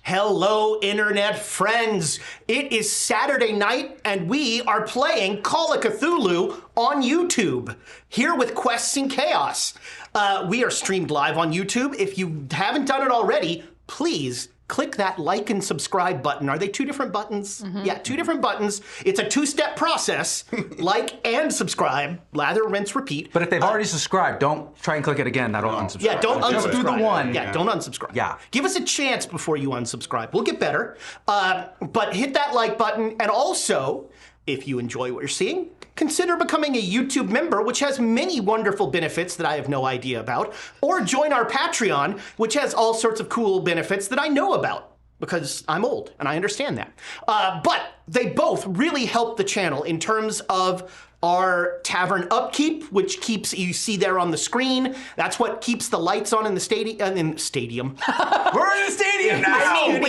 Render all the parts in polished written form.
Hello, internet friends. It is Saturday night, and we are playing Call of Cthulhu on YouTube, here with Quests and Chaos. We are streamed live on YouTube. If you haven't done it already, please click that like and subscribe button. Are they two different buttons? Mm-hmm. Yeah, two different buttons. It's a two-step process. Like and subscribe, lather, rinse, repeat. But if they've already subscribed, don't try and click it again. That'll unsubscribe. Yeah, don't unsubscribe. Just do the one. Yeah, don't unsubscribe. Yeah. Give us a chance before you unsubscribe. We'll get better. But hit that like button. And also, if you enjoy what you're seeing, consider becoming a YouTube member, which has many wonderful benefits that I have no idea about, or join our Patreon, which has all sorts of cool benefits that I know about, because I'm old and I understand that. But they both really help the channel in terms of our tavern upkeep, which keeps, you see there on the screen, that's what keeps the lights on in the stadium. We're in the stadium now. I mean, we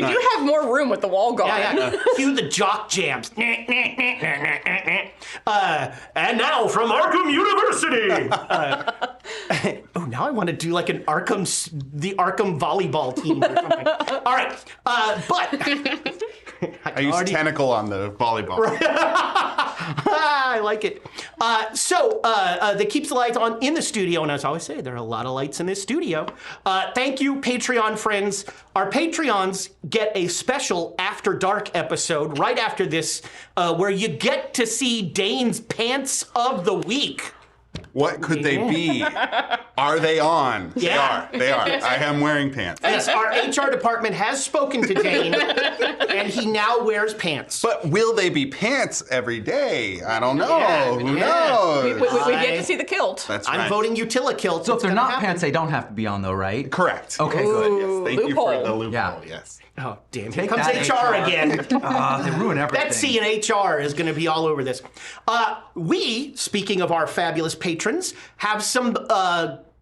do have more room with the wall gone. Yeah. Cue the jock jams. And now from Arkham University. Now I want to do like the Arkham volleyball team or something. All right, but I used tentacle on the volleyball. I like it. That keeps the lights on in the studio, and as I always say, there are a lot of lights in this studio. Thank you, Patreon friends. Our Patreons get a special After Dark episode right after this, where you get to see Dane's pants of the week. What could they be? Are they on? Yeah. They are. I am wearing pants. Yes, our HR department has spoken to Dane, and he now wears pants. But will they be pants every day? I don't know. Who knows? We get to see the kilt. That's right. I'm voting Utilikilt. So if they're not pants, they don't have to be on though, right? Correct. Okay, good. Yes, thank you for the loophole. Yeah. Yes. Oh, damn. Here Take comes that, HR again. They ruin everything. Betsy and HR is going to be all over this. We, speaking of our fabulous patrons, have some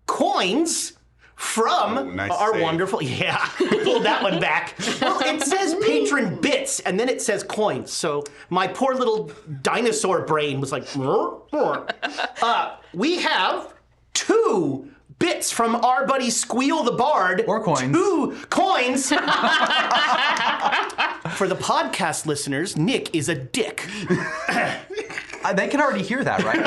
coins from nice our save. wonderful, pulled that one back. Well, it says patron bits, and then it says coins. So my poor little dinosaur brain was like, we have 2 bits from our buddy Squeal the Bard. Or coins. 2 coins. For the podcast listeners, Nick is a dick. They can already hear that, right?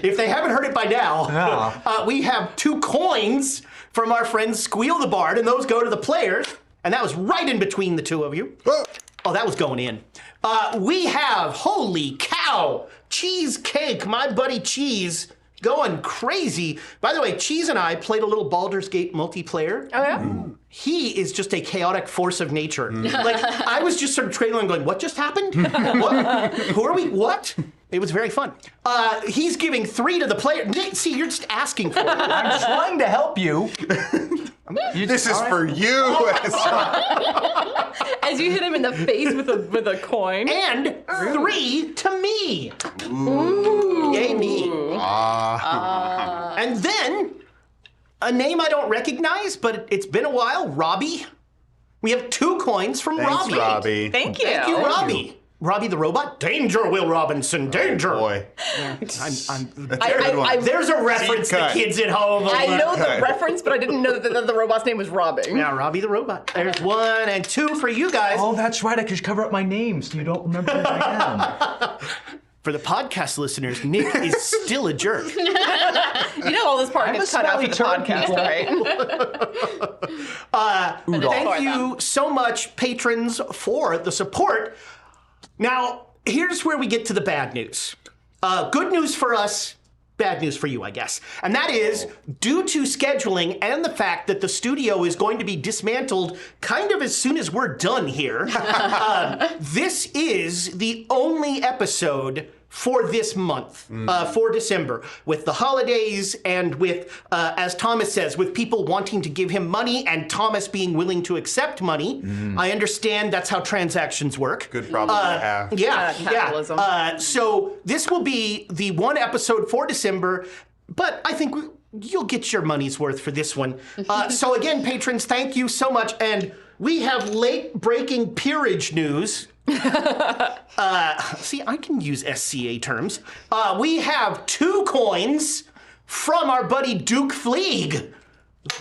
If they haven't heard it by now, we have 2 coins from our friend Squeal the Bard, and those go to the players. And that was right in between the 2 of you. Oh, that was going in. We have, holy cow, Cheesecake, my buddy Cheese, going crazy. By the way, Cheese and I played a little Baldur's Gate multiplayer. Oh, yeah? He is just a chaotic force of nature. Like, I was just sort of trailing going, what just happened? What? Who are we? What? It was very fun. He's giving 3 to the player. See, you're just asking for it. I'm trying to help you. This is for you. As you hit him in the face with a coin. And 3 to me. Ooh. Yay, me. And then, a name I don't recognize, but it's been a while, Robbie. We have 2 coins from Thanks, Robbie. Robbie. Thank you. Thank you, Robbie. Robbie the robot. Danger, Will Robinson. Danger. Oh, boy. There's a reference to cut. kids at home. I know the Okay. reference, but I didn't know that the robot's name was Robin. Yeah, Robbie the robot. There's 1 and 2 for you guys. Oh, that's right. I could cover up my name so you don't remember who I am. For the podcast listeners, Nick is still a jerk. You know all this part gets cut out for the podcast, right? Thank you so much, patrons, for the support. Now, here's where we get to the bad news. Good news for us, bad news for you, I guess. And that is, due to scheduling and the fact that the studio is going to be dismantled kind of as soon as we're done here, this is the only episode for this month, for December, with the holidays and with, as Thomas says, with people wanting to give him money and Thomas being willing to accept money. I understand that's how transactions work. Good problem to have. Capitalism. So this will be the 1 episode for December, but I think you'll get your money's worth for this one. So again, patrons, thank you so much. And we have late-breaking peerage news. See, I can use SCA terms. We have 2 coins from our buddy Duke Fleeg.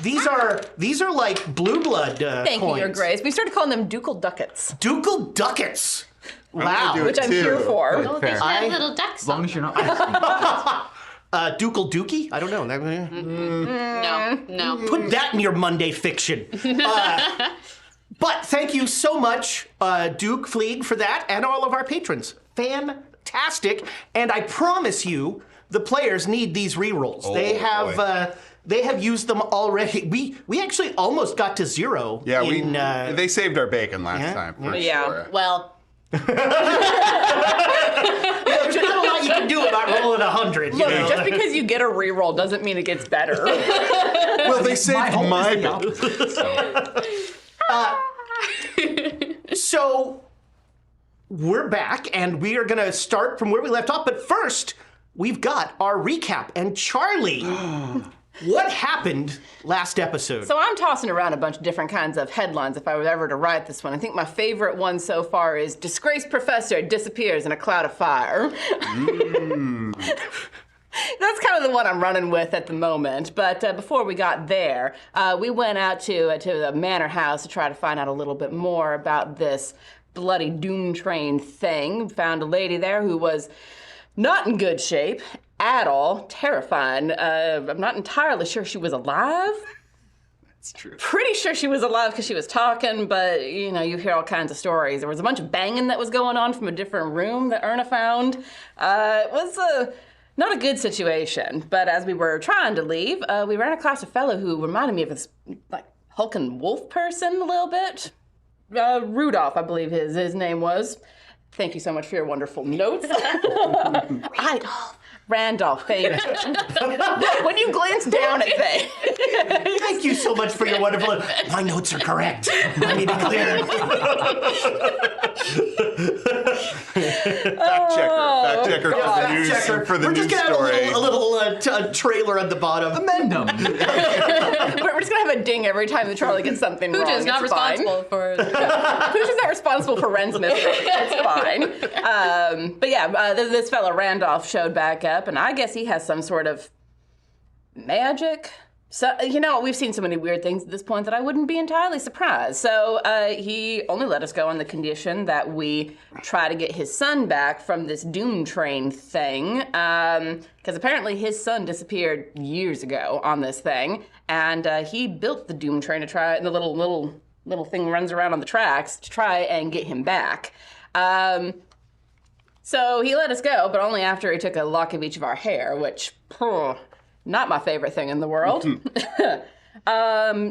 These are like blue blood Thank you, coins. Your Grace. We started calling them ducal ducats. Ducal ducats. Wow. do it Which I'm too. here for. Oh, they should I- have little ducks. As long as you're not asking. Ducal dookie? I don't know. No. Put that in your Monday fiction. But thank you so much, Duke Fleeg, for that, and all of our patrons. Fantastic. And I promise you, the players need these rerolls. Oh, They have used them already. We actually almost got to 0. Yeah, they saved our bacon last Yeah, time, for Yeah. sure. Well, there's not a lot you can do about rolling 100. Look, you know? just because you get a reroll doesn't mean it gets better. Well, they saved hope my is the bacon. opposite, so. So we're back, and we are going to start from where we left off. But first, we've got our recap. And Charlie, what happened last episode? So I'm tossing around a bunch of different kinds of headlines if I were ever to write this one. I think my favorite one so far is Disgraced Professor Disappears in a Cloud of Fire. That's kind of the one I'm running with at the moment. But before we got there, we went out to the manor house to try to find out a little bit more about this bloody doom train thing. Found a lady there who was not in good shape at all, terrifying. I'm not entirely sure she was alive. That's true. Pretty sure she was alive because she was talking, but you know, you hear all kinds of stories. There was a bunch of banging that was going on from a different room that Erna found. It was not a good situation, but as we were trying to leave, we ran across a fellow who reminded me of this like hulking wolf person a little bit. Rudolph, I believe his name was. Thank you so much for your wonderful notes. Randolph, thank you. When you glance down at things. Thank you so much for your wonderful. My notes are correct. Let me be clear. Fact checker for the news, Checker. for the We're news just gonna story. have a little trailer at the bottom. Amend them. We're just gonna have a ding every time that Charlie gets something wrong. Pooja is not It's fine. responsible for. Pooja's not responsible for Ren's mistake. It's fine. But yeah, this fellow Randolph showed back up, and I guess he has some sort of magic. So, you know, we've seen so many weird things at this point that I wouldn't be entirely surprised. So he only let us go on the condition that we try to get his son back from this doom train thing. Because apparently his son disappeared years ago on this thing. And he built the doom train to try, and the little thing runs around on the tracks to try and get him back. So he let us go, but only after he took a lock of each of our hair, which, not my favorite thing in the world.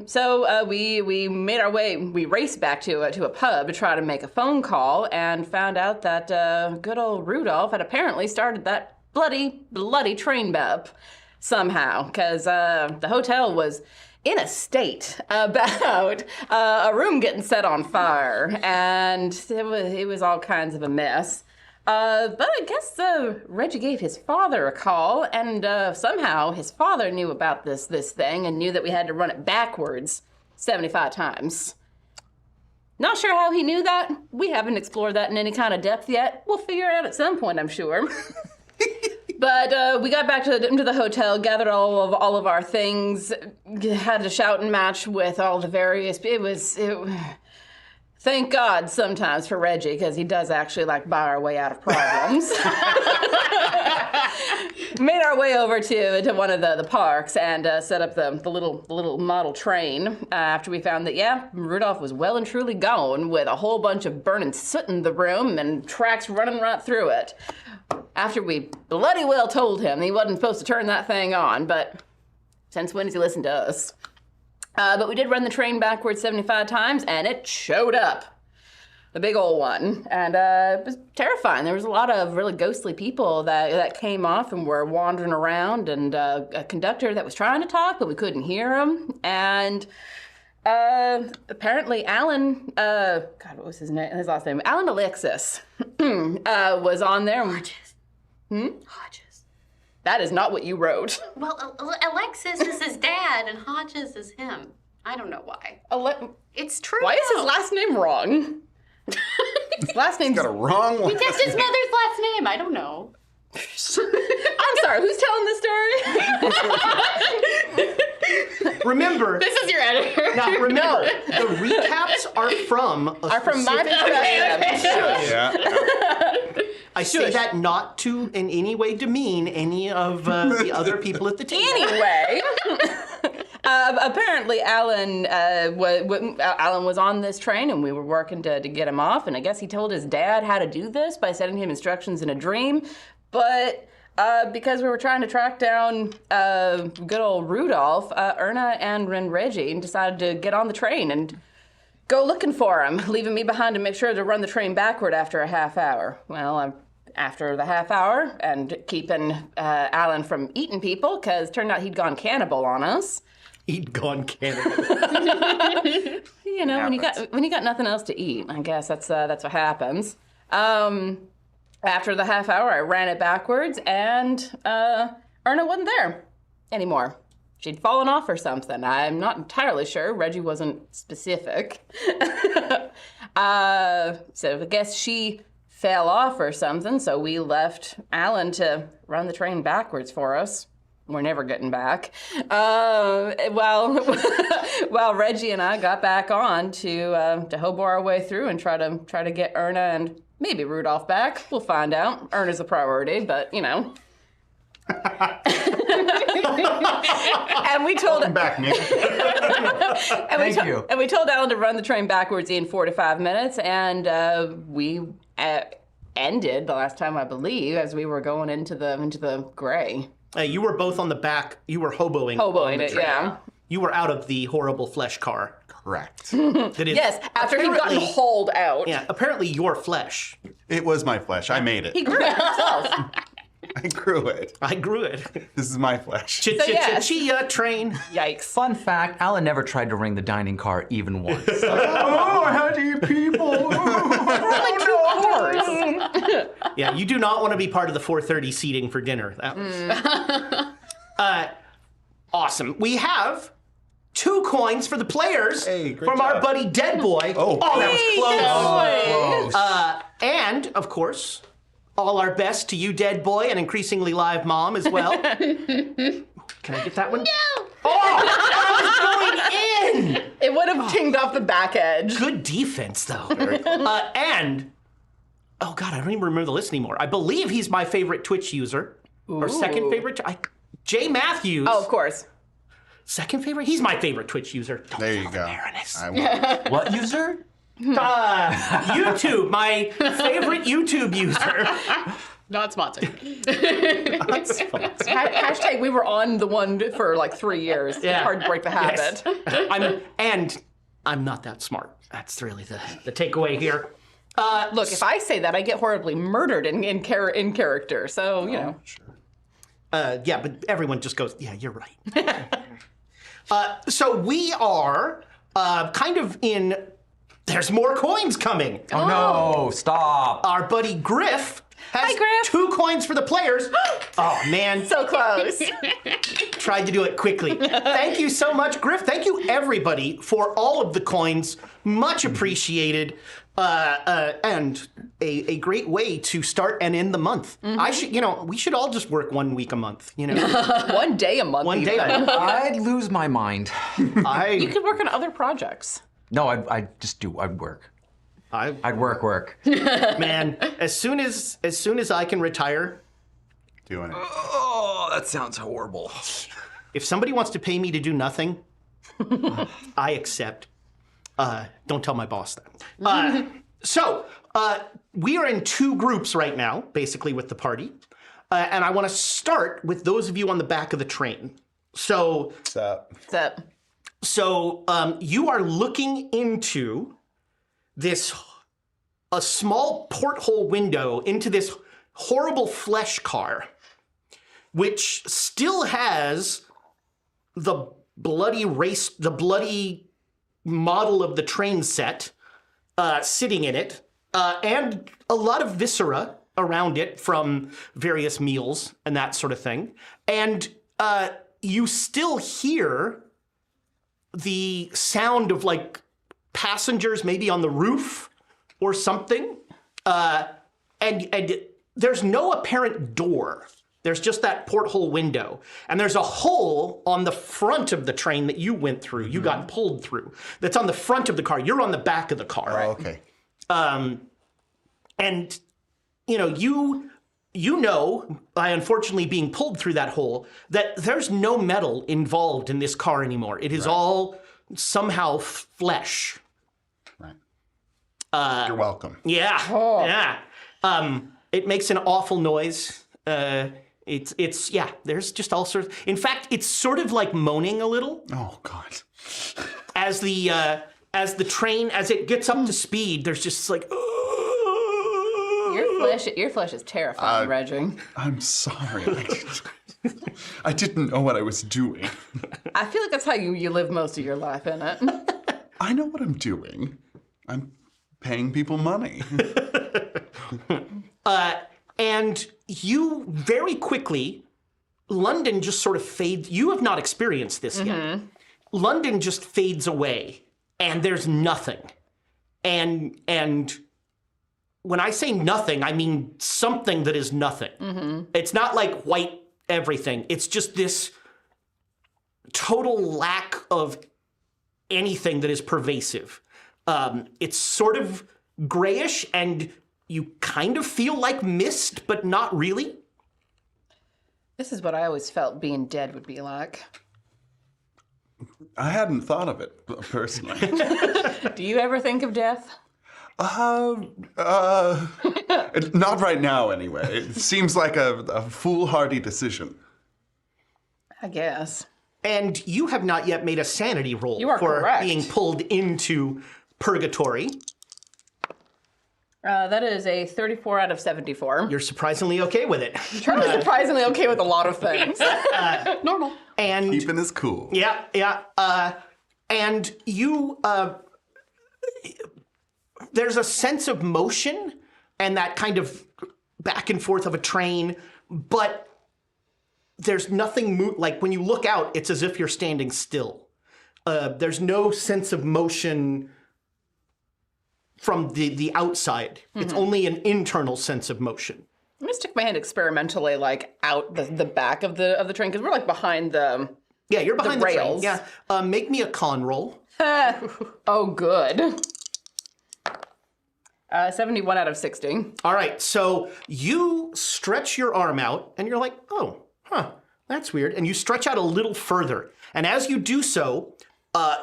So we made our way, we raced back to a pub to try to make a phone call and found out that good old Rudolph had apparently started that bloody train up somehow, because the hotel was in a state about a room getting set on fire, and it was all kinds of a mess. But I guess Reggie gave his father a call, and somehow his father knew about this thing and knew that we had to run it backwards 75 times. Not sure how he knew that. We haven't explored that in any kind of depth yet. We'll figure it out at some point, I'm sure. But we got back into the hotel, gathered all of our things, had a shouting match with all the various. Thank God sometimes for Reggie, because he does actually like buy our way out of problems. Made our way over to one of the parks and set up the little model train after we found that, yeah, Rudolph was well and truly gone with a whole bunch of burning soot in the room and tracks running right through it. After we bloody well told him he wasn't supposed to turn that thing on, but since when does he listen to us? But we did run the train backwards 75 times, and it showed up. The big old one. And it was terrifying. There was a lot of really ghostly people that came off and were wandering around, and a conductor that was trying to talk, but we couldn't hear him. And apparently Alan, God, what was his last name? Alan Alexis was on there. Hodges. Hodges. That is not what you wrote. Well, Alexis is his dad, and Hodges is him. I don't know why. It's true. Why is his last name wrong? His last name's... Got a wrong one. That's his mother's last name. I don't know. I'm sorry, who's telling this story? remember. This is your editor. Now remember, the recaps are from a Are from my specific- perspective. Yeah. I say that not to in any way demean any of the other people at the table. Anyway, apparently Alan was on this train, and we were working to get him off. And I guess he told his dad how to do this by sending him instructions in a dream. But because we were trying to track down good old Rudolph, Erna and Reggie decided to get on the train and go looking for him, leaving me behind to make sure to run the train backward after a half hour. Well, after the half hour and keeping Alan from eating people, because turned out he'd gone cannibal on us. He'd gone cannibal. You know, when you got nothing else to eat, I guess that's what happens. After the half hour, I ran it backwards, and Erna wasn't there anymore. She'd fallen off or something. I'm not entirely sure. Reggie wasn't specific. So I guess she fell off or something, so we left Alan to run the train backwards for us. We're never getting back. While Reggie and I got back on to hobo our way through and try to get Erna and maybe Rudolph back. We'll find out. Erna's a priority, but you know. And we told Welcome back, Nick. Thank you. And we told Alan to run the train backwards in 4 to 5 minutes, and we ended the last time, I believe, as we were going into the gray. You were both on the back. You were hoboing. Hoboing on the it, train. yeah. You were out of the horrible flesh car. Correct. That is Yes, after he'd gotten apparently- hauled out. Yeah, apparently your flesh. It was my flesh. I made it. He grew it himself. I grew it. I grew it. This is my flesh. yes. Train. Yikes. Fun fact, Alan never tried to ring the dining car even once. Oh, I had to eat people. Yeah, you do not want to be part of the 4:30 seating for dinner. That was awesome. We have 2 coins for the players Hey, great from our job. buddy Dead Boy. Oh. That was close. Close. And of course, all our best to you, Dead Boy, and increasingly live mom as well. Can I get that one? No. Oh, that was going in. It would have tinged off the back edge. Good defense, though. And, oh God, I don't even remember the list anymore. I believe he's my favorite Twitch user. Or second favorite. Jay Matthews. Oh, of course. Second favorite? He's my favorite Twitch user. Don't There you tell go. Baroness. I won. What user? YouTube, my favorite YouTube user. Not sponsored. Hashtag we were on the one for like 3 years. Yeah. Hard to break the habit. I'm not that smart. That's really the takeaway here. Look, if I say that, I get horribly murdered in character. So, you know. Yeah, but everyone just goes, yeah, you're right. So we are kind of in, there's more coins coming. Oh no, stop. Our buddy Griff has Hi, Griff. 2 coins for the players. Oh, man. So close. Tried to do it quickly. Thank you so much, Griff. Thank you, everybody, for all of the coins. Much appreciated. And a great way to start and end the month. I should, we should all just work 1 week a month, 1 day a month. One day even. a month. I'd lose my mind. You could work on other projects. No, I'd work. I'd work. Man, as soon as I can retire, Doing it. Oh, that sounds horrible. if somebody wants to pay me to do nothing, I accept. Don't tell my boss that. So we are in 2 groups right now, basically with the party. And I want to start with those of you on the back of the train. So What's up? you are looking into a small porthole window into this horrible flesh car, which still has the bloody model of the train set sitting in it, and a lot of viscera around it from various meals and that sort of thing. And you still hear the sound of like passengers maybe on the roof or something. And there's no apparent door There's just that porthole window. And there's a hole on the front of the train that you went through. You got pulled through. That's on the front of the car. You're on the back of the car. Oh, okay. And, you know, by unfortunately being pulled through that hole, that there's no metal involved in this car anymore. It is all somehow flesh. Right. You're welcome. Yeah. Yeah. It makes an awful noise. It's there's just all sorts. In fact, it's sort of like moaning a little. Oh, God. As the train, as it gets up to speed, there's just like, Your flesh is terrifying, Reggie. I'm sorry. I didn't know what I was doing. I feel like that's how you live most of your life, isn't it? I know what I'm doing. I'm paying people money. and you very quickly, London just sort of fades. You have not experienced this yet. London just fades away, and there's nothing. And when I say nothing, I mean something that is nothing. It's not like white everything. It's just this total lack of anything that is pervasive. It's sort of grayish, and you kind of feel like mist, but not really. This is what I always felt being dead would be like. I hadn't thought of it, personally. Do you ever think of death? Not right now, anyway. It seems like a foolhardy decision. I guess. And you have not yet made a sanity roll You are for correct. being pulled into purgatory. That is a 34 out of 74. You're surprisingly okay with it. Charlie's surprisingly okay with a lot of things. Normal. And Keeping is cool. yeah. And you, there's a sense of motion and that kind of back and forth of a train, but there's nothing, like when you look out, it's as if you're standing still. There's no sense of motion from the outside. It's only an internal sense of motion. I'm gonna stick my hand experimentally, like out the back of the train, because we're like behind the. Yeah, you're behind the rails. train. Yeah. Make me a con roll. Oh, good. 71 out of 60. All right, so you stretch your arm out, and you're like, oh, that's weird. And you stretch out a little further. And as you do so,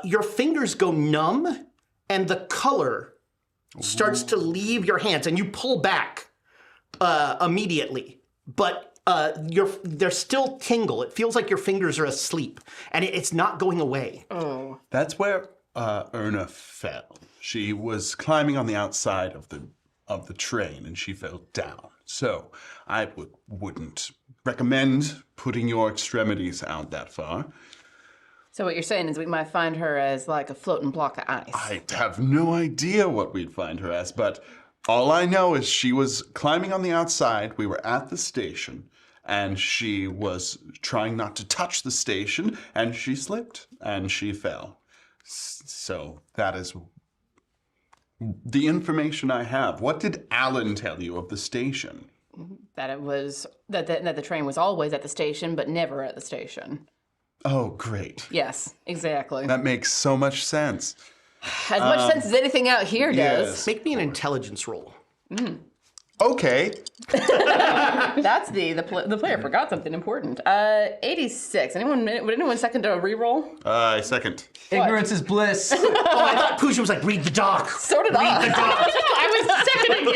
your fingers go numb, and the color starts to leave your hands, and you pull back immediately. But there's still tingle. It feels like your fingers are asleep, and it's not going away. Oh. That's where Erna fell. She was climbing on the outside of the train, and she fell down. So I wouldn't recommend putting your extremities out that far. So what you're saying is we might find her as like a floating block of ice. I have no idea what we'd find her as, but all I know is she was climbing on the outside. We were at the station, and she was trying not to touch the station, and she slipped, and she fell. So that is the information I have. What did Alan tell you of the station? That it was that the train was always at the station, but never at the station. Oh, great. Yes, exactly. That makes so much sense. As much sense as anything out here does. Yes. Make me an intelligence roll. Okay. That's the player forgot something important. 86. Would anyone second a reroll? I second. Ignorance is bliss. Oh, I thought Pooja was like, read the doc. So did I. I was seconding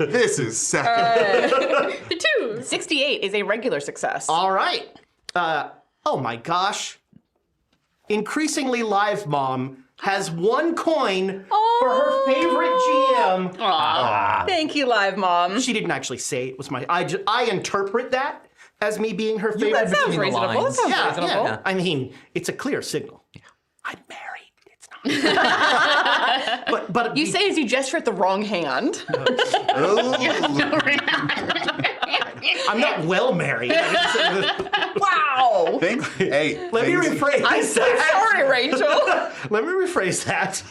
you. This is second. The two. 68 is a regular success. All right. Oh my gosh. Increasingly Live Mom has one coin for her favorite GM. Thank you, Live Mom. She didn't actually say it was my. I interpret that as me being her favorite. read Sounds between the reasonable. lines. Sounds Yeah, reasonable. yeah. I mean, it's a clear signal. I'm married. It's not. but You say as you gesture at the wrong hand. Oh. I'm not well married. Wow! Let me rephrase I'm so that. sorry, Rachel. Let me rephrase that.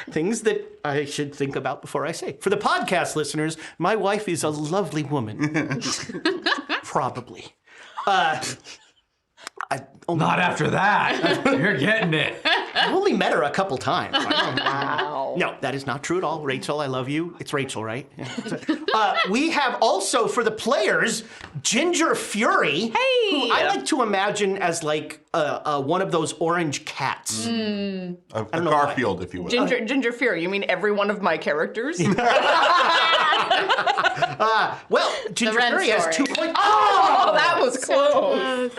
Things that I should think about before I say. For the podcast listeners, my wife is a lovely woman. Probably. Not after that. You're getting it. I only met her a couple times. Wow. No, that is not true at all. Rachel, I love you. It's Rachel, right? Yeah. We have also, for the players, Ginger Fury. Hey! Who I like to imagine as like one of those orange cats. A know Garfield, if you will. Ginger Fury, you mean every one of my characters? Well, Ginger Ren Fury has story. 2 points. Oh, that was close.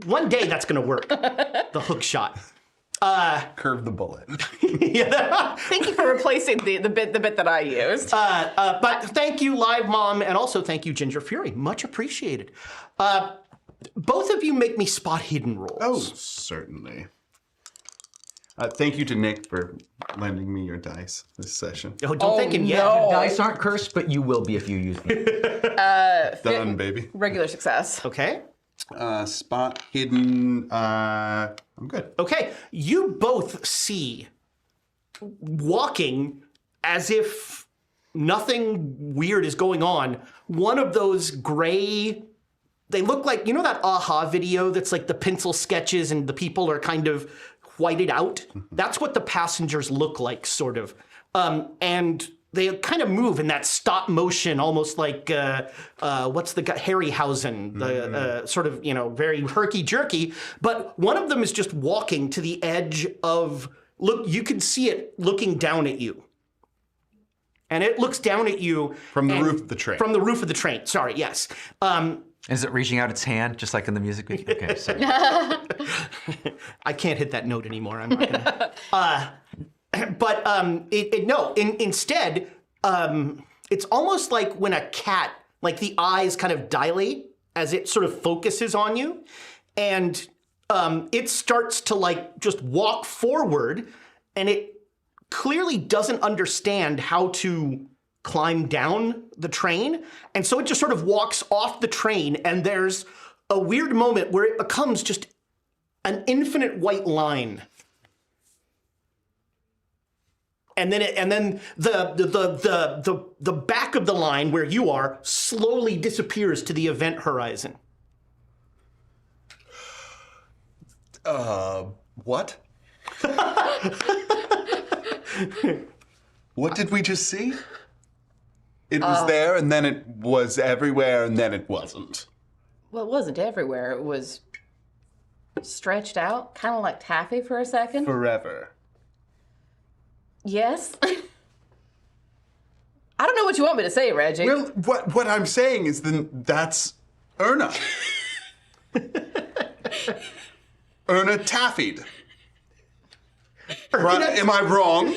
One day that's going to work. The hook shot. Curve the bullet. Yeah. Thank you for replacing the bit that I used. But thank you, Live Mom, and also thank you, Ginger Fury. Much appreciated. Both of you make me spot hidden rolls. Oh, certainly. Thank you to Nick for lending me your dice this session. Oh, don't thank him yet. no. Dice aren't cursed, but you will be if you use them. Done, baby. Regular success. Okay. Spot hidden. I'm good. Okay. You both see walking as if nothing weird is going on. One of those gray, they look like, you know that Aha video that's like the pencil sketches and the people are kind of whited out? That's what the passengers look like, sort of. And they kind of move in that stop motion, almost like, what's the guy, Harryhausen, the sort of, very herky-jerky. But one of them is just walking to the edge of, look, you can see it looking down at you. And it looks down at you. From the roof of the train. From the roof of the train, sorry, yes. Is it reaching out its hand, just like in the music video? Okay, sorry. I can't hit that note anymore. I'm not gonna. Instead, it's almost like when a cat, like the eyes kind of dilate as it sort of focuses on you, and it starts to like just walk forward, and it clearly doesn't understand how to climb down the train, and so it just sort of walks off the train, and there's a weird moment where it becomes just an infinite white line. And then the back of the line where you are slowly disappears to the event horizon. What? What did we just see? It was there, and then it was everywhere, and then it wasn't. Well, it wasn't everywhere. It was stretched out, kind of like taffy for a second. Forever. Yes. I don't know what you want me to say, Reggie. Well, what I'm saying is then that's Erna. Erna taffied. Right, am I wrong?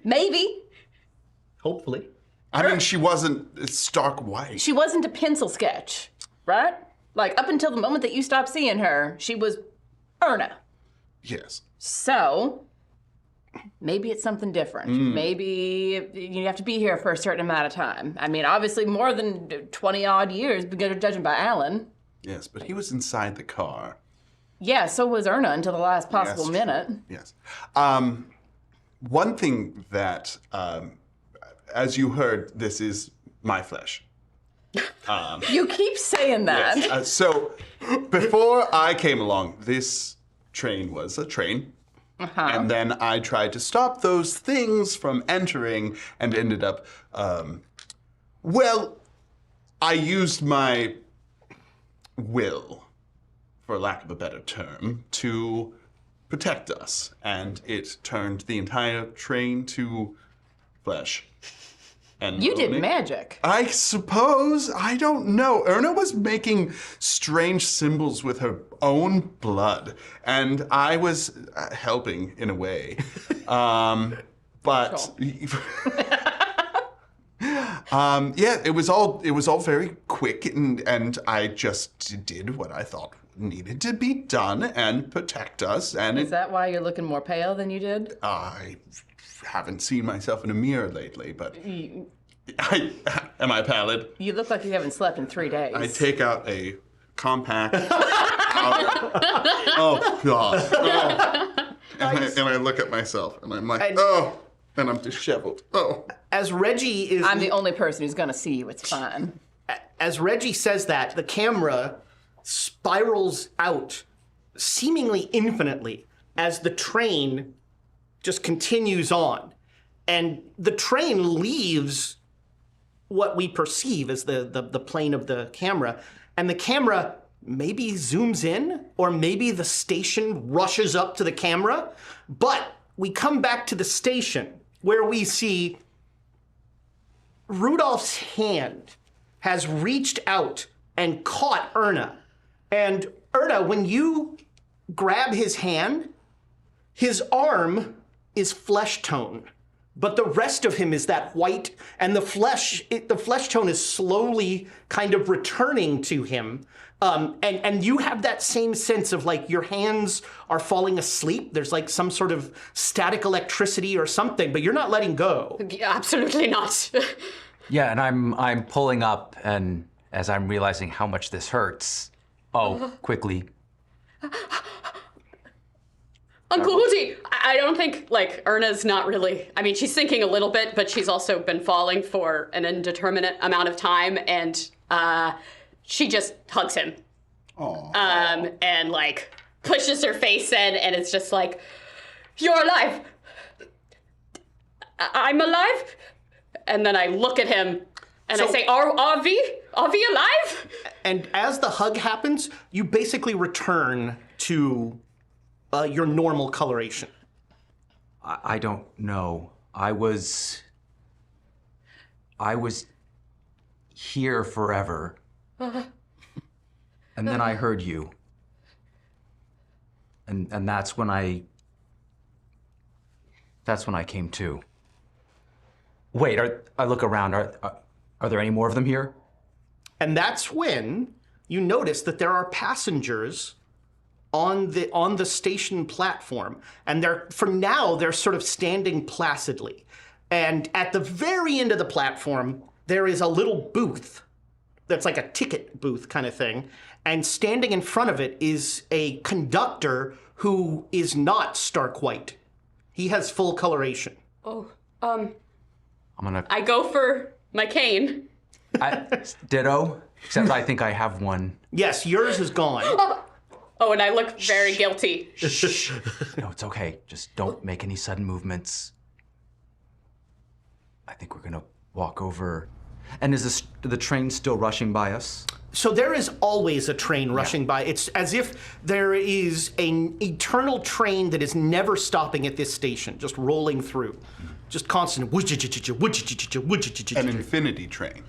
Maybe. Hopefully. I mean, she wasn't stark white. She wasn't a pencil sketch, right? Like, up until the moment that you stopped seeing her, she was Erna. Yes. So, maybe it's something different. Maybe you have to be here for a certain amount of time. I mean, obviously more than 20-odd years, judging by Alan. Yes, but he was inside the car. Yeah, so was Erna until the last possible Yes, minute. true. Yes. One thing that, as you heard, this is my flesh. You keep saying that. Yes. So, before I came along, this train was a train. And then I tried to stop those things from entering and ended up, I used my will, for lack of a better term, to protect us. And it turned the entire train to flesh. And You did bone. magic. I suppose. I don't know. Erna was making strange symbols with her own blood, and I was helping in a way. But yeah, it was all very quick, and I just did what I thought needed to be done and protect us. And Is that why you're looking more pale than you did? I haven't seen myself in a mirror lately, but Am I pallid? You look like you haven't slept in 3 days. I take out a compact powder. Oh, God. Oh. And I look at myself, and I'm like, oh. And I'm disheveled. Oh. As Reggie is... I'm the only person who's going to see you. It's fine. As Reggie says that, the camera spirals out seemingly infinitely as the train just continues on. And the train leaves what we perceive as the plane of the camera. And the camera maybe zooms in, or maybe the station rushes up to the camera. But we come back to the station where we see Rudolph's hand has reached out and caught Erna. And Erna, when you grab his hand, his arm is flesh tone, but the rest of him is that white, and the flesh tone is slowly kind of returning to him. And you have that same sense of like your hands are falling asleep. There's like some sort of static electricity or something, but you're not letting go. Absolutely not. Yeah, and I'm pulling up, and as I'm realizing how much this hurts, quickly. Uncle Hootie, I don't think, like, Erna's not really... I mean, she's thinking a little bit, but she's also been falling for an indeterminate amount of time, and she just hugs him. Aww. And, like, pushes her face in, and it's just like, you're alive! I'm alive? And then I look at him, and I say, are we alive? And as the hug happens, you basically return to your normal coloration. I don't know. I was here forever. And then I heard you. And that's when I came to. Wait, I look around. Are there any more of them here? And that's when you notice that there are passengers on the station platform, and they're sort of standing placidly. And at the very end of the platform, there is a little booth that's like a ticket booth kind of thing. And standing in front of it is a conductor who is not stark white. He has full coloration. I go for my cane. Ditto, except I think I have one. Yes, yours is gone. Oh, and I look very guilty. Shh. No, it's okay. Just don't make any sudden movements. I think we're gonna walk over. And is the train still rushing by us? So there is always a train rushing by. It's as if there is an eternal train that is never stopping at this station, just rolling through. Just constant. An infinity train.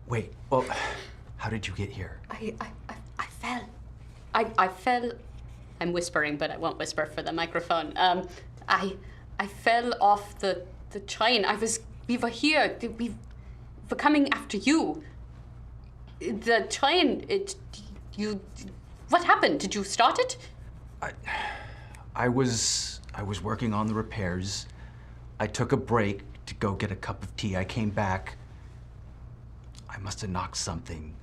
Wait, well, how did you get here? I fell. I fell. I'm whispering, but I won't whisper for the microphone. I fell off the train. We were here. We were coming after you. The train. What happened? Did you start it? I was working on the repairs. I took a break to go get a cup of tea. I came back. I must have knocked something,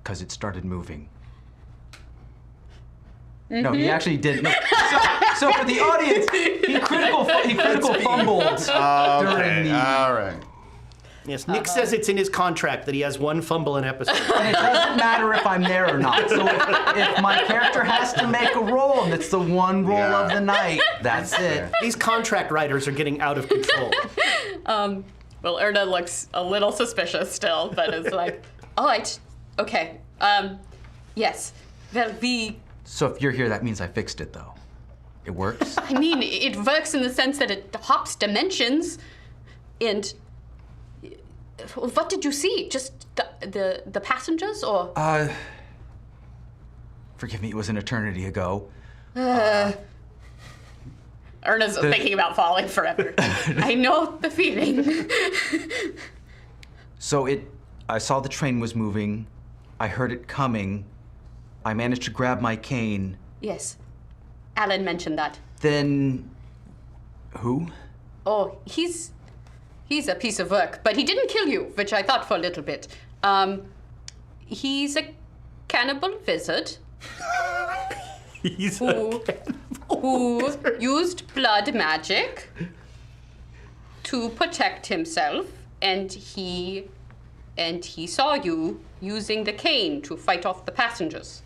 because it started moving. Mm-hmm. No, he actually didn't. No. So for the audience, he critical fumbled during the... All right. Yes, Nick says it's in his contract that he has one fumble an episode. And it doesn't matter if I'm there or not. So if my character has to make a roll, and it's the one roll of the night, that's it. These contract writers are getting out of control. Well, Erna looks a little suspicious still, but it's like, all right, okay, yes. Well, So if you're here, that means I fixed it, though. It works? I mean, it works in the sense that it hops dimensions, and what did you see? Just the passengers, or? Forgive me, it was an eternity ago. Erna's thinking about falling forever. I know the feeling. So I saw the train was moving. I heard it coming. I managed to grab my cane. Yes. Alan mentioned that. Then, who? Oh, he's He's a piece of work, but he didn't kill you, which I thought for a little bit. He's a cannibal wizard He's who used blood magic to protect himself, and he saw you using the cane to fight off the passengers.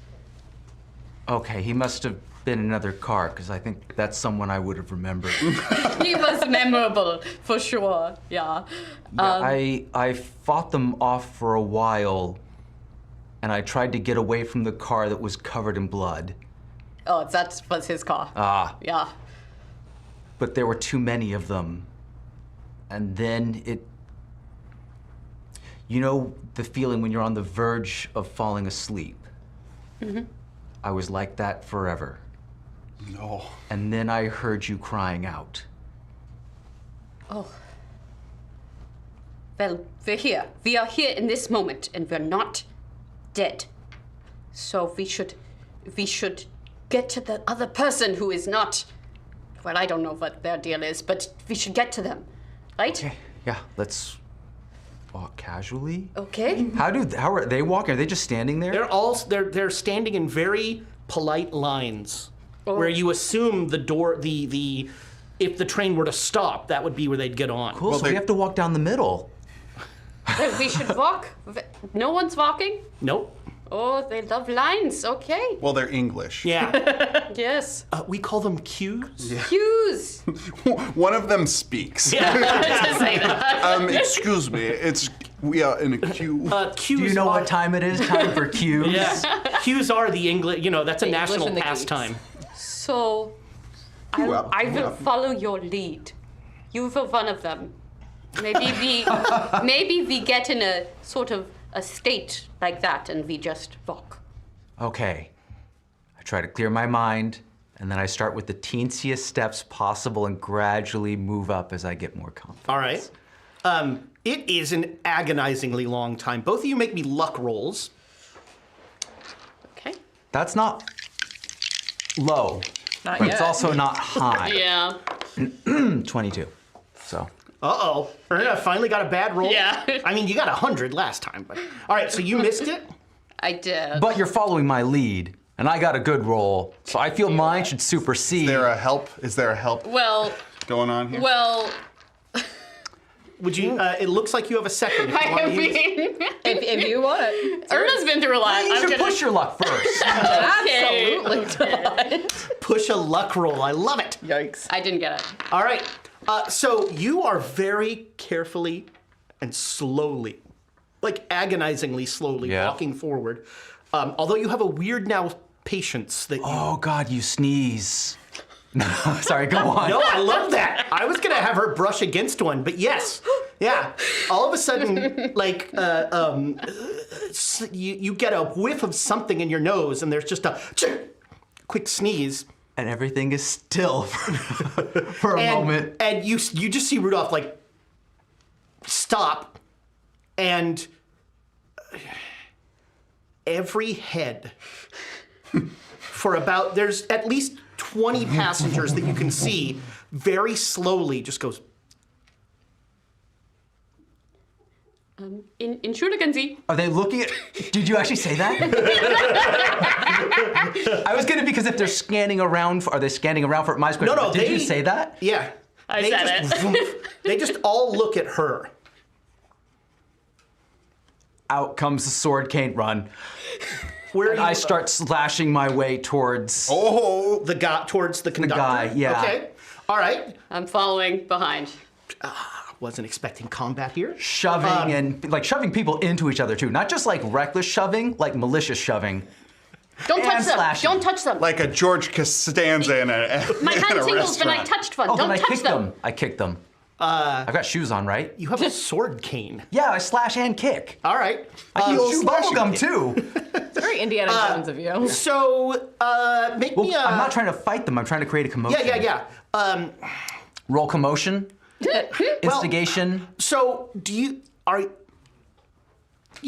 Okay, he must have been in another car, because I think that's someone I would have remembered. He was memorable, for sure, yeah. I fought them off for a while, and I tried to get away from the car that was covered in blood. Oh, that was his car. Ah. Yeah. But there were too many of them. And then it... You know the feeling when you're on the verge of falling asleep? Mm-hmm. I was like that forever. No. And then I heard you crying out. Oh. Well, we're here. We are here in this moment, and we're not dead. So we should get to the other person who is not... Well, I don't know what their deal is, but we should get to them, right? Okay, yeah, let's walk casually. Okay. How are they walking? Are they just standing there? they're standing in very polite lines, where you assume the door if the train were to stop, that would be where they'd get on. Cool, Well, so we have to walk down the middle. We should walk. No one's walking? Nope. Oh, they love lines. Okay. Well, they're English. Yeah. Yes. We call them cues. Cues. One of them speaks. Just say that. Excuse me. We are in a queue. Cues Do you know are, what time it is? Time for cues? Yeah. Cues are the English, that's a The English national and the geeks. pastime. So, up, I queue will up. follow your lead. You were one of them. Maybe we get in a sort of a state like that and we just walk. Okay. I try to clear my mind, and then I start with the teensiest steps possible and gradually move up as I get more confident. All right. It is an agonizingly long time. Both of you make me luck rolls. Okay. That's not low, Not but yet. it's also not high. Yeah. 22. So. Uh-oh. Erna finally got a bad roll. Yeah. I mean, you got 100 last time, but... All right, so you missed it? I did. But you're following my lead, and I got a good roll, so I feel mine should supersede. Is there a help Well, going on here? Would you... it looks like you have a second. If you want to use. If you want it. Erna's been through a lot. You should push your luck first. Absolutely not. Push a luck roll. I love it. Yikes. I didn't get it. All right. So you are very carefully and slowly, like agonizingly slowly, Yeah. walking forward. Although you have a weird now patience that you... Oh, God, you sneeze. Sorry, go on. No, I love that. I was gonna have her brush against one, but yes, yeah. All of a sudden, like, you get a whiff of something in your nose, and there's just a quick sneeze, And everything is still for a moment. and you just see Rudolph like stop, and every head for about there's at least 20 passengers that you can see very slowly just goes. Entschuldigen Sie. Are they looking at... Did you actually say that? I was gonna, because if they're scanning around, are they scanning around for my question? No, Did you say that? Yeah. I they said just, it. They just all look at her. Out comes the sword, can't run. Where And I start slashing my way towards... Oh, the guy towards the conductor. guy, yeah. Okay. All right. I'm following behind. Wasn't expecting combat here. Shoving and like shoving people into each other too. Not just like reckless shoving, like malicious shoving. Don't touch And them. slashing. Don't touch them. like a George Costanza in a My in hand a tingles when I restaurant. touched one. Oh, Don't then I touch kicked them. them. I kicked them. I've got shoes on, right? You have a sword cane. Yeah, I slash and kick. All right. I can chew slashing bubblegum too. It's very Indiana Jones of you. So, make me a... I'm not trying to fight them. I'm trying to create a commotion. Yeah. Roll commotion. Instigation. So, you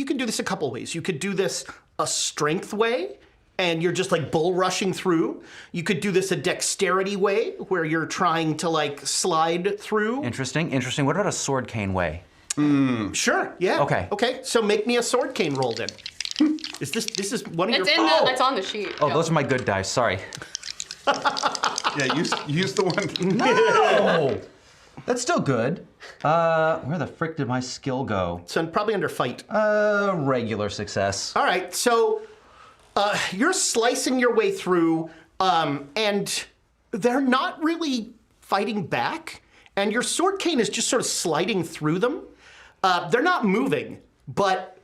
can do this a couple ways. You could do this a strength way, and you're just like bull rushing through. You could do this a dexterity way, where you're trying to like slide through. Interesting. What about a sword cane way? Sure, yeah. Okay, so make me a sword cane roll then. This is one of It's your... it's on the sheet. Oh, those are my good dice. Sorry. Yeah, use the one. No! That's still good. Where the frick did my skill go? So probably under fight. Regular success. All right, so you're slicing your way through, and they're not really fighting back, and your sword cane is just sort of sliding through them. They're not moving, but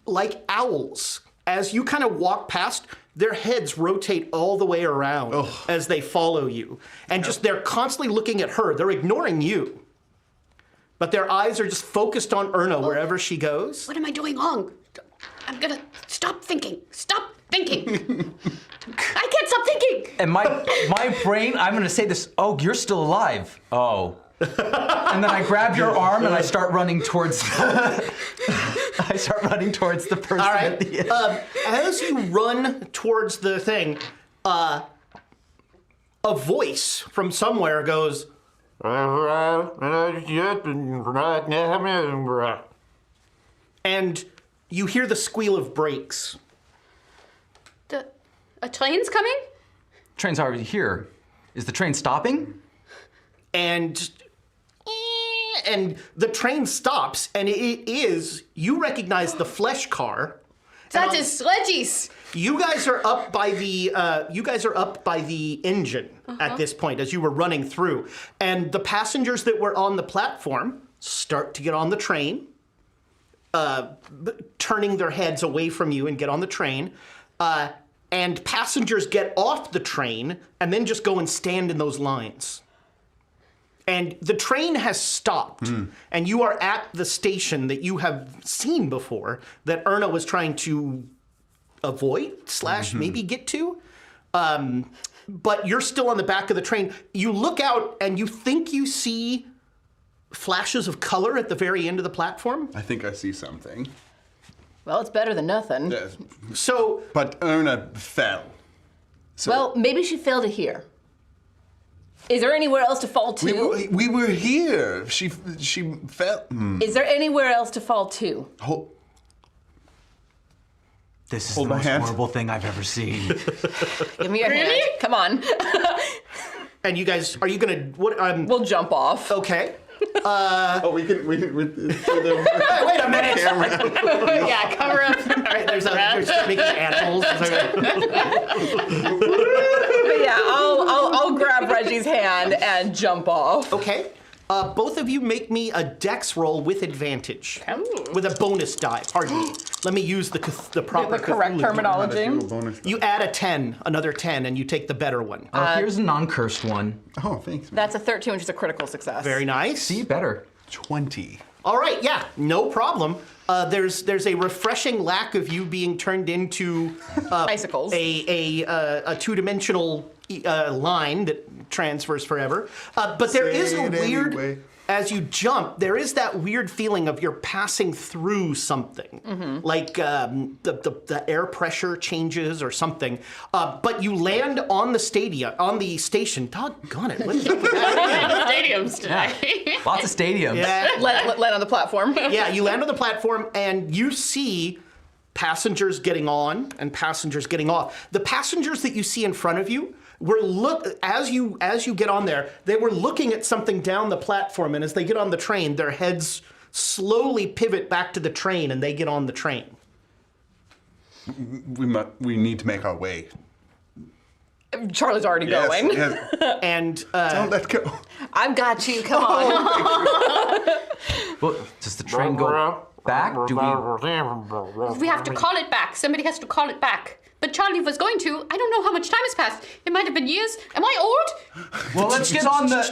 like owls, as you kind of walk past, their heads rotate all the way around as they follow you. And just they're constantly looking at her. They're ignoring you. But their eyes are just focused on Erna wherever she goes. What am I doing wrong? I'm gonna stop thinking. Stop thinking. I can't stop thinking. And my brain, I'm gonna say this, oh, you're still alive. Oh. And then I grab your arm and I start running towards the person All at the right. end. As you run towards the thing, a voice from somewhere goes, and you hear the squeal of brakes. A train's coming? Train's already here. Is the train stopping? And the train stops, and you recognize the flesh car. That is Reggie's. You guys are up by the engine at this point as you were running through, and the passengers that were on the platform start to get on the train, turning their heads away from you and get on the train, and passengers get off the train and then just go and stand in those lines. And the train has stopped, and you are at the station that you have seen before that Erna was trying to avoid / maybe get to. But you're still on the back of the train. You look out, and you think you see flashes of color at the very end of the platform. I think I see something. Well, it's better than nothing. Yes. So, But Erna fell. So Well, maybe she fell to here. Is there anywhere else to fall to? we were here. She fell. Is there anywhere else to fall to? This is Hold the my most hand. horrible thing I've ever seen. Give me your hand. Come on. and you guys, are you gonna, what, We'll jump off. okay. Oh, we can. Wait a minute. Yeah, cover up. All right, there's making animals. But yeah, I'll grab Reggie's hand and jump off. Okay. Both of you make me a dex roll with advantage. With a bonus die, pardon me. Let me use the proper The correct Cthulhu. terminology. You add a 10, another 10, and you take the better one. Here's a non-cursed one. Oh, thanks. That's a 13, which is a critical success. Very nice. See, better. 20. All right, yeah, no problem. There's a refreshing lack of you being turned into Icicles. a two-dimensional line that transfers forever. But there is a Say it weird, anyway. as you jump, there is that weird feeling of you're passing through something, like the air pressure changes or something. But you land on the station. Doggone it! What's up with that? Stadiums today. Lots of stadiums. Yeah. Land on the platform. Yeah, you land on the platform and you see passengers getting on and passengers getting off. The passengers that you see in front of you as you get on there, they were looking at something down the platform, and as they get on the train, their heads slowly pivot back to the train and they get on the train. We need to make our way. Charlie's already going. Yes. And Don't let go. I've got you. Come on. Well, does the train go back? Do we? We have to call it back. Somebody has to call it back. But Charlie was going to. I don't know how much time has passed. It might have been years. Am I old? Well, let's get on the.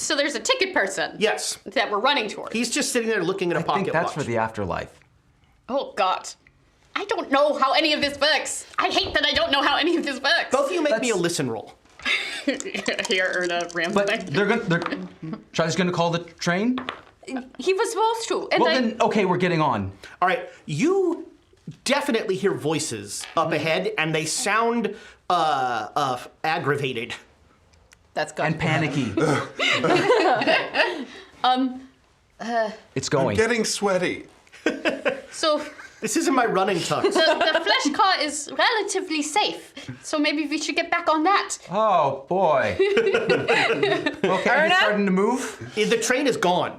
There's a ticket person yes, that we're running toward. he's just sitting there looking at a I pocket think that's watch. for the afterlife. Oh God, I don't know how any of this works. I hate that I don't know how any of this works. Both of you make me a listen roll. Here, Erna, But they're gonna. Charlie's gonna call the train. He was supposed to. And Well, then, okay, we're getting on. All right, you definitely hear voices up ahead, and they sound aggravated. That's good. And panicky. It's going. I'm getting sweaty. So This isn't my running tux. the flesh car is relatively safe. So maybe we should get back on that. Oh, boy. Okay, it's starting to move. The train is gone.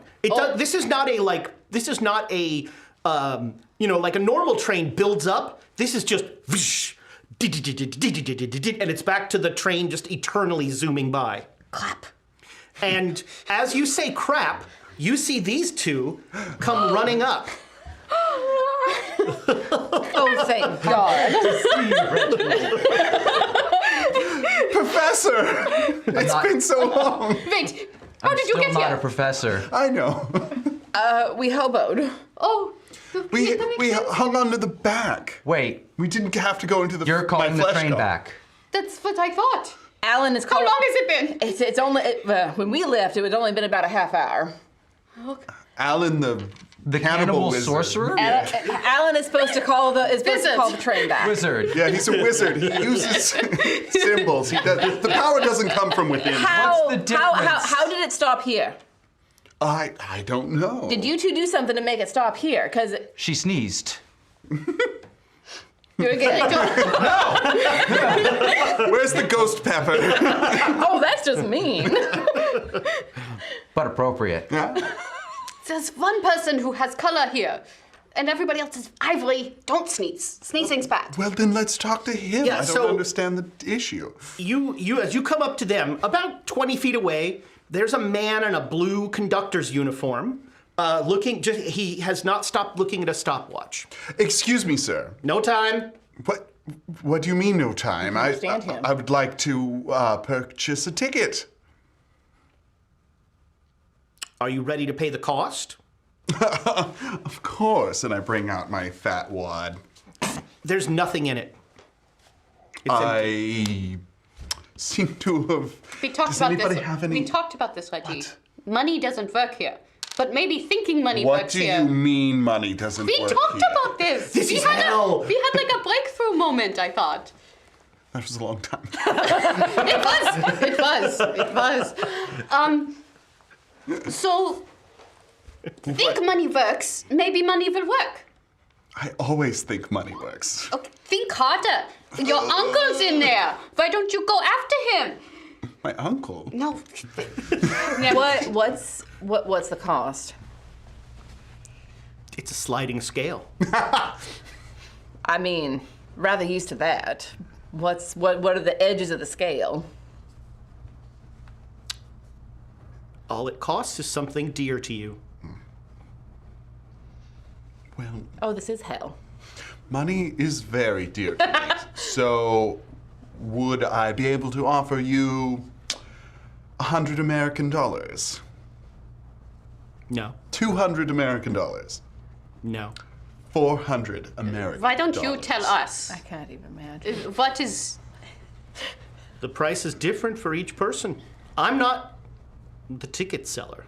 This is not a like a normal train builds up. This is just whoosh, and it's back to the train just eternally zooming by. Clap. And as you say crap, you see these two come running up. Oh, thank God. Professor! It's been so long. Wait, how did you Still get not here? a professor. I know. We hoboed. Oh, We that makes sense. hung on to the back. Wait, We didn't have to go into the you're calling my the flesh train car. back. That's what I thought. Alan is How calling. long has it been? It's only when we left. It had only been about a half hour. Alan, the Cannibal wizard. sorcerer? Alan is supposed to call the train back. Wizard. Yeah, he's a wizard. He uses symbols. The power doesn't come from within. How What's the difference? how did it stop here? I don't know. Did you two do something to make it stop here? Because She sneezed. you're getting. Where's the ghost pepper? Oh, that's just mean. But appropriate. There's one person who has color here, and everybody else is ivory. Don't sneeze. Sneezing's bad. Well, then let's talk to him. Yeah, I don't so- understand the issue. You as you come up to them, about 20 feet away, there's a man in a blue conductor's uniform. He has not stopped looking at a stopwatch. Excuse me, sir. No time. What do you mean, no time? understand him. I would like to purchase a ticket. Are you ready to pay the cost? Of course. And I bring out my fat wad. There's nothing in it. It's empty. I seem to have. We talked Does about anybody this. have any? We talked about this, Reggie. Money doesn't work here, but maybe thinking money What works do here. you mean money doesn't We work talked here? about this. This we is had hell. we had like a breakthrough moment. I thought That was a long time. it was. So think money works. Maybe money will work. I always think money works. Okay, think harder. Your uncle's in there. Why don't you go after him? My uncle. No. What's the cost? It's a sliding scale. I mean, rather used to that. What are the edges of the scale? All it costs is something dear to you. Well, Oh, this is hell. money is very dear to me. So, would I be able to offer you $100 American? No. $200 American? No. 400 American. Why don't you tell us? I can't even imagine. What is? The price is different for each person. I'm not the ticket seller.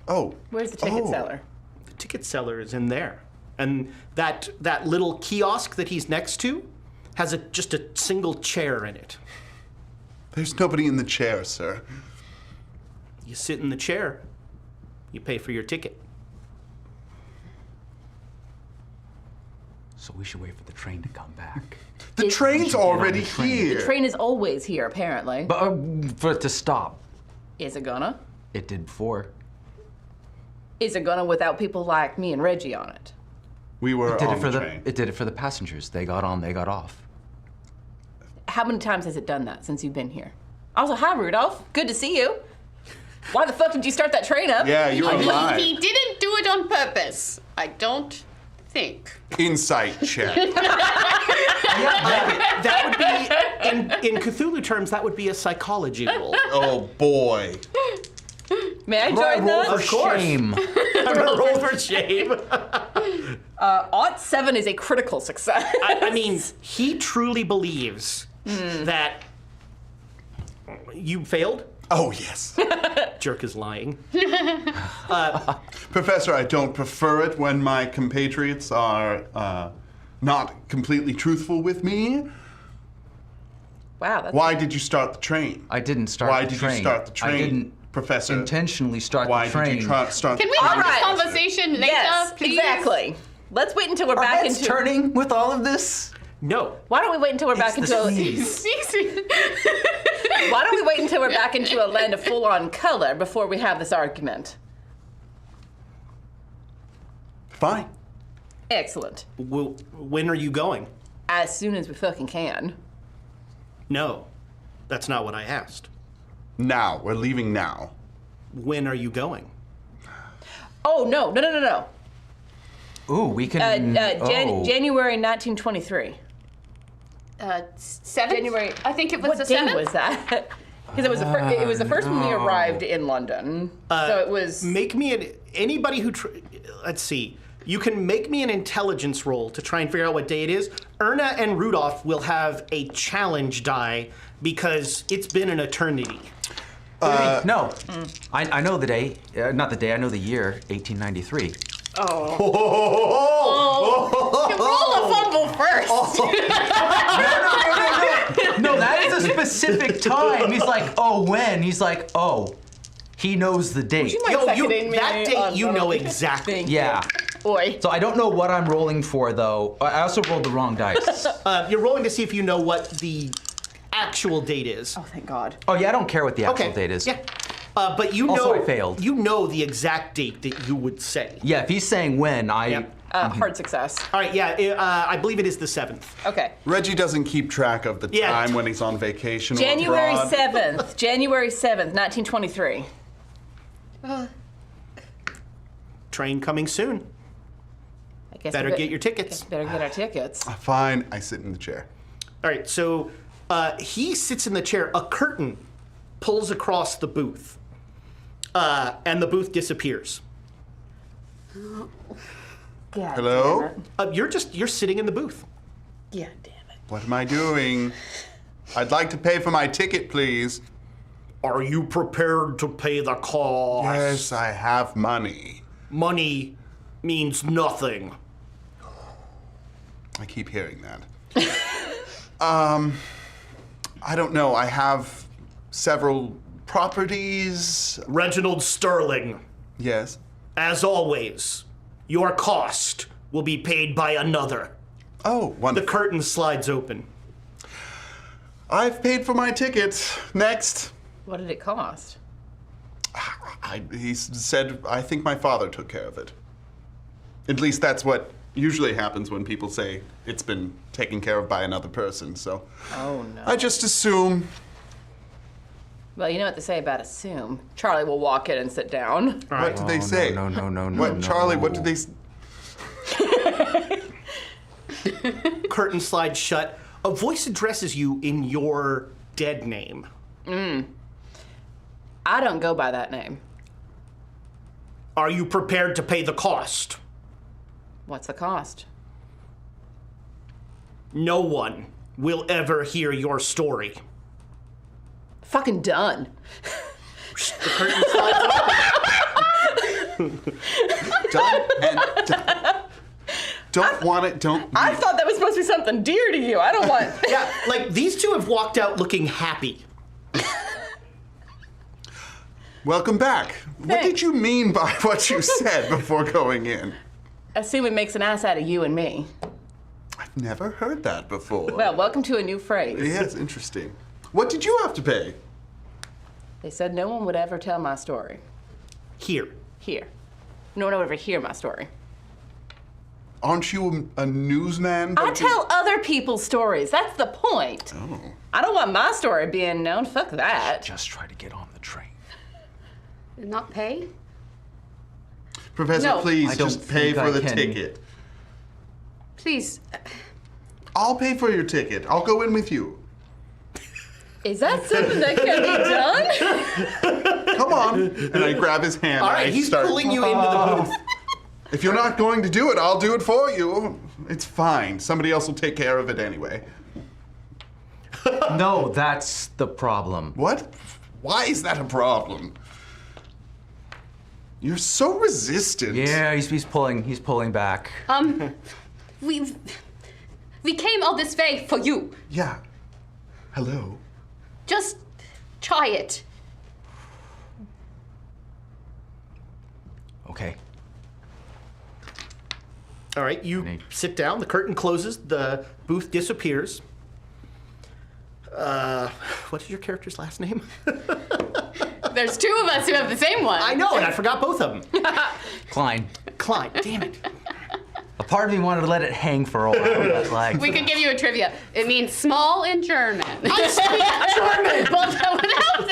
Oh. Where's the ticket seller? The ticket seller is in there. And that little kiosk that he's next to has just a single chair in it. There's nobody in the chair, sir. You sit in the chair, you pay for your ticket. So we should wait for the train to come back. The train's already here. The train is always here, apparently. But for it to stop. Is it gonna? It did before. Is it gonna without people like me and Reggie on it? We were It did on it for the the train. it did it for the passengers. They got on, they got off. How many times has it done that since you've been here? Also, hi, Rudolph. Good to see you. Why the fuck did you start that train up? Yeah, you're alive. He didn't do it on purpose. I don't think. Insight check. That would be, in Cthulhu terms, that would be a psychology roll. Oh boy. May I join Roll that? for shame. I'm gonna roll for shame. Aught 7 is a critical success. I mean, he truly believes that you failed. Oh, yes. Jerk is lying. Professor, I don't prefer it when my compatriots are not completely truthful with me. Wow. That's Why did you start the train? I didn't start Why the did train. you start the train, I didn't Professor? intentionally start Why the train. did you start Can we the have train? this right. conversation later, yes, please? exactly. Let's wait until we're Our back heads into. turning with all of this? No. Why don't we wait until we're back It's into? the sneeze. Why don't we wait until we're back into a land of full-on color before we have this argument? Fine. Excellent. When are you going? As soon as we fucking can. No, that's not what I asked. Now. We're leaving now. When are you going? Oh no! Ooh, we can. January 1923. 7th? January. I think it was What the day 7th. was that? Because it was it was the first when we arrived in London. So it was. Make me anybody who. Let's see. You can make me an intelligence roll to try and figure out what day it is. Erna and Rudolph will have a challenge die because it's been an eternity. No. I know the day. Not the day, I know the year, 1893. Roll a fumble first. No, that is a specific time. He's like, oh, when? He's like, oh, he knows the date. seconding me that date on you roll? know exactly. Yeah. Boy. So I don't know what I'm rolling for, though. I also rolled the wrong dice. You're rolling to see if you know what the actual date is. Oh, thank God. Oh, yeah, I don't care what the actual Okay. date is. Yeah. But you Also, know. I failed. You know the exact date that you would say. Yeah, if he's saying when, I. Yep. Hard success. All right. Yeah. I believe it is the 7th. Okay. Reggie doesn't keep track of the Yeah. time when he's on vacation or January abroad. 7th. January 7th, 1923. Train coming soon. I guess Better we get your tickets. Better get our tickets. Fine, I sit in the chair. All right, so he sits in the chair. A curtain pulls across the booth, and the booth disappears. God Hello? damn it. You're sitting in the booth. God damn it. What am I doing? I'd like to pay for my ticket, please. Are you prepared to pay the cost? Yes, I have money. Money means nothing. I keep hearing that. I don't know. I have several properties. Reginald Sterling, Yes. as always, your cost will be paid by another. Oh, The wonderful. curtain slides open. I've paid for my ticket. Next. What did it cost? He said, I think my father took care of it. At least that's what usually happens when people say it's been taken care of by another person, so. Oh no. I just assume. Well, you know what they say about assume. Charlie will walk in and sit down. What did they say? No. What, Charlie, what did they Curtain slides shut. A voice addresses you in your dead name. I don't go by that name. Are you prepared to pay the cost? What's the cost? No one will ever hear your story. Fucking done. The curtain slides open. done and done. Don't want it, don't. I thought that was supposed to be something dear to you. I don't want. Yeah, like these two have walked out looking happy. Welcome back. What did Thanks. you mean by what you said before going in? Assume it makes an ass out of you and me. I've never heard that before. Well, welcome to a new phrase. Yeah, it's interesting. What did you have to pay? They said no one would ever tell my story. Here. Here. No one would ever hear my story. Aren't you a newsman? I Don't you- tell other people's stories. That's the point. Oh. I don't want my story being known. Fuck that. Just try to get on the train. Not pay? Professor, No. please I don't just pay think for I the can. ticket. Please. I'll pay for your ticket. I'll go in with you. Is that something that can be done? Come on. And I grab his hand. All and right, I he's start. pulling you into the booth. If you're not going to do it, I'll do it for you. It's fine. Somebody else will take care of it anyway. No, that's the problem. What? Why is that a problem? You're so resistant. Yeah, he's pulling back. We came all this way for you. Yeah. Hello. Just try it. Okay. All right, you sit down, the curtain closes, the booth disappears. What is your character's last name? There's two of us who have the same one. I know, and I forgot both of them. Klein. Klein, damn it. A part of me wanted to let it hang for a while, but like... We could give you a trivia. It means small in German. I speak German! Well, that would help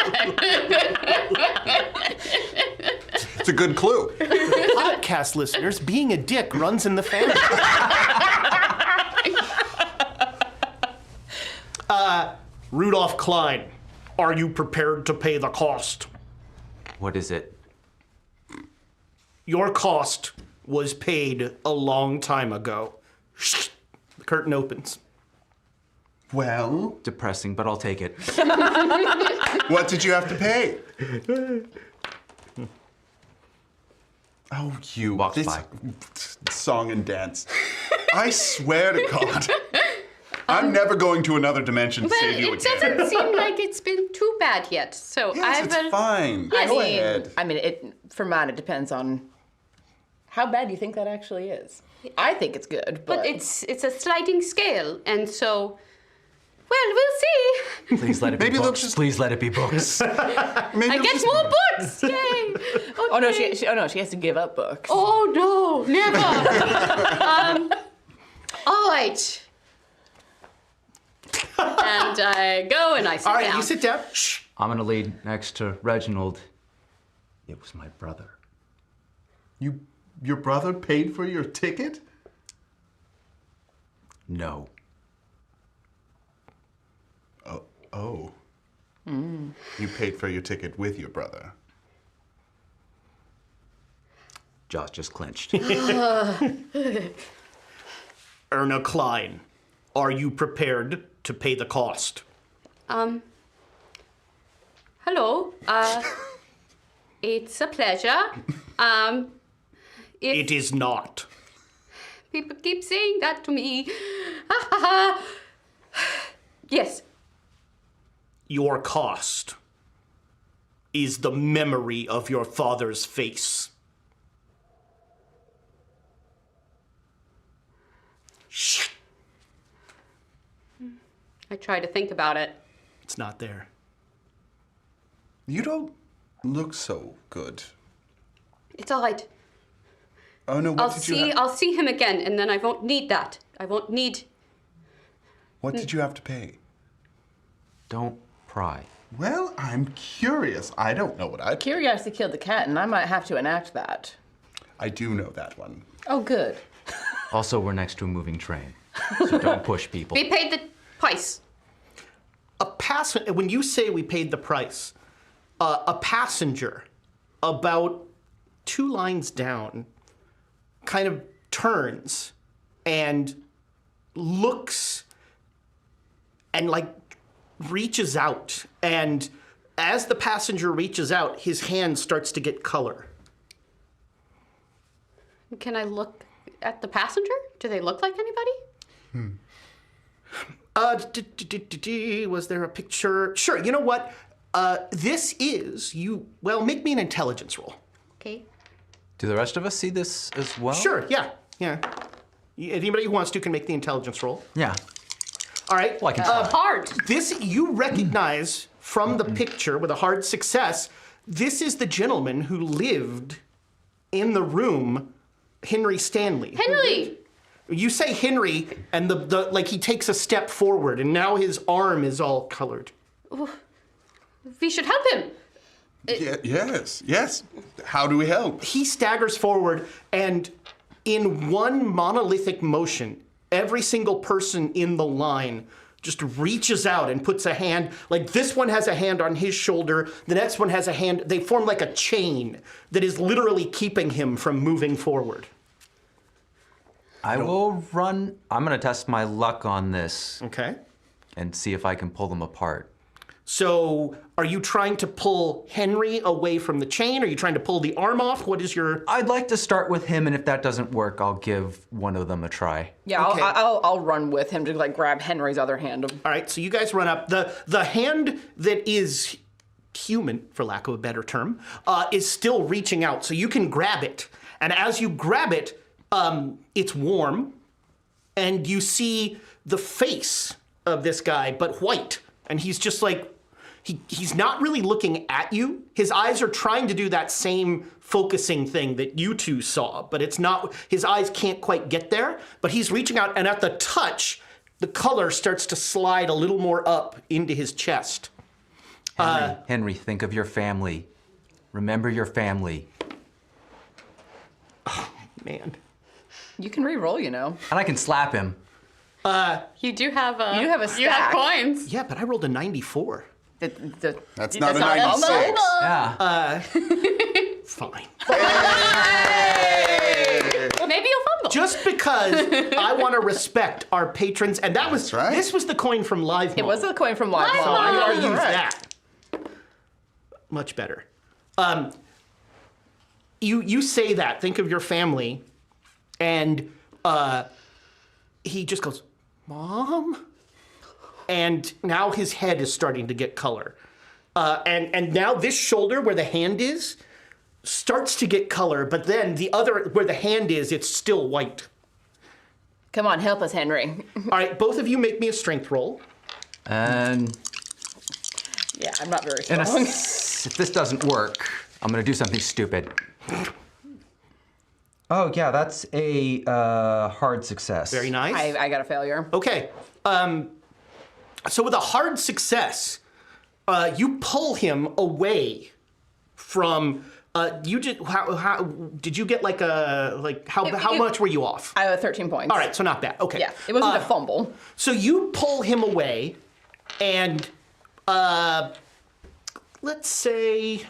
It's a good clue. Podcast listeners, being a dick runs in the family. Rudolph Klein, are you prepared to pay the cost? What is it? Your cost was paid a long time ago. The curtain opens. Well, Depressing, but I'll take it. what did you have to pay? Oh, you. Walks This by. song and dance. I swear to God. I'm never going to another dimension to Well, save you it again. doesn't seem like it's been too bad yet. So Yes, I it's will. fine. Yes. Go ahead. I mean, for mine, it depends on how bad you think that actually is. I think it's good, but, But it's a sliding scale, and so. Well, we'll see. Please let it be Maybe they'll books. just- Please let it be books. Maybe I it'll get just- more books! Yay! oh no, Okay. she has to give up books. Oh no, never. All right. And I go and I sit All right, down. you sit down. Shh. I'm gonna lead next to Reginald. It was my brother. Your brother paid for your ticket? No. Oh. You paid for your ticket with your brother. Jaws just clenched. Erna Klein, are you prepared to pay the cost? Hello. It's a pleasure. If It is not. people keep saying that to me. Yes. Your cost is the memory of your father's face. Shh. I try to think about it. It's not there. You don't look so good. It's all right. Oh no, what did you have? I'll see him again, and then I won't need that. I won't need. What did you have to pay? Don't pry. Well, I'm curious. I don't know what I Curiosity killed the cat, and I might have to enact that. I do know that one. Oh, good. Also, we're next to a moving train, so don't push people. We paid the price. When you say we paid the price, a passenger about 2 lines down kind of turns and looks and like reaches out, and as the passenger reaches out, his hand starts to get color. Can I look at the passenger? Do they look like anybody? Was there a picture? Sure, you know what? This is you. Well, make me an intelligence roll. Okay. Do the rest of us see this as well? Sure, yeah. Anybody who wants to can make the intelligence roll. Yeah. All right. Well, I can try. Hard. This you recognize from the picture with a hard success. This is the gentleman who lived in the room, Henry Stanley. Henry! You say Henry, and the like he takes a step forward, and now his arm is all colored. We should help him. Yes. How do we help? He staggers forward, and in one monolithic motion, every single person in the line just reaches out and puts a hand, like this one has a hand on his shoulder, the next one has a hand, they form like a chain that is literally keeping him from moving forward. I will run. I'm gonna test my luck on this Okay. and see if I can pull them apart. So are you trying to pull Henry away from the chain? Are you trying to pull the arm off? What is your... I'd like to start with him, and if that doesn't work, I'll give one of them a try. Yeah, Okay. I'll run with him to like grab Henry's other hand. All right, so you guys run up. The hand that is human, for lack of a better term, is still reaching out. So you can grab it. And as you grab it, it's warm. And you see the face of this guy, but white. And he's just like, he's not really looking at you. His eyes are trying to do that same focusing thing that you two saw, but it's not, his eyes can't quite get there, but he's reaching out, and at the touch, the color starts to slide a little more up into his chest. Henry, think of your family. Remember your family. Oh, man. You can re-roll, you know. And I can slap him. You do have a. You have a You have stack. coins. Yeah, but I rolled a 94. That's not a not 96. Yeah. Fine. Maybe you'll fumble. Just because I want to respect our patrons, and that was, That's right. this was the coin from Live It was a coin from Live So Mall. I'm You are going to use correct. that. Much better. You say that, think of your family, and he just goes, Mom? And now his head is starting to get color. And now this shoulder where the hand is starts to get color, but then the other, where the hand is, it's still white. Come on, help us, Henry. All right, both of you make me a strength roll. And Yeah, I'm not very in a strong. if this doesn't work, I'm gonna do something stupid. Oh yeah, that's a hard success. Very nice. I got a failure. Okay. So with a hard success, you pull him away from. You did. How did you get like a how much were you off? I have 13 points. All right, so not bad. Okay. Yeah, it wasn't a fumble. So you pull him away, and let's say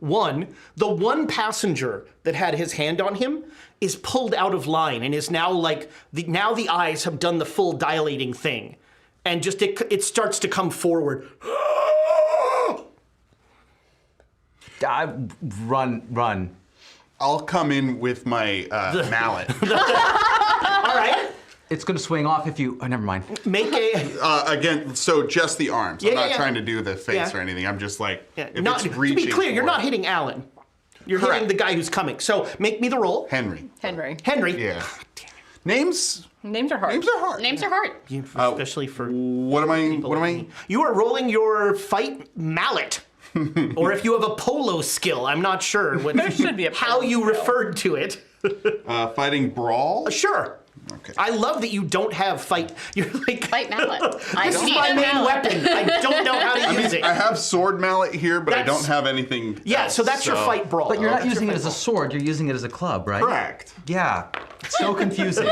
the one passenger that had his hand on him is pulled out of line and is now like now the eyes have done the full dilating thing, and just it starts to come forward. Run. I'll come in with my mallet. All right, It's gonna swing off if you. Oh, never mind. make a. Again, so just the arms. I'm Yeah, not yeah. trying to do the face Yeah. or anything. I'm just like, if Not, it's to reaching be clear, you're for- not hitting Alan. You're Correct. hitting the guy who's coming. So make me the roll. Henry. Henry. Henry. Yeah. Names. Names are hard. Names are hard. Names are hard. Especially for What am I? You are rolling your fight mallet. Or if you have a polo skill, I'm not sure There should be a how polo you skill. referred to it. Fighting brawl. Sure. Okay. I love that you don't have fight. You're like Fight mallet. I This is need my a main mallet. weapon. I don't know how to use it. I have sword mallet here, but I That's- don't have anything. Yeah, else, so that's your fight brawl. But you're not That's your using it fight as a brawl. sword. You're using it as a club, right? Correct. Yeah. It's so confusing.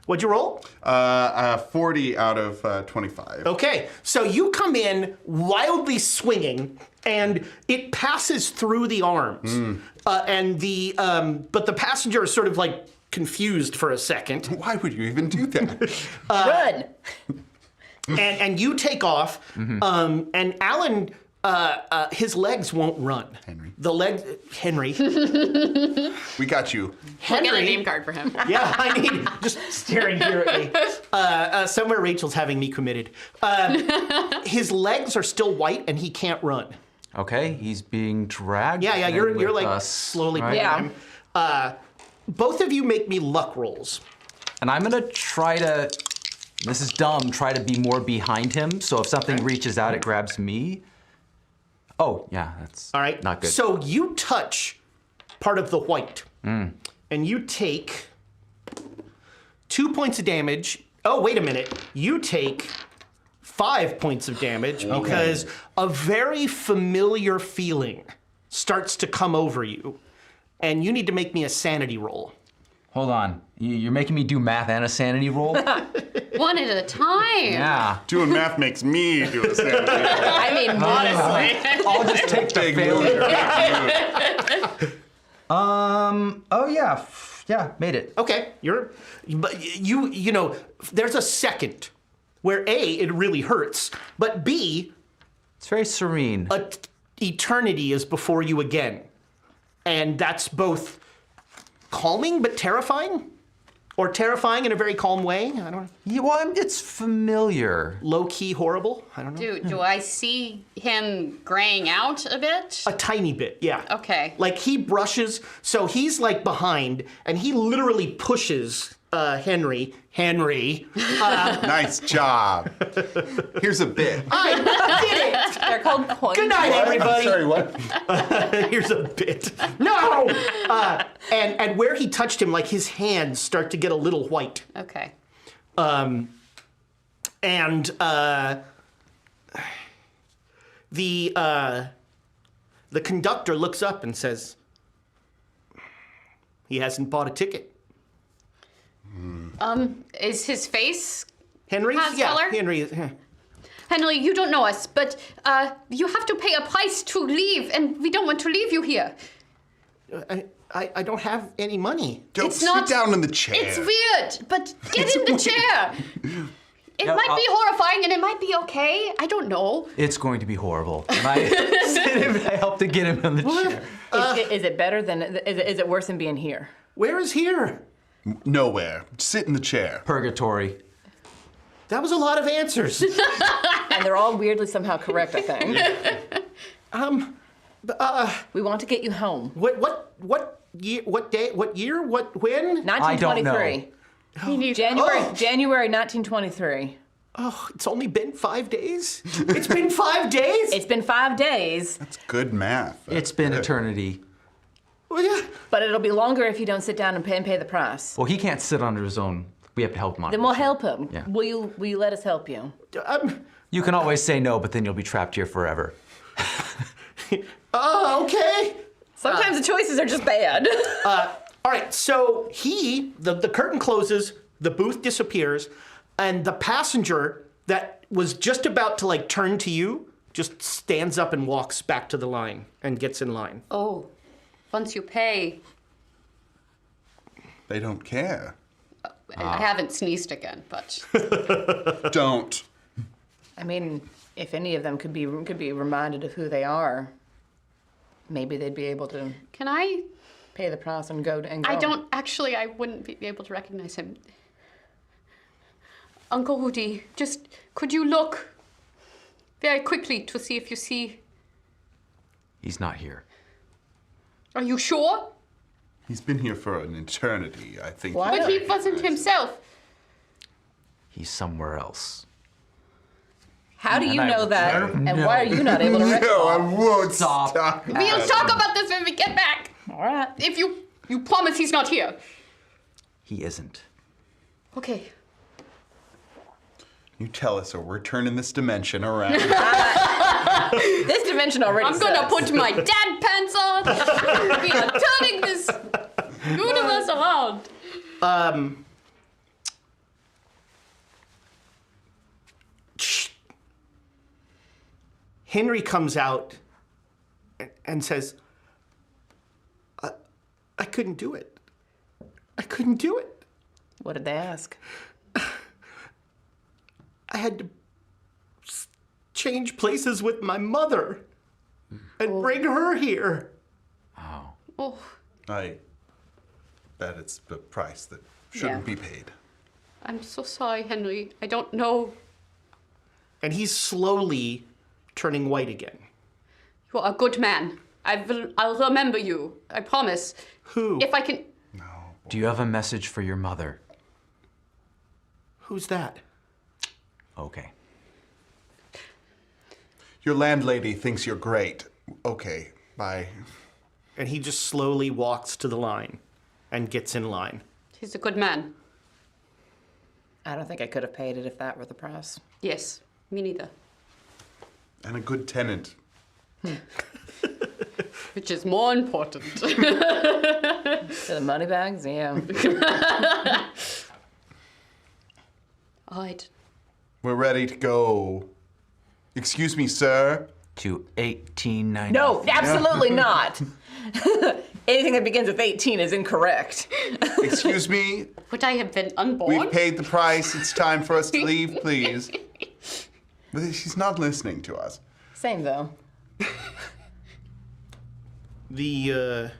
What'd you roll? 40 out of 25. Okay, so you come in wildly swinging, and it passes through the arms, and but the passenger is sort of like confused for a second, Why would you even do that? Run. and you take off, and Alan, his legs won't run. Henry. We got you. We'll get a Henry. name card for him. Yeah, I need just staring here at me. Somewhere Rachel's having me committed. His legs are still white, and he can't run. Okay, he's being dragged. Yeah, in you're with like us, slowly right? pulling Yeah. him. Both of you make me luck rolls. And I'm gonna try to. This is dumb. Try to be more behind him, so if something reaches out, it grabs me. Oh, yeah, that's All right. not good. So you touch part of the white, and you take 2 points of damage. Oh, wait a minute. You take 5 points of damage because a very familiar feeling starts to come over you, and you need to make me a sanity roll. Hold on. You're making me do math and a sanity roll? One at a time. Yeah. Doing math makes me do a sanity roll. I mean, modestly. I'll just take the Big failure. move. Oh yeah. Yeah, made it. Okay, but you know, there's a second where A, it really hurts, but B, It's very serene. eternity is before you again. And that's both calming but terrifying? Or terrifying in a very calm way? I don't know. Yeah, well, it's familiar. Low-key horrible? I don't know. Do I see him graying out a bit? A tiny bit, yeah. Okay. Like he brushes, so he's like behind, and he literally pushes Henry. Nice job. Here's a bit. I did it! They're called coins. Good night, everybody. Sorry, what? Here's a bit. No! And where he touched him, like his hands start to get a little white. Okay. The conductor looks up and says, he hasn't bought a ticket. Is his face? Henry's? Has Yeah, color? Henry. Henry, you don't know us, but you have to pay a price to leave, and we don't want to leave you here. I don't have any money. Don't It's sit not- down in the chair. It's weird, but get in the chair. It Yeah, might be horrifying, and it might be okay. I don't know. It's going to be horrible. And I helped to get him in the chair. Is it better than? Is it worse than being here? Where is here? Nowhere. Sit in the chair. Purgatory. That was a lot of answers. And they're all weirdly somehow correct, I think. We want to get you home. What year? What day? What year? What when? 1923. We need January 1923. Oh, it's only been 5 days. It's been 5 days. It's been 5 days, That's good math. It's been Good. eternity. Well, yeah. but it'll be longer if you don't sit down and pay the price. Well, he can't sit under his own. We have to help him on Then it. we'll help him. Yeah. Will you let us help you? You can always say no, but then you'll be trapped here forever. Okay. Sometimes the choices are just bad. All right, so the curtain closes, the booth disappears, and the passenger that was just about to like turn to you just stands up and walks back to the line and gets in line. Oh, once you pay. They don't care. I haven't sneezed again, but Don't. I mean, if any of them could be reminded of who they are, maybe they'd be able to can I? pay the price and go. I wouldn't be able to recognize him. Uncle Woody, just could you look very quickly to see if you see? He's not here. Are you sure? He's been here for an eternity, I think. Why? But he wasn't himself. He's somewhere else. How do you I know will that? never And know. why are you not able to recognize? No, I won't Stop. stop. We'll talk about this when we get back. All right. If you promise he's not here. He isn't. Okay. You tell us or we're turning this dimension around. This dimension already. I'm gonna sucks. put my dad pants on. We are turning this universe around. Henry comes out and says, I couldn't do it. I couldn't do it. What did they ask? I had to change places with my mother and bring her here. Oh, I bet it's the price that shouldn't be paid. I'm so sorry, Henry. I don't know. And he's slowly turning white again. You are a good man. I'll remember you. I promise. Who? If I can. Do you have a message for your mother? Who's that? Okay. Your landlady thinks you're great. Okay, bye. And he just slowly walks to the line and gets in line. He's a good man. I don't think I could have paid it if that were the price. Yes, me neither. And a good tenant. Which is more important. So the money bags, yeah. All right. We're ready to go. Excuse me, sir. To 1890. No, absolutely not. Anything that begins with 18 is incorrect. Excuse me, Would I have been unborn? we've paid the price. It's time for us to leave, please. But she's not listening to us. Same though. The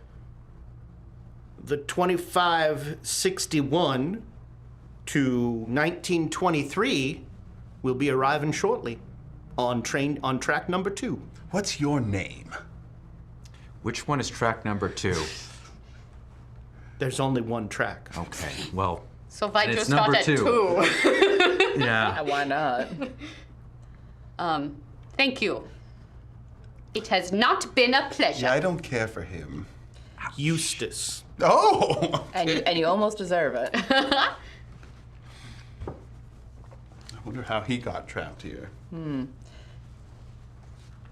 2561 to 1923 will be arriving shortly on track number 2. What's your name? Which one is track number 2? There's only one track. Okay, well, So if I it's just number got at 2. 2. Yeah. Why not? Thank you. It has not been a pleasure. Yeah, I don't care for him. Eustace. Oh! And you almost deserve it. I wonder how he got trapped here.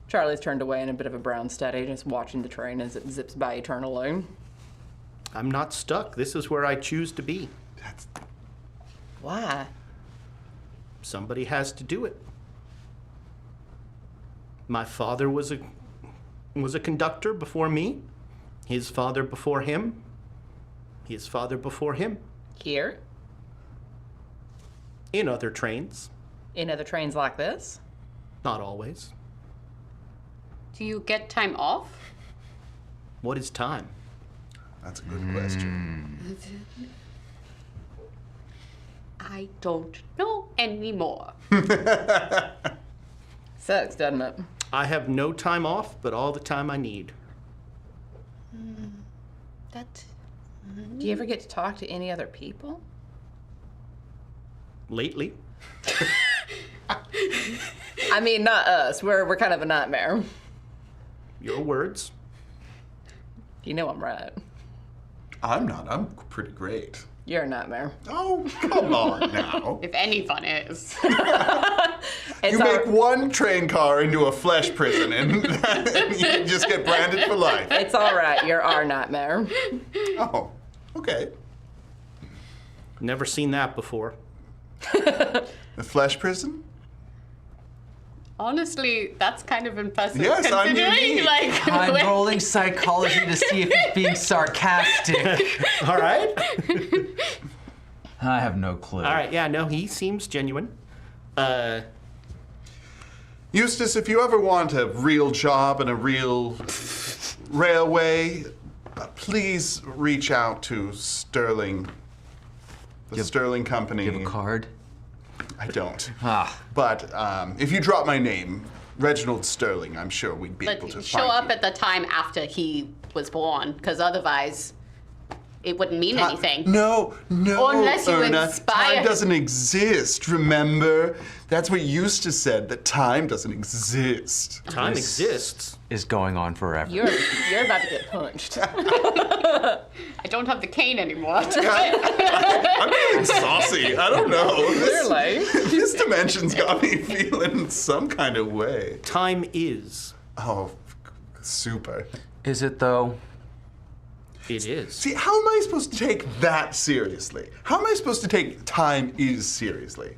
Charlie's turned away in a bit of a brown steady, just watching the train as it zips by eternally. I'm not stuck. This is where I choose to be. That's Why? Somebody has to do it. My father was a conductor before me. His father before him. His father before him. Here? In other trains. In other trains like this? Not always. Do you get time off? What is time? That's a good question. I don't know anymore. Sucks, doesn't it? I have no time off, but all the time I need. That. Do you ever get to talk to any other people? Lately. I mean, not us. We're kind of a nightmare. Your words. You know I'm right. I'm not. I'm pretty great. You're a nightmare. Oh, come on now. If anyone is. It's You make one train car into a flesh prison and you just get branded for life. It's all right. You're our nightmare. Oh, okay. Never seen that before. The flesh prison? Honestly, that's kind of impressive. Yes, I'm considering, unique. like, I'm when- rolling psychology to see if he's being sarcastic. All right. I have no clue. All right. Yeah. No, he seems genuine. Eustace, if you ever want a real job in a real railway, please reach out to Sterling, the Sterling Company. You have a card? I don't. Ah. But if you drop my name, Reginald Sterling, I'm sure we'd be able to But show find up you. at the time after he was born, because otherwise it wouldn't mean anything. No, Unless you Erna, inspire- time doesn't exist, remember? That's what Eustace said, that time doesn't exist. Time This exists. is going on forever. You're about to get punched. I don't have the cane anymore. I'm feeling saucy. I don't know. Clearly. This dimension's got me feeling some kind of way. Time is. Oh, super. Is it though? It is. See, how am I supposed to take that seriously? How am I supposed to take time is seriously?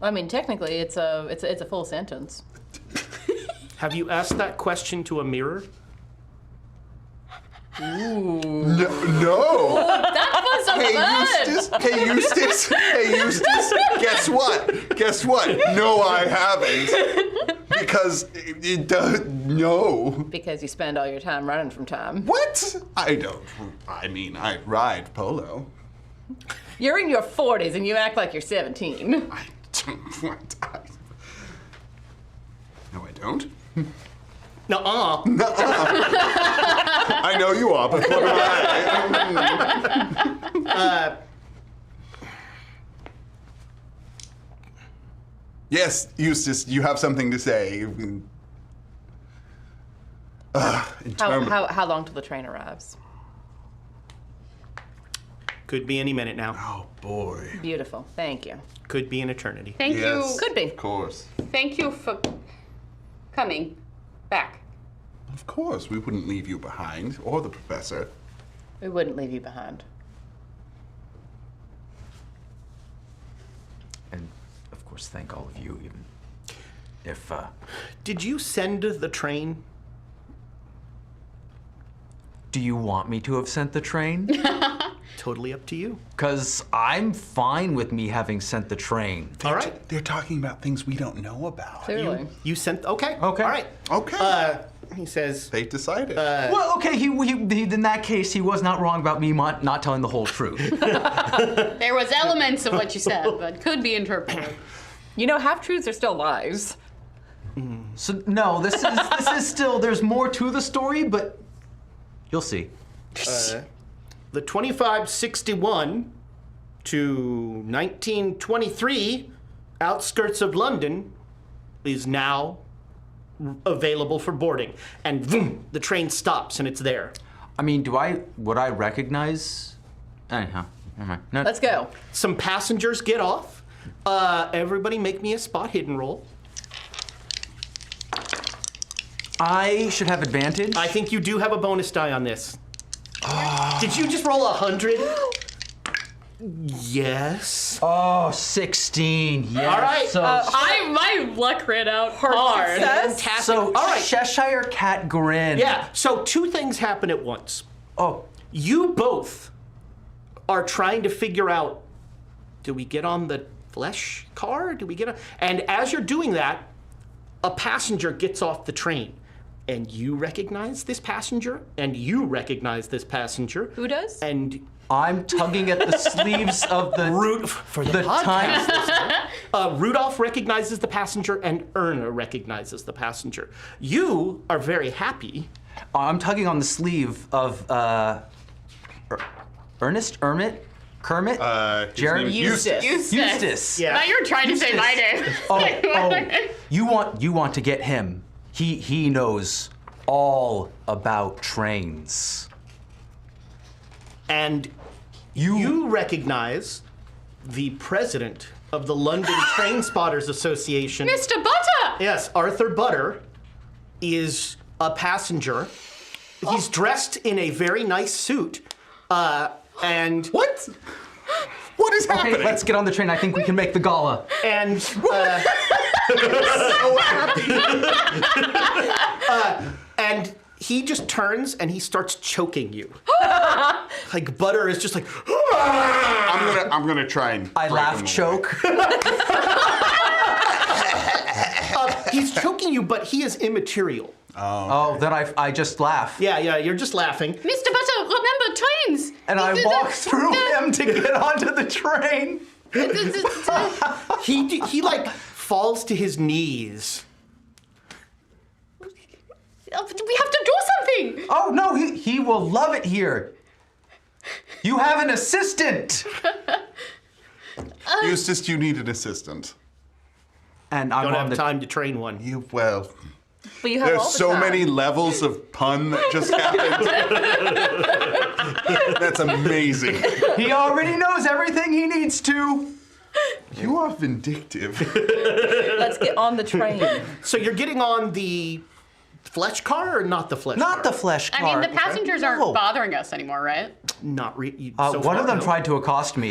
I mean, technically, it's a full sentence. Have you asked that question to a mirror? No. That was a bird. Hey, Eustace. Guess what? No, I haven't. Because it does, no. Because you spend all your time running from time. What? I don't. I mean, I ride polo. You're in your 40s and you act like you're 17. I don't want. No, I don't. Nuh-uh. I know you are, but what am I? Yes, Eustace, you have something to say. Interminable. How long till the train arrives? Could be any minute now. Oh boy. Beautiful. Thank you. Could be an eternity. Thank Yes. you. Could be. Of course. Thank you for coming back. Of course, we wouldn't leave you behind, or the professor. We wouldn't leave you behind. And of course, thank all of you, even if Did you send the train? Do you want me to have sent the train? Totally up to you. Because I'm fine with me having sent the train. All right. They're talking about things we don't know about. Clearly. You sent. Okay. Okay. All right. Okay. He says. They decided. Well, okay, he in that case, he was not wrong about me not telling the whole truth. There was elements of what you said, but could be interpreted. You know, half-truths are still lies. So, no, this is still, there's more to the story, but you'll see. The 2561 to 1923 outskirts of London is now available for boarding. And boom, the train stops and it's there. I mean, would I recognize? Anyhow, never mind. No. Let's go. Some passengers get off. Everybody make me a spot hidden roll. I should have advantage. I think you do have a bonus die on this. Did you just roll 100? Yes. Oh, 16. Yes. All right. So, My luck ran out hard. Fantastic. so All right. Cheshire Cat Grin. Yeah, so two things happen at once. Oh, You both are trying to figure out, do we get on the flesh car? Do we get on? And as you're doing that, a passenger gets off the train. And you recognize this passenger, and you recognize this passenger. Who does? And I'm tugging at the sleeves of the for the time. Rudolph recognizes the passenger, and Erna recognizes the passenger. You are very happy. I'm tugging on the sleeve of Ernest, Kermit, His Jeremy, name is Eustace. Yeah. Now you're trying to say my name. You want to get him. He knows all about trains. And you recognize the president of the London Train Spotters Association. Mr. Butter! Yes, Arthur Butter is a passenger. He's dressed in a very nice suit. And What? What is happening? Okay, let's get on the train. I think we can make the gala. and So happy. and he just turns and he starts choking you. Like Butter is just like. I'm gonna try and. I break laugh, him away. choke. He's choking you, but he is immaterial. Oh, then I just laugh. Yeah, you're just laughing. Mr. Butter, remember trains! And I walk through him to get onto the train. He like falls to his knees. We have to do something! Oh no, he will love it here. You have an assistant. Eustace, you need an assistant. And I'm Don't on have the time to train one. Well, But you have all there's the so time. many levels of pun that just happened. That's amazing. He already knows everything he needs to. You are vindictive. Let's get on the train. So you're getting on the flesh car or not the flesh car? Not the flesh car. I mean, the passengers aren't No. bothering us anymore, right? Not really. One of them tried to accost me.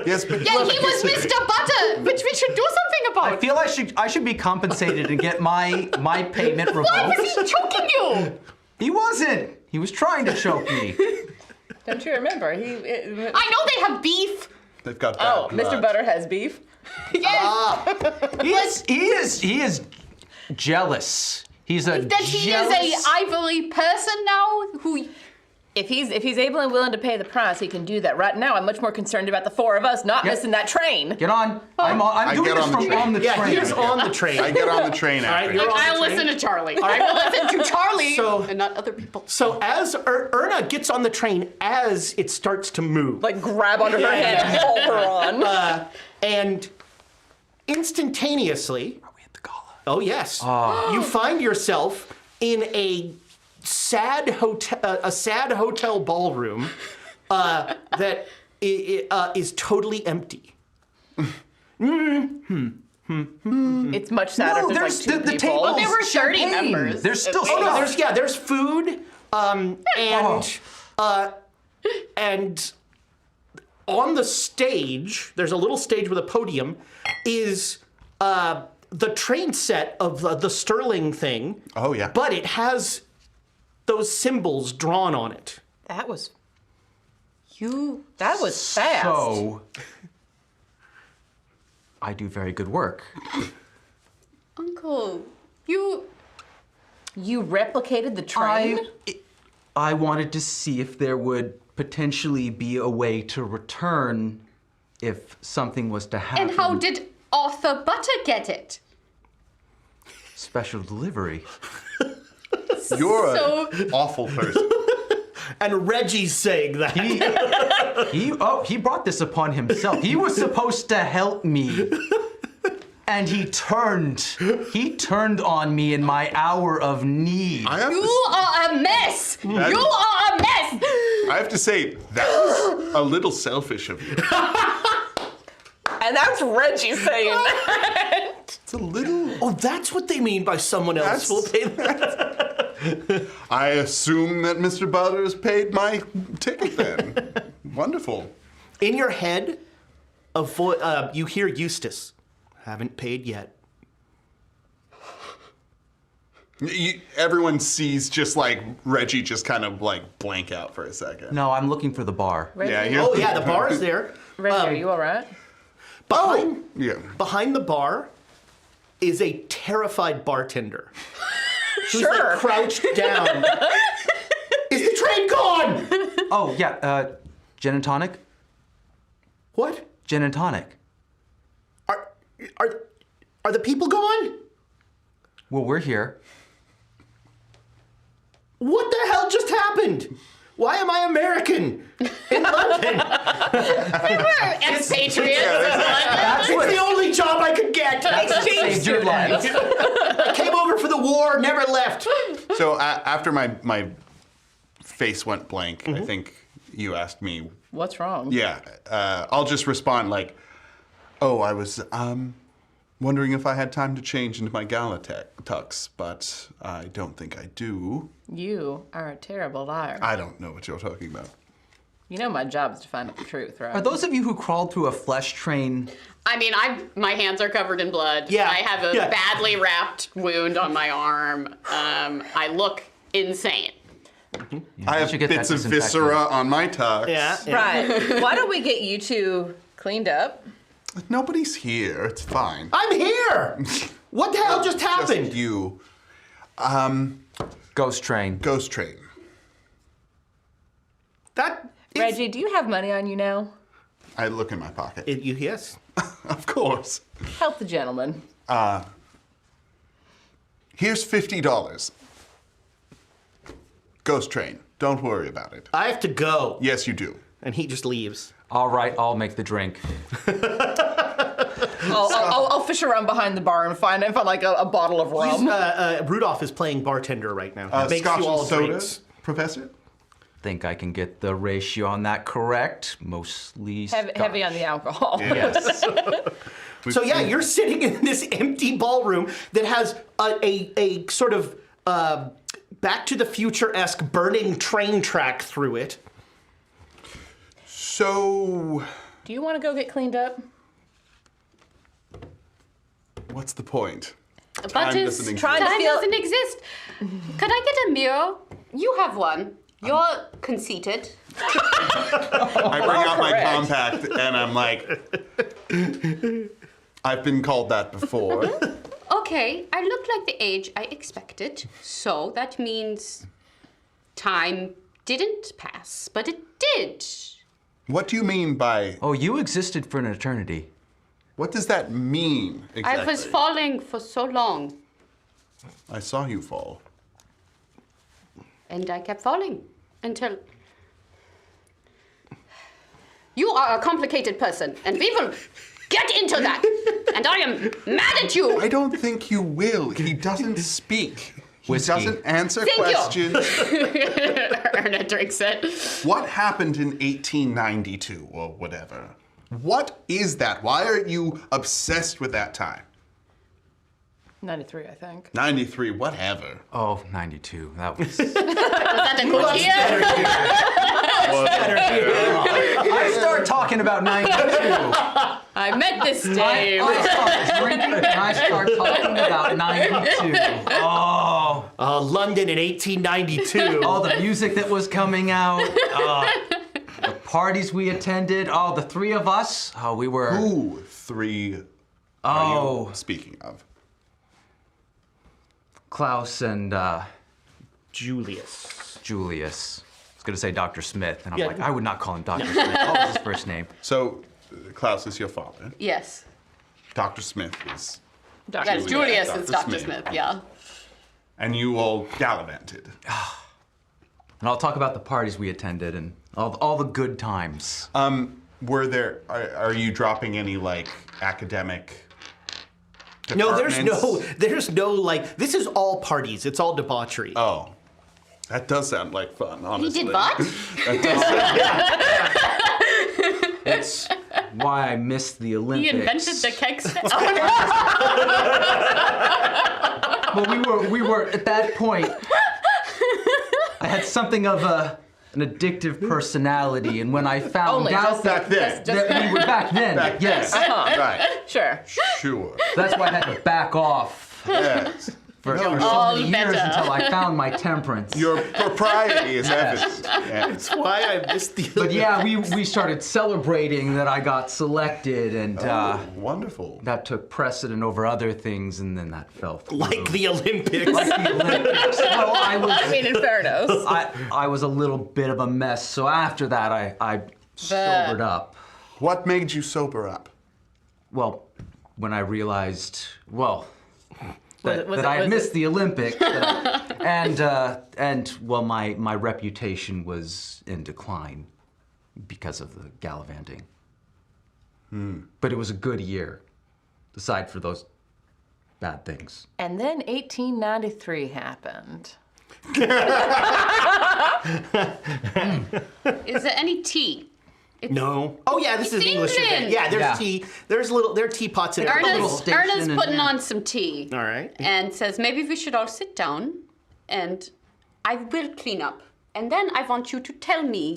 Yes, but Yeah, he was Mr. Butter, which we should do something about. I feel I should be compensated and get my payment Why revoked. was he choking you? He wasn't. He was trying to choke me. Don't you remember? I know they have beef. they've got Oh, bad blood. Mr. Butter has beef. Yes. He is jealous. He's a That he jealous. is a ivory person now who. If he's able and willing to pay the price, he can do that. Right now, I'm much more concerned about the four of us not Yep. missing that train. Get on. I'm doing get this on the from train. on the Yeah, train. he's on the train. I get on the train All right, after. you're on the I'll train. listen to Charlie. I will listen to Charlie So- and not other people. So as Erna gets on the train, as it starts to move, Like grab onto her head and pull her on. and instantaneously, Are we at the gala? oh yes, you find yourself in a sad hotel ballroom that is totally empty. It's much sadder. No, if there's there's like two the people. table. There were 30 champagne. members. There's still Oh no, stuff. there's food, and on the stage, there's a little stage with a podium, is the train set of the Sterling thing. Oh, yeah. But it has those symbols drawn on it. That was fast. So, I do very good work. Uncle, you replicated the train? I wanted to see if there would potentially be a way to return if something was to happen. And how did Arthur Butter get it? Special delivery. You're So- an awful person. And Reggie's saying that. He brought this upon himself. He was supposed to help me. And he turned on me in my hour of need. I have You to, are a mess! You are a mess! I have to say, that was a little selfish of you. And that's Reggie saying that. It's a little... Oh, that's what they mean by someone else will pay that. I assume that Mr. Butters paid my ticket then. Wonderful. In your head, you hear Eustace. Haven't paid yet. Everyone sees just like Reggie just kind of like blank out for a second. No, I'm looking for the bar. Reggie, Oh, yeah, the bar is there. Reggie, are you all right? Yeah. Behind the bar is a terrified bartender. Who's Sure. like crouched down. Is the train gone? Oh, yeah, gin and tonic? What? Gin and tonic. Are the people gone? Well, we're here. What the hell just happened? Why am I American in London? Expatriates. It's the only job I could get. Saved your life. I came over for the war, never left. So after my face went blank, I think you asked me. What's wrong? Yeah, I'll just respond like, "Oh, I was wondering if I had time to change into my gala tux, but I don't think I do." You are a terrible liar. I don't know what you're talking about. You know my job is to find out the truth, right? Are those of you who crawled through a flesh train? I mean, my hands are covered in blood. Yeah, I have a yeah. badly wrapped wound on my arm. I look insane. I have should get bits that of disinfected. viscera on my tux. Yeah. Right. Why don't we get you two cleaned up? Nobody's here. It's fine. I'm here. What the hell just happened? Just you. Ghost train. Ghost train. That is, Reggie, do you have money on you now? I look in my pocket. yes. Of course. Help the gentleman. Here's $50. Ghost train. Don't worry about it. I have to go. Yes, you do. And he just leaves. All right, I'll make the drink. I'll fish around behind the bar and find like a bottle of rum. Rudolph is playing bartender right now. He makes Scotch you all and soda, drinks. Professor? Think I can get the ratio on that correct? Mostly Heavy on the alcohol. Yes. So yeah, you're sitting in this empty ballroom that has a sort of Back to the Future-esque burning train track through it. So, Do you want to go get cleaned up? what's the point? But Time is doesn't trying exist. to time feel- doesn't exist. Could I get a mirror? You have one. You're conceited. I bring out my correct. compact and I'm like, I've been called that before. Okay, I look like the age I expected, so that means time didn't pass, but it did. What do you mean by, Oh, you existed for an eternity. what does that mean exactly? I was falling for so long, I saw you fall. and I kept falling until. You are a complicated person, and we will get into that. And I am mad at you. I don't think you will. He doesn't speak. He Whiskey. doesn't answer Thank you. questions. Erna drinks it. What happened in 1892 or whatever? What is that? Why are you obsessed with that time? 93, I think. 93, whatever. Oh, 92. That was. Was that a good year? I start talking about 92. I met this I Dave. start drinking and I start talking about 92. Oh, London in 1892. all the music that was coming out. The parties we attended. Oh, the three of us. Oh, we were. Who three are you speaking of? Klaus and Julius. Julius. I was going to say Dr. Smith, and I'm Yeah. like, I would not call him Dr. Smith. What was his first name? So, Klaus is your father. Yes. Dr. Smith is. Yes, Julius Dr. is Dr. Smith. Smith, yeah. And you all gallivanted. And I'll talk about the parties we attended and all the good times. Are you dropping any, like, academic No, departments? there's no like. This is all parties. It's all debauchery. Oh. That does sound like fun, honestly. He did what? That does sound It's why I missed the He Olympics. invented the keg stand. Well, we were at that point. I had something of an addictive personality, and when I found Only out just back then. that we were back then, yes, Right. Sure. Sure. that's why I had to back off Yes. for No, so all many years better. until I found my temperance. Your propriety is evident. Yes. That's why I missed the. But yeah, we started celebrating that I got selected, and Wonderful. that took precedent over other things, and then that fell through. Like the Olympics. Like the Olympics. Well, I mean, in fairness. I was a little bit of a mess, so after that I sobered up. What made you sober up? Well, when I realized, that was I had it- missed the Olympics, and well, my reputation was in decline because of the gallivanting. But it was a good year, aside for those bad things. And then 1893 happened. Is there any tea? No. Oh yeah, this is It's English. England. Yeah, there's Yeah. tea. There are teapots in little every. Erna's station putting and- on some tea. All right. And says, maybe we should all sit down and I will clean up. And then I want you to tell me.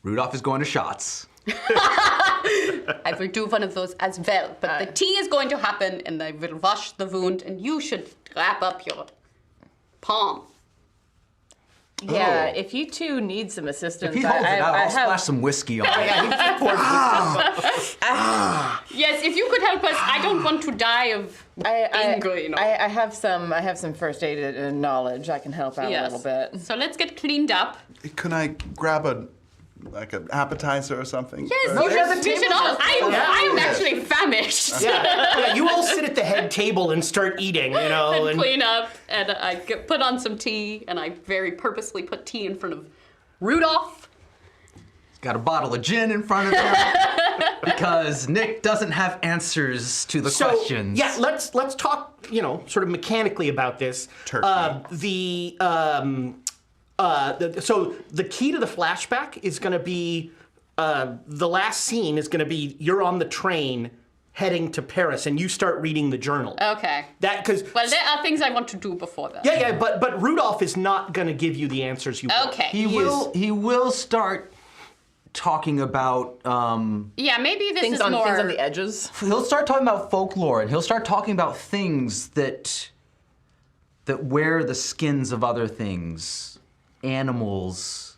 Rudolph is going to shots. I will do one of those as well. But the tea is going to happen and I will wash the wound and you should wrap up your palm. Yeah, Oh. if you two need some assistance, If he holds it out, I'll have. splash some whiskey on it. Yes, if you could help us, I don't want to die of anger, you know. I have some first aid knowledge. I can help out a little bit. So let's get cleaned up. Can I grab an appetizer or something? Yes, Or- we should all. I am actually famished. Yeah, you all sit at the head table and start eating, you know. And clean up, and I put on some tea, and I very purposely put tea in front of Rudolph. Got a bottle of gin in front of him because Nick doesn't have answers to the questions. Yeah, let's talk, sort of mechanically about this. Turkey. So the key to the flashback is going to be the last scene is going to be you're on the train heading to Paris and you start reading the journal. Okay. Well, there are things I want to do before that. Yeah, but Rudolph is not going to give you the answers you want. Okay. He will start talking about Yeah, maybe this Things is on more. things on the edges. he'll start talking about folklore, and he'll start talking about things that wear the skins of other things, animals,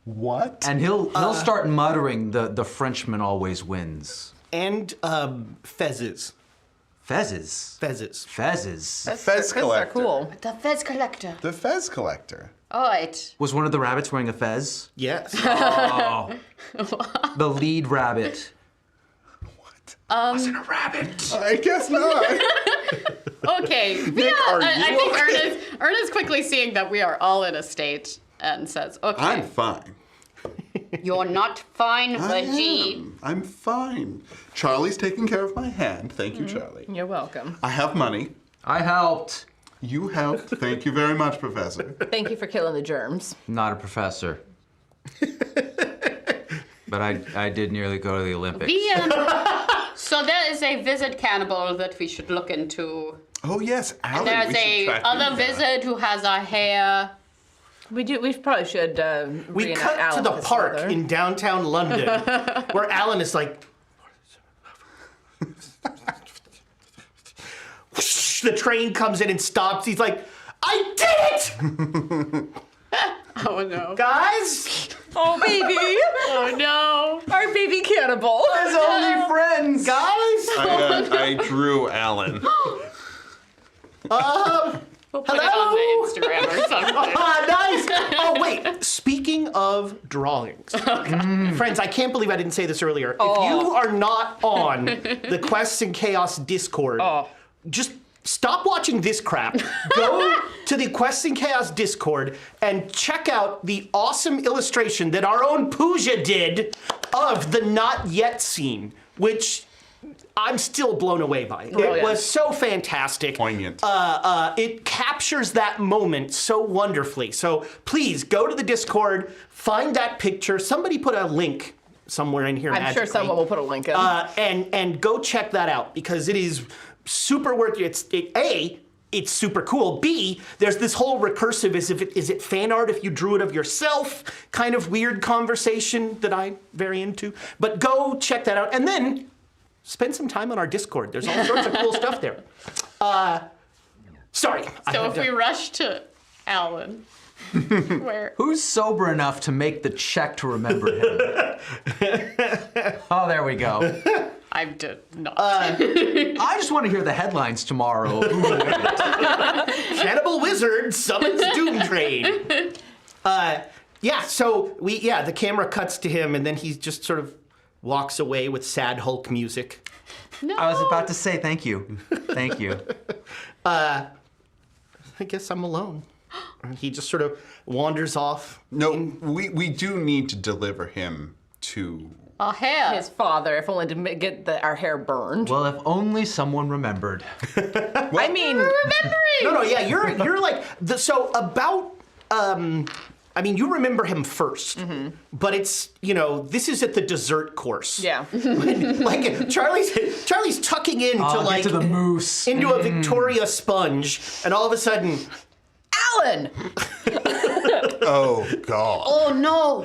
What? and he'll start muttering the Frenchman always wins. And fezzes. Fezzes. Fezzes. Fezzes. Fez Those are collector. cool. The Fez collector. The Fez collector. All right. Was one of the rabbits wearing a fez? Yes. The lead rabbit. What? Wasn't a rabbit. I guess not. Okay. are I you think Erna's quickly seeing that we are all in a state and says, okay, I'm fine. you're not fine, I Reggie. am. I'm fine. Charlie's taking care of my hand. Thank you, Charlie. You're welcome. I have money. I helped. You helped. Thank you very much, Professor. Thank you for killing the germs. Not a professor. But I did nearly go to the Olympics. So there is a visit cannibal that we should look into. Oh yes, Alan. There's we should a track other him down. wizard who has a hair. We probably should. We reenact cut to Alan the with his park mother. in downtown London, where Alan is like, whoosh, the train comes in and stops. He's like, I did it! Oh no. Guys! Oh, baby! Oh no. Our baby cannibal. His only friends. Guys! I drew Alan. We'll put it on the Instagram or something. Nice! Oh, wait. Speaking of drawings. Friends, I can't believe I didn't say this earlier. If you are not on the Quests and Chaos Discord, just stop watching this crap. Go to the Quests and Chaos Discord and check out the awesome illustration that our own Pooja did of the Not Yet scene, which I'm still blown away by. It was so fantastic. Poignant. It captures that moment so wonderfully. So please go to the Discord, find that picture. Somebody put a link somewhere in here. I'm sure someone will put a link in. And go check that out because it is super worth it. It's super cool. B, there's this whole recursive, is it fan art if you drew it of yourself kind of weird conversation that I'm very into. But go check that out. And then spend some time on our Discord. There's all sorts of cool stuff there. Sorry. So if we rush to Alan, where? Who's sober enough to make the check to remember him? Oh, there we go. I did not. I just want to hear the headlines tomorrow. Who will win it? Cannibal Wizard summons Doom Train. So the camera cuts to him and then he just sort of walks away with sad Hulk music. No. I was about to say thank you. Thank you. I guess I'm alone. And he just sort of wanders off. No, we do need to deliver him to... A hair. His father, if only to get our hair burned. Well, if only someone remembered. I mean, Remembering. No, yeah, you're like you remember him first, but it's, this is at the dessert course. yeah. Like Charlie's tucking in Get to the moose. into a Victoria sponge, and all of a sudden, Alan! Oh, God. Oh no.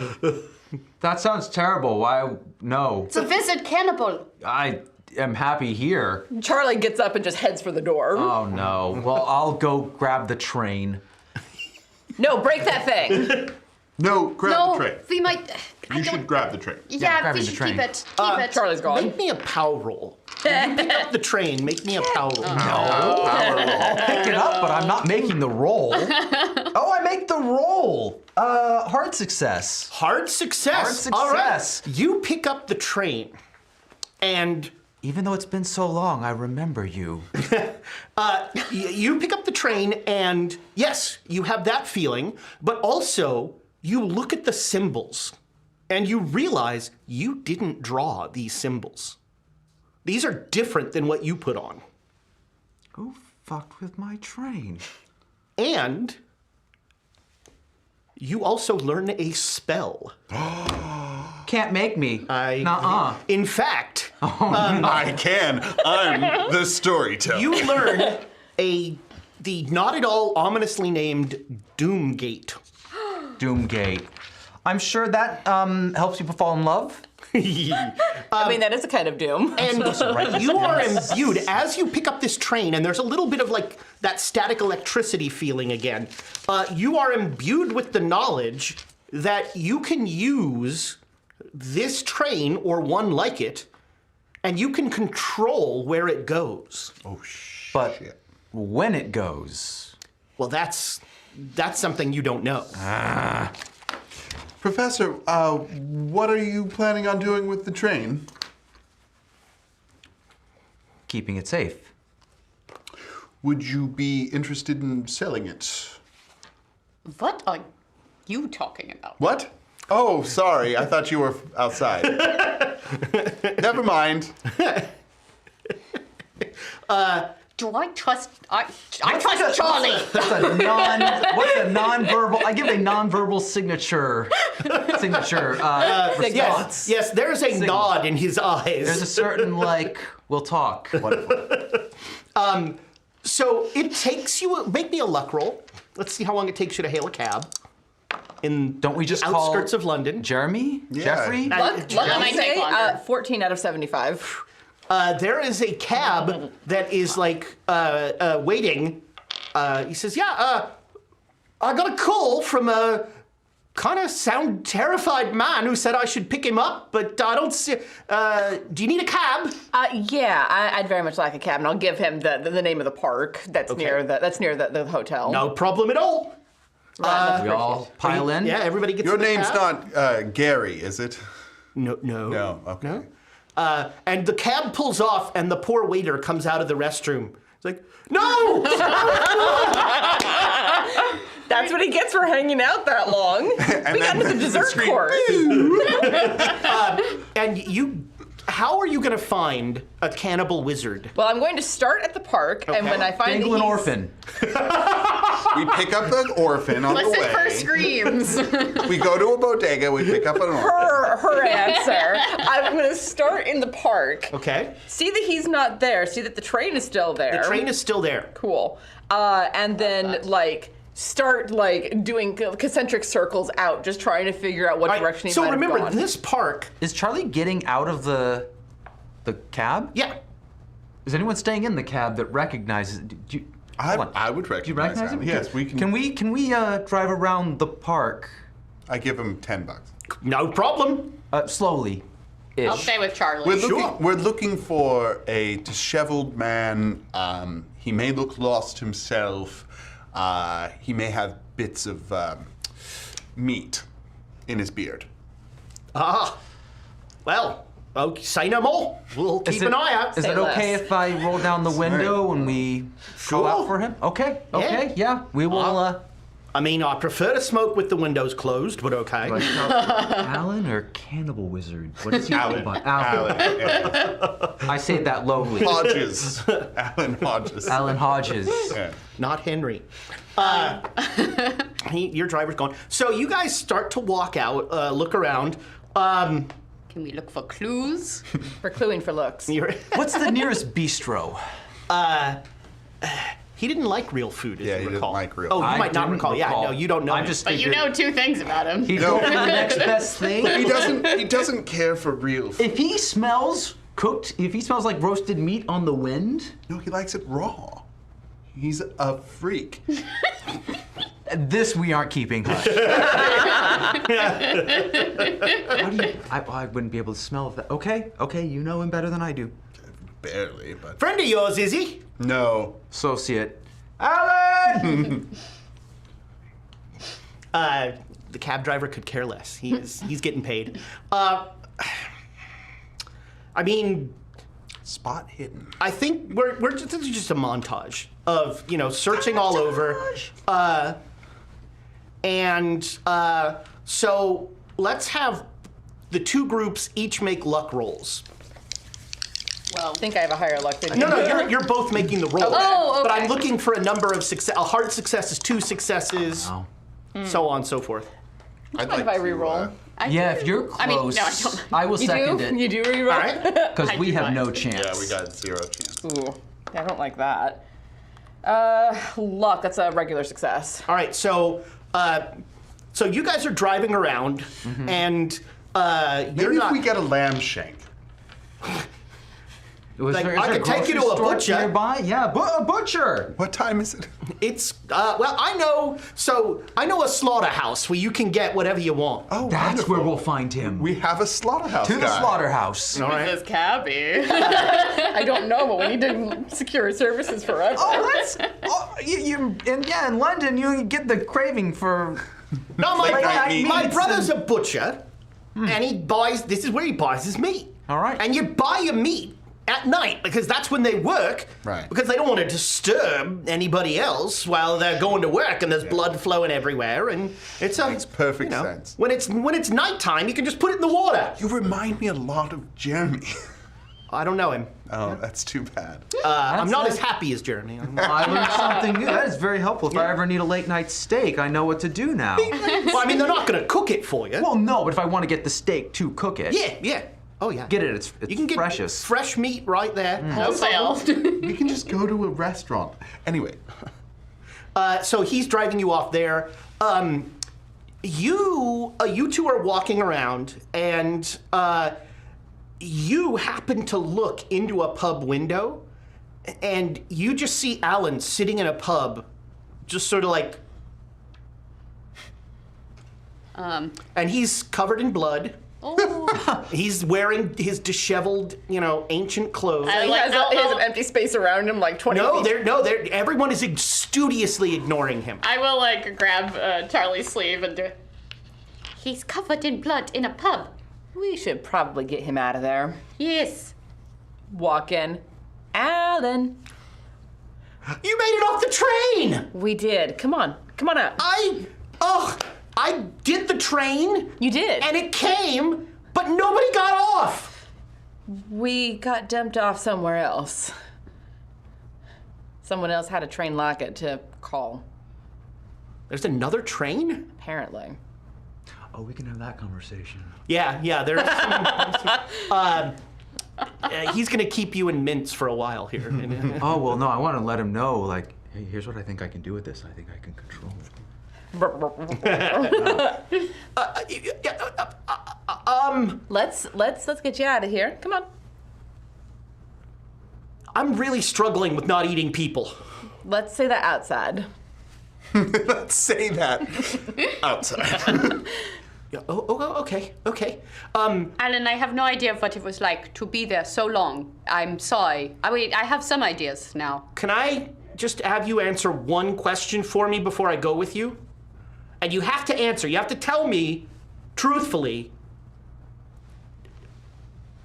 That sounds terrible. Why? No. It's a visit cannibal. I am happy here. Charlie gets up and just heads for the door. Oh, no. Well, I'll go grab the train. No, break that thing. No, grab the tray. We might. You should grab the tray. Yeah, grabbing we the should train. keep it. Keep it. Charlie's gone. make me a pow roll. You pick up the train, make me a pow roll. I'll pick it up, but I'm not making the roll. Oh, I make the roll. Hard success. Hard success. Hard success. All right. You pick up the train, and Even though it's been so long, I remember you. you pick up the train, and yes, you have that feeling, but also you look at the symbols, and you realize you didn't draw these symbols. These are different than what you put on. Who fucked with my train? And you also learn a spell. Can't make me. Nuh-uh. In fact, I can. I'm the storyteller. you learn the not at all ominously named Doomgate. Doomgate. I'm sure that helps people fall in love. I mean, that is a kind of doom. And you are imbued as you pick up this train, and there's a little bit of like that static electricity feeling again. You are imbued with the knowledge that you can use this train or one like it, and you can control where it goes. Oh, shit. But when it goes. Well, that's something you don't know. Professor, what are you planning on doing with the train? Keeping it safe. Would you be interested in selling it? What are you talking about? What? Oh, sorry. I thought you were outside. Never mind. Do I trust? I trust Charlie. That's what's a non-verbal? I give a non-verbal signature response. Yes, there's a nod in his eyes. There's a certain we'll talk. So it takes you, make me a luck roll. Let's see how long it takes you to hail a cab. in Don't we just the call outskirts of London. Jeremy? Yeah. Jeffrey? Luck might take longer. 14 out of 75. There is a cab that is like waiting. He says, "Yeah, I got a call from a kind of sound terrified man who said I should pick him up, but I don't see. Do you need a cab?" Yeah, I'd very much like a cab, and I'll give him the name of the park that's near the hotel. No problem at all. We all pile in? Yeah, everybody gets Your in the name's cab. not Gary, is it? No. No. Okay. No. And the cab pulls off, and the poor waiter comes out of the restroom. He's like, "No!" That's what he gets for hanging out that long. We got into the dessert screen, course. And how are you going to find a cannibal wizard? Well, I'm going to start at the park, and when I find Dangle that an he's- orphan. We pick up an orphan on the Listen way. for screams. We go to a bodega, we pick up an orphan. her answer. I'm going to start in the park. Okay. See that he's not there. See that the train is still there. The train is still there. Cool. And then start doing concentric circles out, just trying to figure out what All right, direction he so might have remember, gone. this park. Is Charlie getting out of the cab? Yeah. Is anyone staying in the cab that recognizes? Hold on. I would Do you recognize recognize him? Yes, we can. Can we drive around the park I give him $10. No problem. slowly? I'll stay with Charlie. We're looking for a disheveled man. He may look lost himself. He may have bits of meat in his beard. Well, okay, say no more. We'll keep an eye out. Is Say it okay less. if I roll down the window and we call out for him? Okay. Yeah. We will. I mean, I prefer to smoke with the windows closed, but okay. Alan or Cannibal Wizard? What is he Alan. called? Alan. Yeah. I say that lowly. Hodges. Alan Hodges. Alan Hodges. Yeah. Not Henry. Your driver's gone. So you guys start to walk out, look around. Can we look for clues? For cluing for looks. What's the nearest bistro? He didn't like real food, as Yeah, you he didn't recall. like real Oh, food. you I might not didn't recall. Yeah, recall. no, you don't know. I him. just But you figured know 2 things about him. he'd No. go for the next best thing. He doesn't care for real food. If he smells cooked, if he smells like roasted meat on the wind, No, he likes it raw. He's a freak. this we aren't keeping hush. I wouldn't be able to smell that. Okay, you know him better than I do. Barely, but Friend of yours, is he? no. Associate. Alan! The cab driver could care less. He's getting paid. I mean, Spot hidden. I think we're just, this is just a montage of searching all over. So let's have the 2 groups each make luck rolls. Well, I think I have a higher luck than you. No, you're both making the roll. Oh, But okay. I'm looking for a number of success. A hard success is 2 successes, Oh. so on and so forth. I'd Mind if I re-roll? Yeah, if you're close, I mean, no, I don't. I will You second do? it. You do reroll? All right. Because I we do have mind. no chance. Yeah, we got 0 chance. Ooh, I don't like that. Luck, that's a regular success. All right, so you guys are driving around, and you're Maybe not. if we get a lamb shank. Was Like, there, is I there could take you grocery to a store butcher. nearby? Yeah, a butcher. What time is it? It's well, I know. So I know a slaughterhouse where you can get whatever you want. Oh, That's wonderful. where we'll find him. We have a slaughterhouse to the guy. slaughterhouse. All right. this cabby. I don't know, but we need to secure services forever. In London, you get the craving for. No, Late night meat. my brother's a butcher, and he buys. This is where he buys his meat. All right. And you buy your meat at night because that's when they work. Right. Because they don't want to disturb anybody else while they're going to work and there's blood flowing everywhere, and it's Makes perfect sense. When it's nighttime, you can just put it in the water. You remind me a lot of Jeremy. I don't know him. Oh, that's too bad. I'm not as happy as Jeremy. I learned something new. That is very helpful. If I ever need a late night steak, I know what to do now. Well, I mean, they're not going to cook it for you. Well, no, but if I want to get the steak to cook it, Yeah. Oh, yeah. get it. It's You can get freshest. fresh meat right there. No Wholesale. problem. We can just go to a restaurant. Anyway, So he's driving you off there. you two are walking around, and you happen to look into a pub window, and you just see Alan sitting in a pub, just sort of like, and he's covered in blood. Oh. He's wearing his disheveled, ancient clothes. He has an empty space around him, like 20 feet. Everyone is studiously ignoring him. I will grab Charlie's sleeve and do. He's covered in blood in a pub. We should probably get him out of there. Yes. Walk in. Alan. You made it off the train! We did. Come on out. I did the train. You did. And it came, but nobody got off. We got dumped off somewhere else. Someone else had a train locket to call. There's another train? Apparently. Oh, we can have that conversation. Yeah, there's some, he's gonna keep you in mints for a while here. Oh, well, no, I want to let him know, like, hey, here's what I think I can do with this. I think I can control it. Let's get you out of here. Come on. I'm really struggling with not eating people. Let's say that outside. Let's say that outside. Okay. Alan, I have no idea what it was like to be there so long. I'm sorry. I have some ideas now. Can I just have you answer one question for me before I go with you? And you have to answer. You have to tell me, truthfully,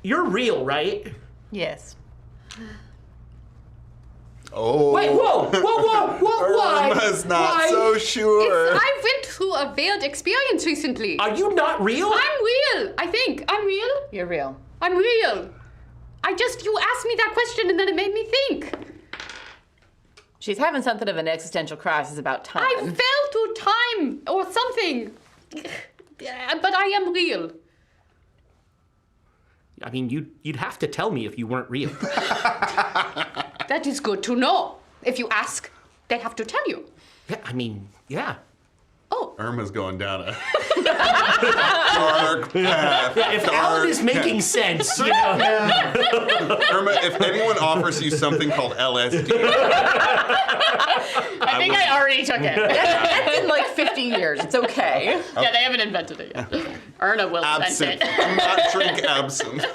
you're real, right? Yes. Oh. Wait, whoa, why? Irma's not Why? so sure. I went through a veiled experience recently. Are you not real? I'm real, I think. I'm real. You're real. I'm real. You asked me that question and then it made me think. She's having something of an existential crisis about time. I fell through time or something. But I am real. I mean, you'd have to tell me if you weren't real. That is good to know. If you ask, they have to tell you. Yeah. Oh. Irma's going down a dark path. If Alan is making sense, Irma, if anyone offers you something called LSD, I think I already took it. That's in like 50 years. It's okay. Yeah, they haven't invented it yet. Erna will absinthe. invent it. Do not drink absinthe.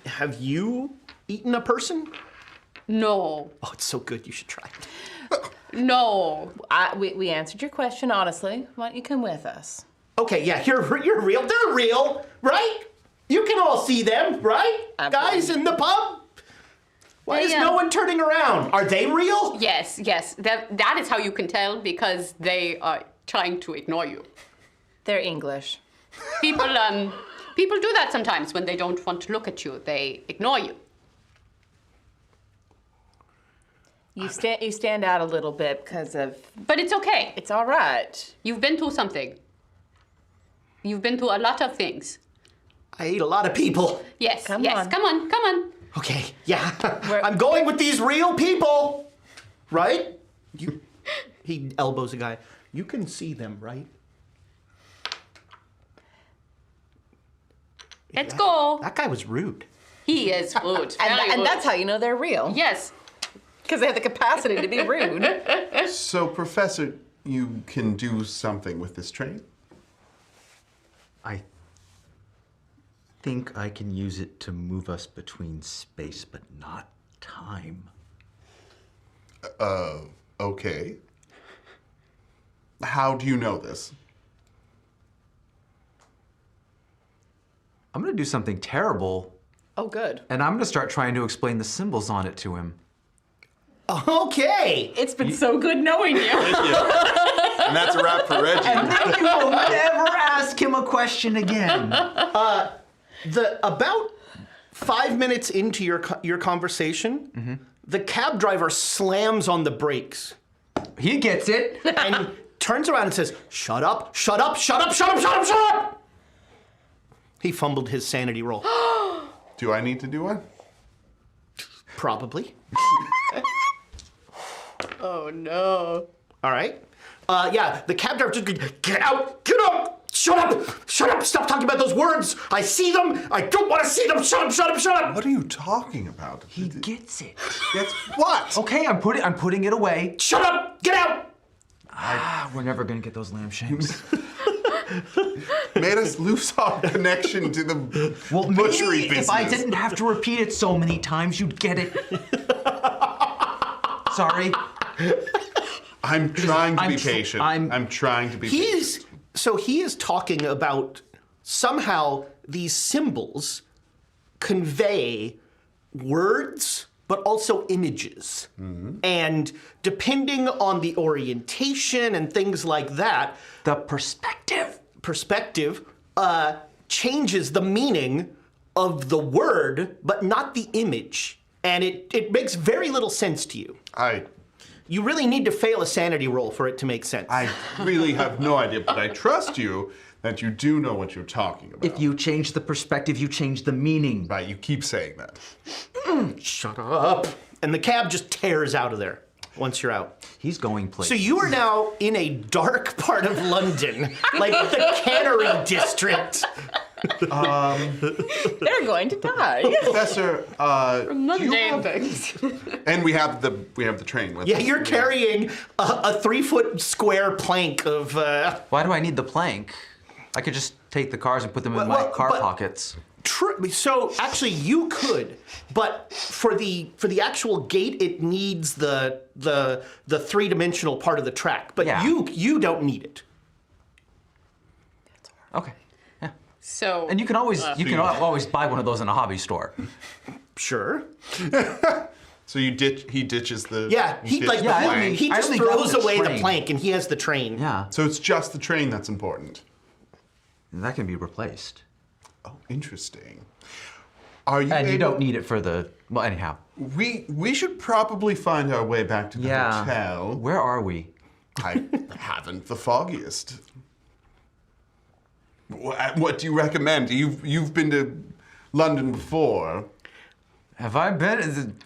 have you eaten a person? No. Oh, it's so good. You should try. No. We answered your question honestly. Why don't you come with us? Okay, yeah, you're real. They're real, right? You can all see them, right? Absolutely. Guys in the pub? Why is Yeah. no one turning around? Are they real? Yes. That is how you can tell because they are trying to ignore you. They're English. People do that sometimes when they don't want to look at you. They ignore you. You stand out a little bit because of... But it's okay. It's all right. You've been through something. You've been through a lot of things. I ate a lot of people. Yes. Come yes. on. Come on. Okay, yeah. I'm going with these real people, right? He elbows a guy. You can see them, right? Let's go. That guy was rude. He is rude. And that's how you know they're real. Yes. Because they have the capacity to be rude. So, Professor, you can do something with this train? I think I can use it to move us between space, but not time. Okay. How do you know this? I'm gonna do something terrible, Oh, good. and I'm gonna start trying to explain the symbols on it to him. Okay. It's been so good knowing you. Thank you. And that's a wrap for Reggie. You will never ask him a question again. About 5 minutes into your conversation, the cab driver slams on the brakes He gets it. and turns around and says, "Shut up, shut up, shut up, shut up, shut up, shut up!" He fumbled his sanity roll. Do I need to do one? Probably. Oh no. All right. Yeah, the cab driver just goes, get out, shut up, stop talking about those words. I see them, I don't want to see them, shut up. What are you talking about? He gets it. Gets what? Okay, I'm putting it away. Shut up, get out. We're never gonna get those lamb shanks. Made us lose our connection to the butchery business. If I didn't have to repeat it so many times, you'd get it. Sorry. I'm trying to be patient. I'm trying to be patient. He is talking about somehow these symbols convey words, but also images. And depending on the orientation and things like that, The perspective changes the meaning of the word, but not the image. And it makes very little sense to you. You really need to fail a sanity roll for it to make sense. I really have no idea, but I trust you that you do know what you're talking about. If you change the perspective, you change the meaning. Right, you keep saying that. Shut up. And the cab just tears out of there once you're out. He's going places. So you are now in a dark part of London, like the Cannery District. They're going to die. Professor, Mundane things. and we have the train with Yeah, us. you're carrying a 3-foot square plank of. Why do I need the plank? I could just take the cars and put them in my car pockets. So actually, you could, but for the actual gate, it needs the 3-dimensional part of the track. But Yeah. you don't need it. Okay. Yeah. So. And you can always always buy one of those in a hobby store. Sure. So he ditches the. Yeah, he ditches the plank. he I just only got throws the away the train. plank, and he has the train. Yeah. So it's just the train that's important. That can be replaced. Oh, interesting. Are you? And you able- don't need it for the. Well, anyhow. We should probably find our way back to the hotel. Where are we? I haven't the foggiest. What do you recommend? You've been to London before. Have I been?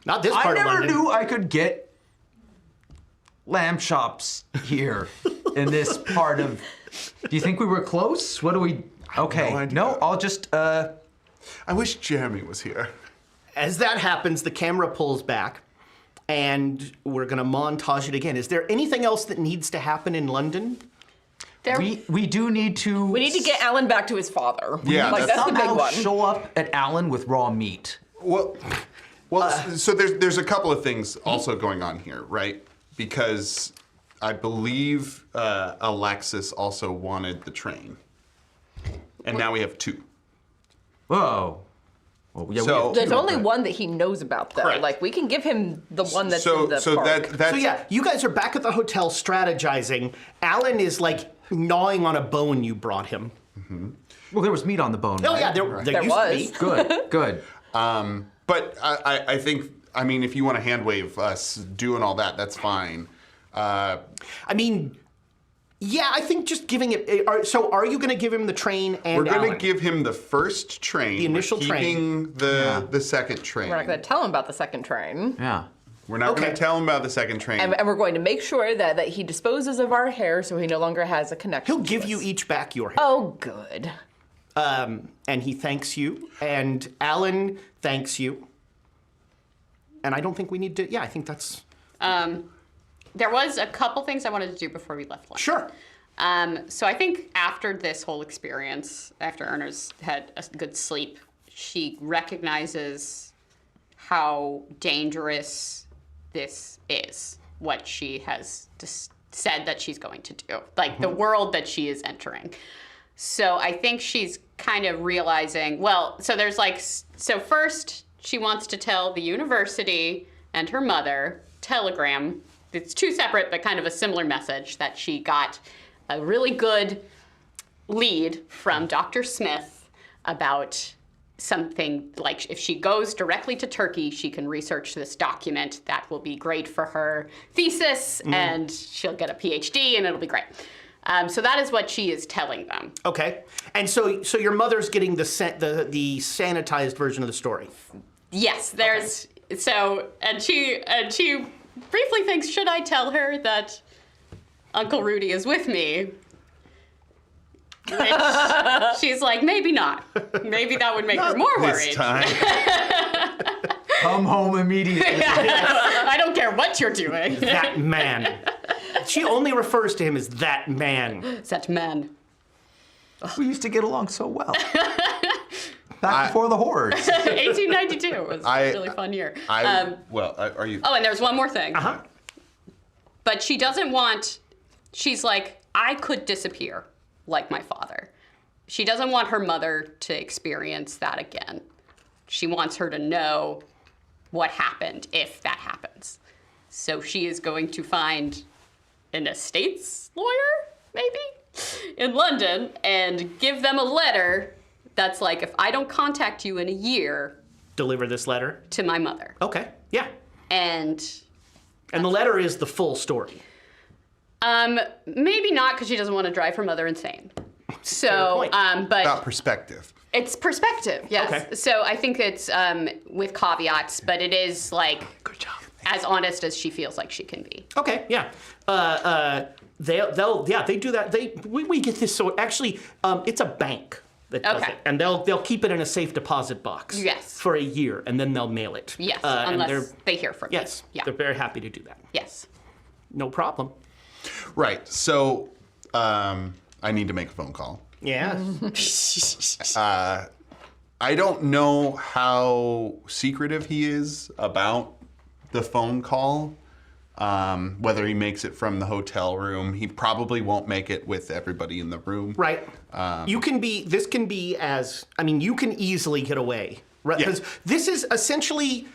Not this I part of never London. knew I could get lamb chops here in this part of. Do you think we were close? What do we? Okay. no idea. No, I'll just. I wish Jeremy was here. As that happens, the camera pulls back, and we're going to montage it again. Is there anything else that needs to happen in London? We do need to. We need to get Alan back to his father. Yeah, like that's the big somehow one. show up at Alan with raw meat. Well, so there's a couple of things also going on here, right? Because I believe Alexis also wanted the train, and now we have 2. Whoa. Well, yeah, So- There's only one that he knows about, though. Correct. Like we can give him the one that's so in the so park. that's So yeah, you guys are back at the hotel strategizing. Alan is like gnawing on a bone you brought him. Well, there was meat on the bone. Oh right? yeah, there There used was. to be. Good. Good. But I think, I mean, if you want to hand wave us doing all that, that's fine. I mean, yeah, I think just giving it. So are you going to give him the train and We're going Alan? to give him the first train. The initial We're train. keeping the second train. We're not going to tell him about the second train. Yeah. We're not going Okay. to tell him about the second train. And we're going to make sure that he disposes of our hair so he no longer has a connection. He'll give to you us. each back your hair. Oh, good. And he thanks you, and Alan thanks you. And I don't think we need to. Yeah, I think that's There was a couple things I wanted to do before we left London. sure. So I think after this whole experience, after Erna's had a good sleep, she recognizes how dangerous this is, what she has said that she's going to do, like the world that she is entering. So I think she's kind of realizing, well, so there's like, so first she wants to tell the university and her mother, telegram, it's 2 separate but kind of a similar message, that she got a really good lead from Dr. Smith about something like if she goes directly to Turkey, she can research this document that will be great for her thesis, and she'll get a PhD, and it'll be great. So that is what she is telling them. Okay. And so your mother's getting the sanitized version of the story. Yes, there's so, and she briefly thinks, should I tell her that Uncle Rudy is with me. Which she's like, maybe not. Maybe that would make her more worried. This time. Come home immediately. I don't care what you're doing. That man. She only refers to him as that man. Such men. We used to get along so well. Back before the horrors. 1892 was a really fun year. Are you? Oh, and there's one more thing. Uh-huh. But she doesn't want, she's like, I could disappear like my father. She doesn't want her mother to experience that again. She wants her to know what happened if that happens. So she is going to find an estates lawyer, maybe, in London and give them a letter that's like, if I don't contact you in a year, Deliver this letter? to my mother. Okay, yeah. And And the letter is the full story. maybe not, because she doesn't want to drive her mother insane. Fair So, point. but About perspective. it's perspective, yes. Okay. So I think it's with caveats, but it is like Good job. as honest as she feels like she can be. Okay, yeah. They do that. We get this. So actually, it's a bank that does Okay. it, and they'll keep it in a safe deposit box. Yes. For a year, and then they'll mail it. Yes, and unless they hear from you. yes, Yeah. they're very happy to do that. Yes. No problem. Right. So I need to make a phone call. Yeah. I don't know how secretive he is about the phone call. Whether he makes it from the hotel room, he probably won't make it with everybody in the room. Right. You can be. This can be as. I mean, you can easily get away. Right. Yeah. Because this is essentially.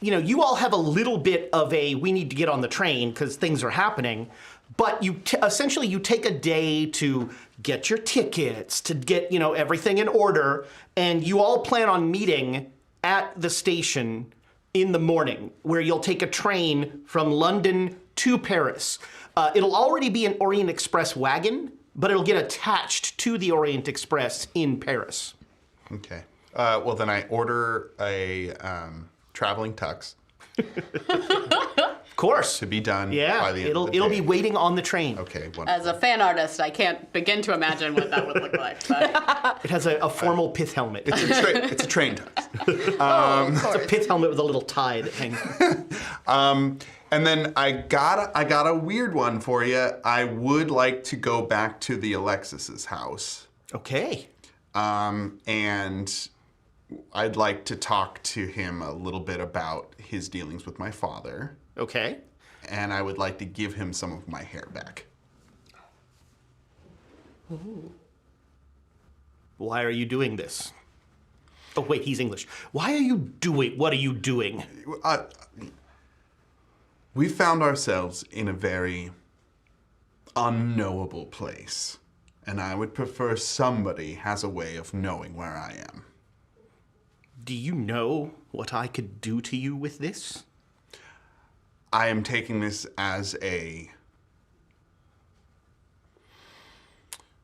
You all have a little bit of a. We need to get on the train because things are happening. But you essentially you take a day to get your tickets, to get everything in order, and you all plan on meeting at the station in the morning, where you'll take a train from London to Paris. It'll already be an Orient Express wagon, but it'll get attached to the Orient Express in Paris. Okay. Well, then I order a traveling tux Of course. to be done Yeah, by the end it'll of the it'll day. be waiting on the train. Okay, wonderful. As a fan artist, I can't begin to imagine what that would look like. But It has a formal pith helmet. It's a train tux. It's a pith helmet with a little tie that hangs. And then I got a weird one for you. I would like to go back to the Alexis's house. Okay. And I'd like to talk to him a little bit about his dealings with my father. Okay. And I would like to give him some of my hair back. Why are you doing this? Oh, wait, he's English. Why are you doing... What are you doing? We found ourselves in a very unknowable place. And I would prefer somebody has a way of knowing where I am. Do you know what I could do to you with this? I am taking this as a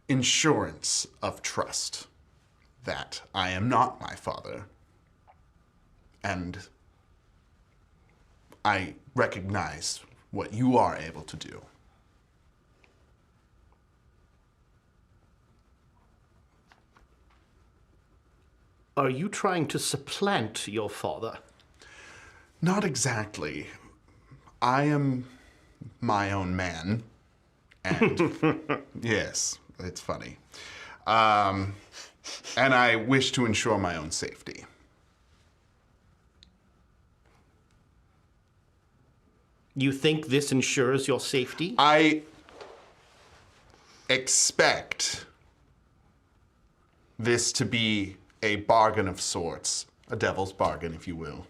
insurance of trust that I am not my father. And I recognize what you are able to do. Are you trying to supplant your father? Not exactly. I am my own man. And yes, it's funny. And I wish to ensure my own safety. You think this ensures your safety? I expect this to be a bargain of sorts, a devil's bargain, if you will.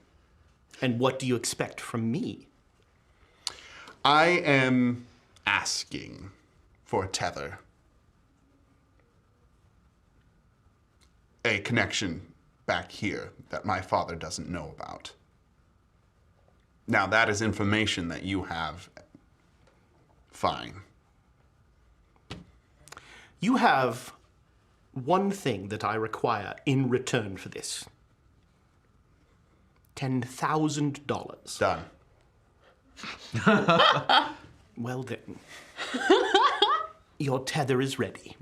And what do you expect from me? I am asking for a tether. A connection back here that my father doesn't know about. Now, that is information that you have. Fine. You have one thing that I require in return for this. $10,000. Done. Well then, your tether is ready.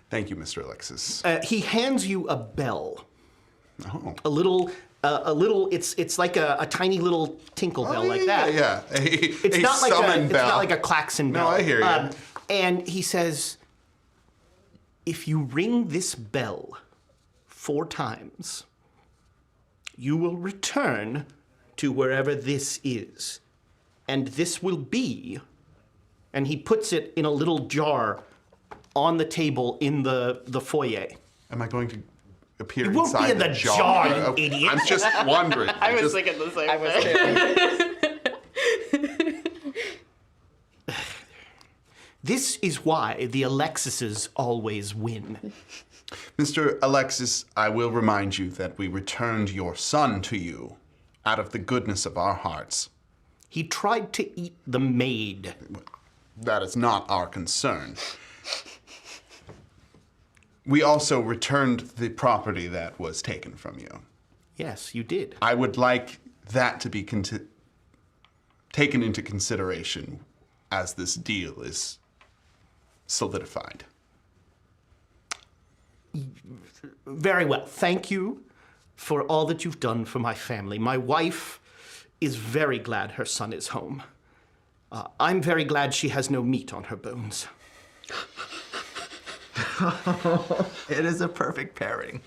Thank you, Mr. Alexis. He hands you a bell. Oh. A little, it's like a tiny little tinkle bell like that. Yeah. It's a not like summon it's bell. not like a klaxon bell. No, I hear you. And he says, if you ring this bell 4 times, you will return to wherever this is. And this will be, and he puts it in a little jar on the table in the foyer. Am I going to appear It won't be inside in the jar? jar, you Oh, idiot. I'm just wondering. I was thinking the same thing. This is why the Alexises always win. Mr. Alexis, I will remind you that we returned your son to you out of the goodness of our hearts. He tried to eat the maid. That is not our concern. We also returned the property that was taken from you. Yes, you did. I would like that to be taken into consideration as this deal is solidified. Very well. Thank you for all that you've done for my family. My wife is very glad her son is home. I'm very glad she has no meat on her bones. It is a perfect pairing.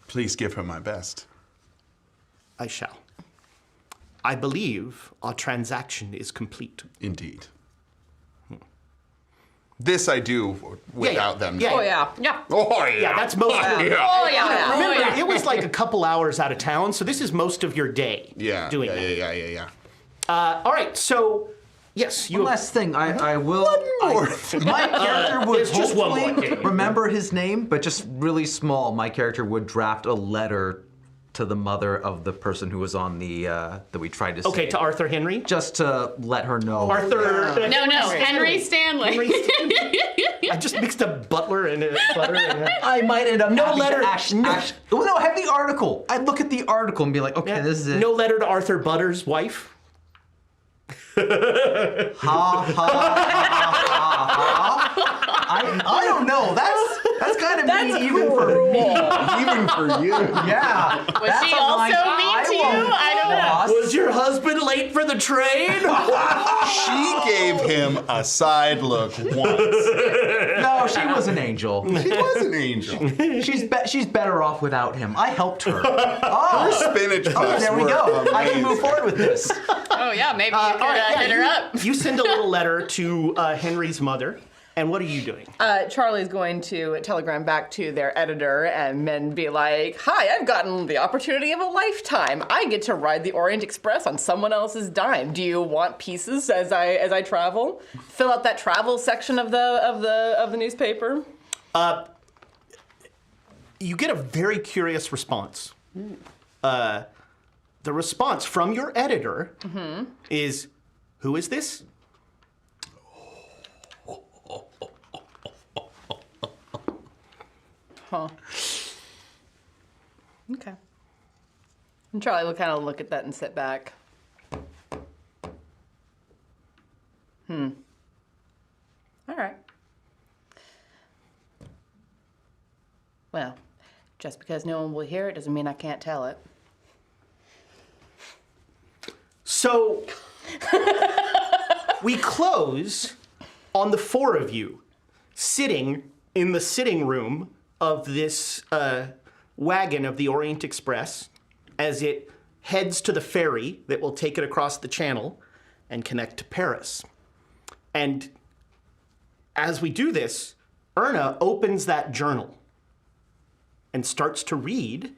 Please give her my best. I shall. I believe our transaction is complete. Indeed. This I do without them. Yeah. Oh, yeah. Yeah. Oh, yeah. Yeah, that's most of it. Oh, yeah. Remember, it was like a couple hours out of town, so this is most of your day doing that. Yeah. All right, so, yes, you One last thing, I will. more My character would There's just one more hopefully thing. remember his name, but just really small. My character would draft a letter to the mother of the person who was on the that we tried to Okay, save. to Arthur Henry? Just to let her know. Arthur. No, Henry Stanley. Henry Stanley. I just mixed up butler and butter and. I might end up having to letter- no, have the article. I'd look at the article and be like, okay, this is it. No letter to Arthur Butter's wife. I don't know. That's kind of mean even for me. Even for you. Yeah. Was she also mean to you? I don't know. Was your husband late for the train? She gave him a side look once. No, she was an angel. She was an angel. She's better off without him. I helped her. Her spinach puffs There we were go. I can amazing. move forward with this. Oh, yeah, maybe you could All right, hit her up. You send a little letter to Henry's mother, and what are you doing? Charlie's going to telegram back to their editor and then be like, "Hi, I've gotten the opportunity of a lifetime. I get to ride the Orient Express on someone else's dime. Do you want pieces as I travel? Fill out that travel section of the newspaper." You get a very curious response. The response from your editor is, "Who is this?" Huh. Okay. And Charlie will kind of look at that and sit back. All right. Well, just because no one will hear it doesn't mean I can't tell it. So, we close on the 4 of you sitting in the sitting room of this wagon of the Orient Express as it heads to the ferry that will take it across the channel and connect to Paris. And as we do this, Erna opens that journal and starts to read,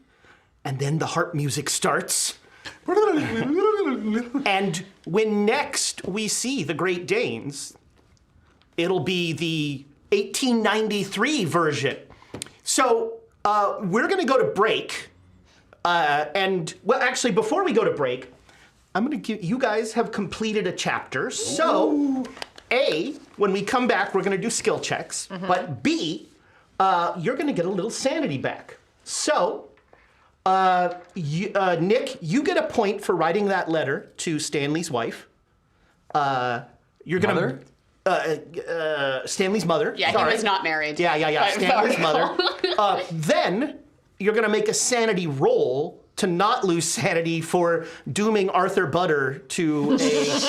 and then the harp music starts. And when next we see the Great Danes, it'll be the 1893 version. So we're going to go to break. And, well, actually, before we go to break, I'm going to give you guys have completed a chapter. So, A, when we come back, we're going to do skill checks. But B, you're going to get a little sanity back. So, Nick, you get a point for writing that letter to Stanley's wife. you're gonna Stanley's mother. Yeah, sorry. he was not married. Yeah. Stanley's mother. Then you're gonna make a sanity roll to not lose sanity for dooming Arthur Butter to a.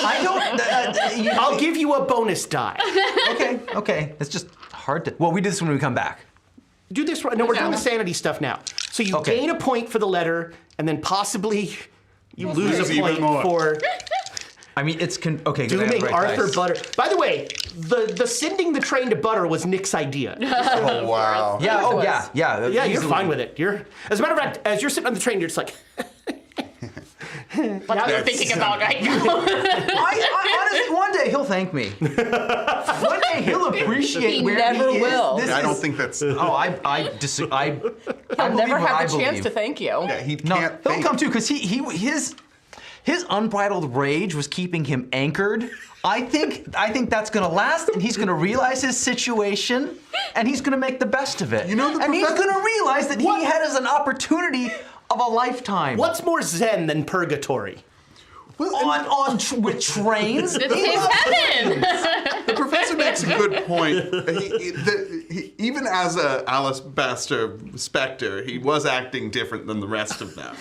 I don't. I'll give you a bonus die. Okay. It's just hard to. Well, we do this when we come back. Do this right. No, we're doing the sanity stuff now. So you gain a point for the letter, and then possibly you lose a even point more. for I mean, it's okay. dooming Arthur Butter. By the way, the sending the train to Butter was Nick's idea. Oh, wow. Yeah. Oh, yeah. Yeah, you're Easily. fine with it. As a matter of fact, as you're sitting on the train, you're just like. What you're thinking about right now. I honestly, one day he'll thank me. One day he'll appreciate He where never he will. is. I don't think that's. Oh, I disagree. I He'll never believe what I have a chance believe. to thank you. Yeah, he No, can't he'll think. come too because his unbridled rage was keeping him anchored. I think that's gonna last, and he's gonna realize his situation, and he's gonna make the best of it. You know, and he's gonna realize that he has an opportunity of a lifetime. What's more zen than purgatory? Well, with trains? It's his heaven. the professor makes a good point. He, even as a Alabaster Spectre, he was acting different than the rest of them.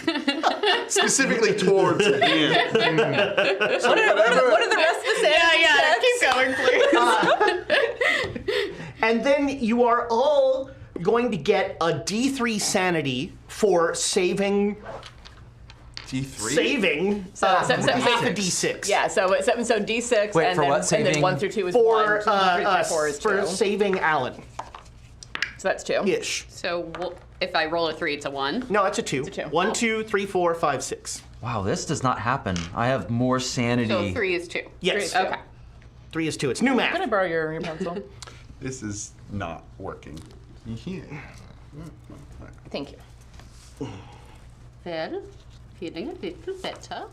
Specifically towards him. So What are the rest of the sanity Keep going, please. And then you are all going to get a D3 sanity for saving D3? half a D6. D6. Yeah, so D6, Wait, and for then what? and Saving? then 1 through 2 is For 1, 2, 3, 4 is 2. for saving Alan. So that's 2. Ish. So if I roll a 3, it's a 1. No, that's a 2. It's a 2. 1, 2, 3, 4, 5, 6. Wow, this does not happen. I have more sanity. So 3 is 2. Yes. Okay. 3 is 2. It's new math. Can I borrow your pencil? This is not working. Thank you. Well, feeling a little better.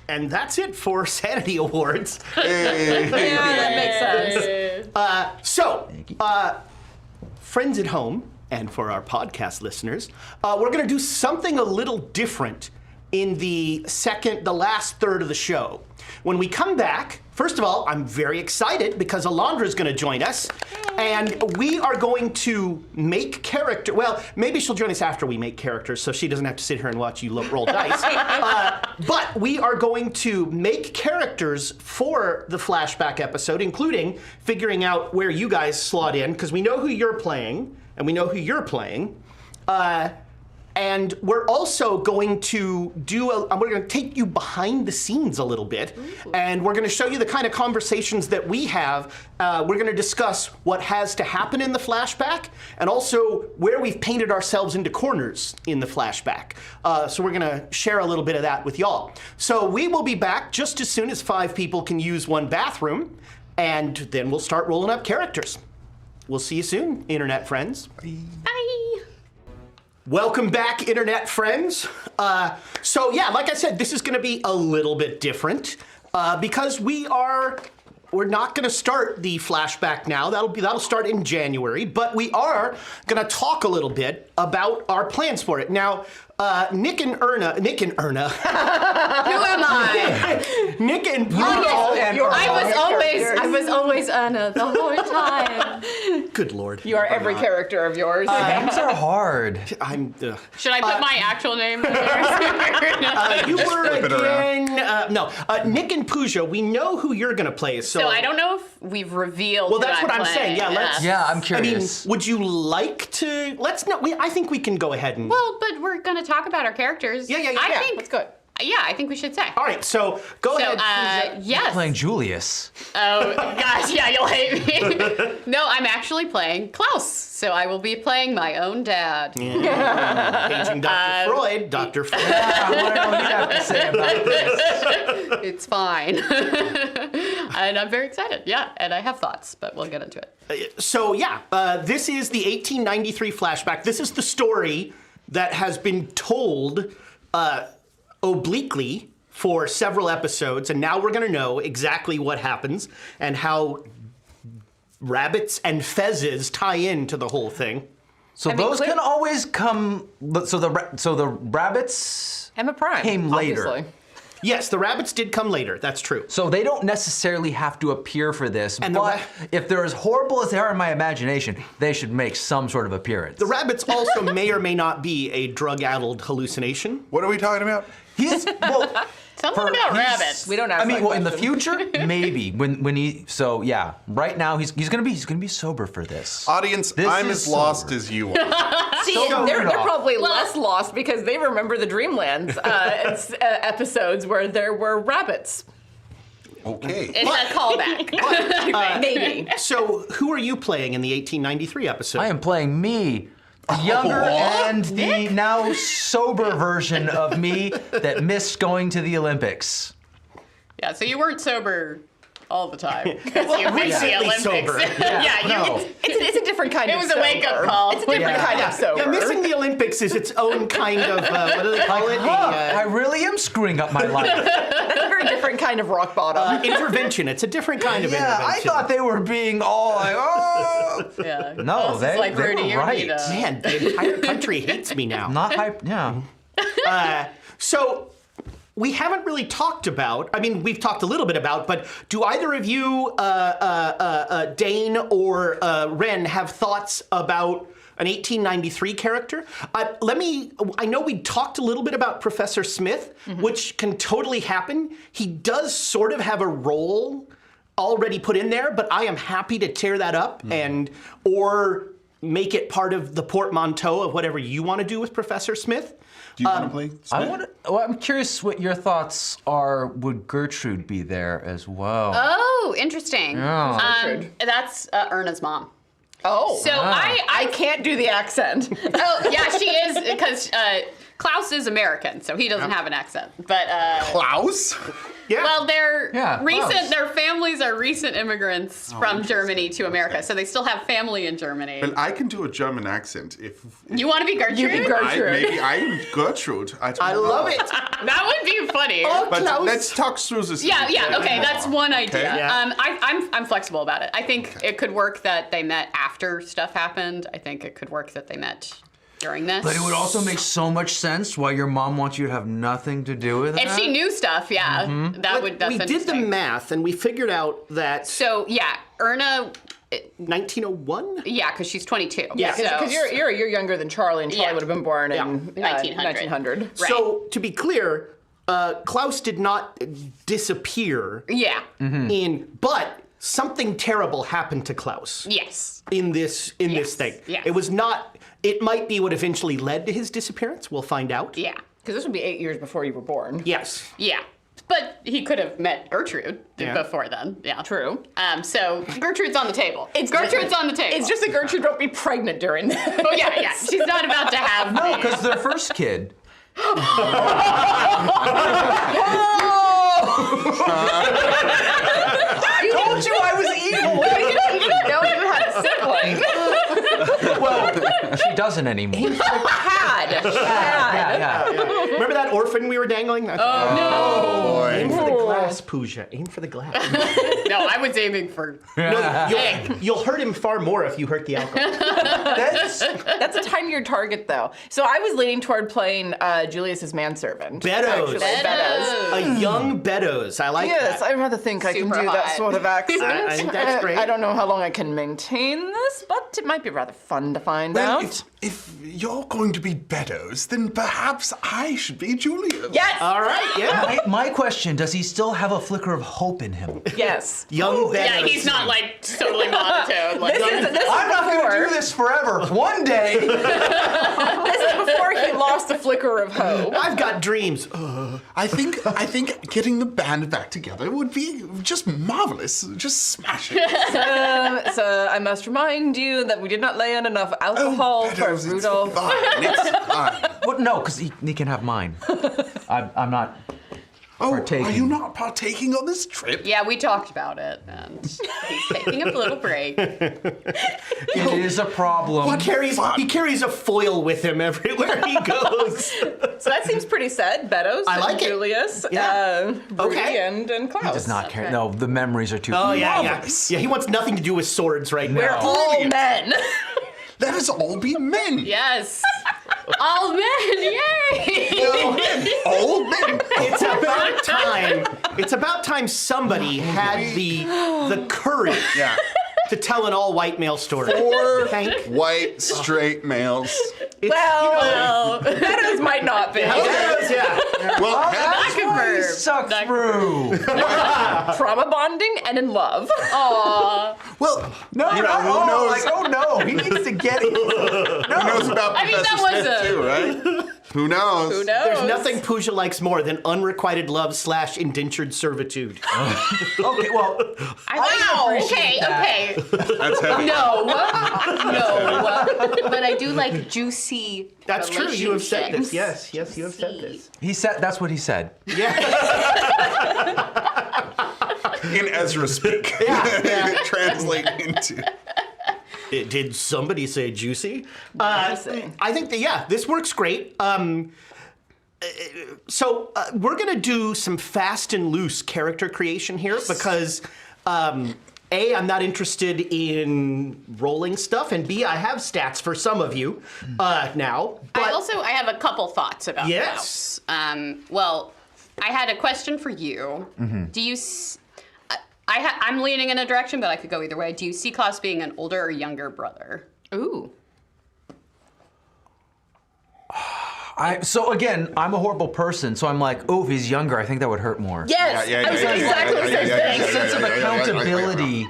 And that's it for sanity awards. Yeah, that makes sense. So, friends at home, and for our podcast listeners, we're going to do something a little different in the last third of the show. When we come back, first of all, I'm very excited because Alondra's going to join us, and we are going to make character. Well, maybe she'll join us after we make characters, so she doesn't have to sit here and watch you roll dice. But we are going to make characters for the flashback episode, including figuring out where you guys slot in, because we know who you're playing, and we know who you're playing. And we're also going to we're going to take you behind the scenes a little bit. Ooh. And we're going to show you the kind of conversations that we have. We're going to discuss what has to happen in the flashback and also where we've painted ourselves into corners in the flashback. So we're going to share a little bit of that with y'all. So we will be back just as soon as 5 people can use one bathroom, and then we'll start rolling up characters. We'll see you soon, internet friends. Bye. Welcome back, internet friends. So yeah, like I said, this is gonna be a little bit different because we're not gonna start the flashback now. That'll start in January, but we are gonna talk a little bit about our plans for it. Now, Nick and Erna. Who am I? Nick and I was always Anna the whole time. Good Lord. You are every character of yours. Names are hard. Should I put my actual name in there? You were Flip it around. again. No, Nick and Pooja. We know who you're gonna play. So I don't know if we've revealed. Well, who that's what I'm saying. Yeah, let's. Yeah, I'm I mean, curious. would you like to? Let's not. I think we can go ahead and. Well, but we're gonna talk about our characters. Yeah. I think That's good. Yeah, I think we should say. All right, so go ahead. Pooja. Yes. Playing Julius. Oh, gosh, yeah, you'll hate me. No, I'm actually playing Klaus, so I will be playing my own dad. Paging Dr. Freud. Dr. Freud. I want to know what you have to say about this. It's fine. And I'm very excited, yeah, and I have thoughts, but we'll get into it. So yeah, this is the 1893 flashback. This is the story that has been told obliquely for several episodes, and now we're going to know exactly what happens and how rabbits and fezzes tie into the whole thing. So those can always come. So the rabbits I'm a prime. came later. Obviously. Yes, the rabbits did come later. That's true. So they don't necessarily have to appear for this, And but if they're as horrible as they are in my imagination, they should make some sort of appearance. The rabbits also may or may not be a drug-addled hallucination. What are we talking about? He's, well, Something about rabbits. We don't ask I mean, that well, in the question. future, maybe when he. So yeah, right now he's gonna be sober for this. Audience, This I'm is as lost sober. as you are. See, So they're Rudolph. probably less lost because they remember the Dreamlands episodes where there were rabbits. Okay. It's a callback. Maybe. So, who are you playing in the 1893 episode? I am playing me, the younger and the now sober version of me that missed going to the Olympics. Yeah, so you weren't sober all the time because you missed the recently Olympics. sober. No. It's a different kind It of was a wake-up call. It's a different kind of sober. Yeah, missing the Olympics is its own kind of, what do they call it? I really am screwing up my life. That's a very different kind of rock bottom. Intervention. It's a different kind of Yeah, I intervention. thought they were being all like, oh. Yeah. No, This is they like were Rudy or right. Vita. Man, the entire country hates me now. Not hype. Yeah. So, we haven't really talked about, I mean, we've talked a little bit about, but do either of you, Dane or Ren, have thoughts about an 1893 character? I know we talked a little bit about Professor Smith, which can totally happen. He does sort of have a role already put in there, but I am happy to tear that up or make it part of the portmanteau of whatever you want to do with Professor Smith. Do you want to play Smith? I'm curious what your thoughts are. Would Gertrude be there as well? Oh, interesting. Yeah. That's Erna's mom. Oh. So I can't do the accent. Oh, yeah, she is, because Klaus is American, so he doesn't have an accent. But Klaus? Yeah. well, they're Klaus. their families are recent immigrants from Germany to America, so they still have family in Germany. Well, I can do a German accent if You want to be Gertrude? You be Gertrude. maybe I'm Gertrude. I love it. That would be funny. Oh, But Klaus. let's talk through this. Yeah, okay, that's one idea. Okay. Yeah. I'm flexible about it. I think it could work that they met after stuff happened. I think it could work that they met during this. But it would also make so much sense why your mom wants you to have nothing to do with it. If she knew stuff, that's we did the interesting. math and we figured out that So, yeah, Erna, 1901? yeah, because she's 22. Yeah, Because you're a year younger than Charlie, and Charlie Yeah. would have been born in 1900. 1900. Right. So, to be clear, Klaus did not disappear Yeah. but something terrible happened to Klaus Yes. in this thing. yes. It was not, it might be what eventually led to his disappearance. We'll find out. Yeah. Because this would be 8 years before you were born. Yes. Yeah. But he could have met Gertrude Yeah. before then. Yeah. True. So Gertrude's on the table. Gertrude's on the table. It's just that Gertrude won't be pregnant during this. Oh, yeah. She's not about to have. No, because their first kid. I told you I was evil. You didn't know you had a sibling. Well, she doesn't anymore. Had. Yeah. Remember that orphan we were dangling? Oh, Aim for the glass, Pooja. Aim for the glass. no. I was aiming for. You'll hurt him far more if you hurt the alcohol. That's a tinier target, though. So I was leaning toward playing Julius's manservant. Beddoes. Actually, Beddoes. A young Beddoes. I like Yes, that. I'd rather think I can Super do that hot. sort of accent. I think that's great. I don't know how long I can maintain this, but it might be rather fun to find Well, out. if you're going to be Beddoes, then perhaps I should be Julius. Yes! All right, yeah. My question, does he still have a flicker of hope in him? Yes. Young Beddoes. Yeah, he's not like totally monotone. Like, This is I'm not going to before- do this forever. One day. This is before he lost the flicker of hope. I've got dreams. I think getting the band back together would be just marvelous. Just smash it. So I must remind you that we did not lay in enough alcohol for Beddoes, Rudolph. It's fine. It's fine. Well, no, because he can have mine. I'm not. Oh, Partaking. are you not partaking on this trip? yeah, we talked about it, and he's taking a little break. It is a problem. He carries a foil with him everywhere he goes. So that seems pretty sad. Beddoes, I like it. Julius, Yeah. Rudy, Okay. and Klaus. He does not care. Okay. No, the memories are too. Oh, yeah. marvelous. Yeah, he wants nothing to do with swords right We're now. all Brilliant. men. Let us all be men. Yes. All men, yay! All men. It's about time. It's about time somebody had the courage to tell an all-white male story. 4 Hank? white straight males. Well, heteros might not be. Yeah. Well, That's why he sucked through. Trauma bonding and in love. well, No, you know, who knows? Like, oh no, he needs to get it. Who knows about I mean, Professor that was Smith a- too, right? Who knows? Who knows? There's nothing Pooja likes more than unrequited love / indentured servitude. Okay, well, Wow. Okay, okay. That's heavy. No. But I do like juicy That's true. You have said this. relationships. Yes, you have said this. he said that's what he said. Yeah. In Ezra speak. Translate into. Did somebody say juicy? I think that, this works great. So we're going to do some fast and loose character creation here because, A, I'm not interested in rolling stuff, and B, I have stats for some of you now. But I have a couple thoughts about Yes. Klaus. Well, I had a question for you. Do you... I'm leaning in a direction, but I could go either way. Do you see Klaus being an older or younger brother? Ooh. So again, I'm a horrible person, so I'm like, oh, if he's younger, I think that would hurt more. Yes. I was saying exactly the same thing. Sense of accountability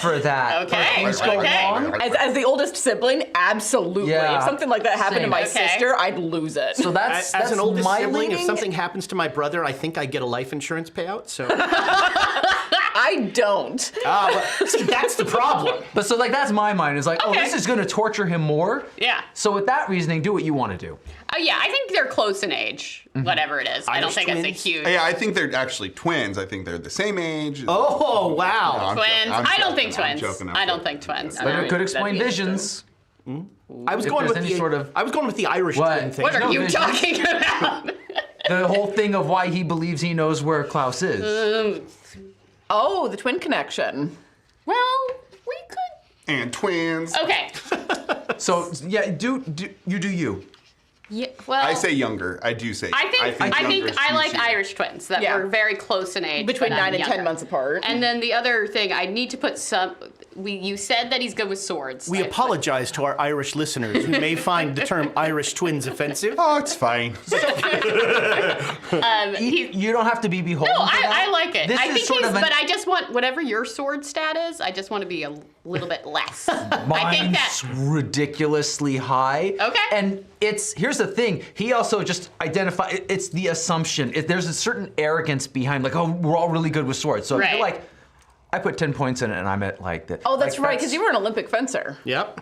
for that. Okay, Things go okay. wrong. As the oldest sibling, absolutely. Yeah. If something like that happened to Same. my Okay. sister, I'd lose it. So that's as an oldest my sibling, leaning. if something happens to my brother, I think I get a life insurance payout. So I don't. see, that's the problem. But so like that's my mind. Is like, oh, Okay. this is going to torture him more. Yeah. So with that reasoning, do what you want to do. Oh, yeah, I think they're close in age, whatever it is. I don't Irish think it's a twins? huge... Yeah, I think they're actually twins. I think they're the same age. Oh wow! I'm Twins. joking, I don't think I'm twins. joking, I'm I don't joking. think twins. But it could explain that'd be visions. I was If going there's with any the sort of- I was going with the Irish What? twin thing. What are No you visions. talking about? The whole thing of why he believes he knows where Klaus is. Oh, the twin connection. Well, we could... And twins. Okay. So yeah, do you. Yeah, well... I say younger. I do say. I think younger is I like juicier. Irish twins that Yeah. were very close in age. Between but 9 I'm and 10 younger. months apart. And then the other thing, I need to put some... You said that he's good with swords. We apologize to our Irish listeners who may find the term Irish twins offensive. Oh, it's fine. You don't have to be beholden. No, to that. I like it. This I is think sort he's... of an- But I just want... Whatever your sword stat is, I just want to be a little bit less. I think Mine's that... ridiculously high. Okay. And here's the thing. He also just it's the assumption. There's a certain arrogance behind like, oh, we're all really good with swords. So if Right. you're like, I put 10 points in it and I'm at like that. Oh, that's right, because you were an Olympic fencer. Yep.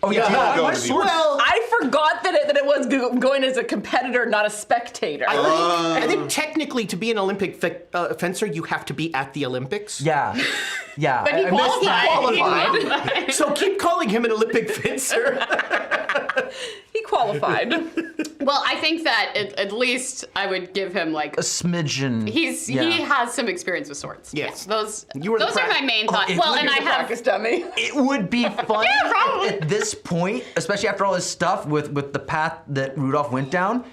Oh yeah, Yeah, my go sword. Well, I forgot that it was going as a competitor, not a spectator. I think technically to be an Olympic fencer, you have to be at the Olympics. Yeah. Yeah. But he I missed that. qualified. So keep calling him an Olympic fencer. He qualified. Well, I think that at least I would give him like A smidgen. he Yeah. has some experience with swords. Yes. Those You were the those are my main thoughts. it Well, would and be I the have Practice dummy. It would be fun Yeah, probably. at this point, especially after all this stuff with the path that Rudolph went down.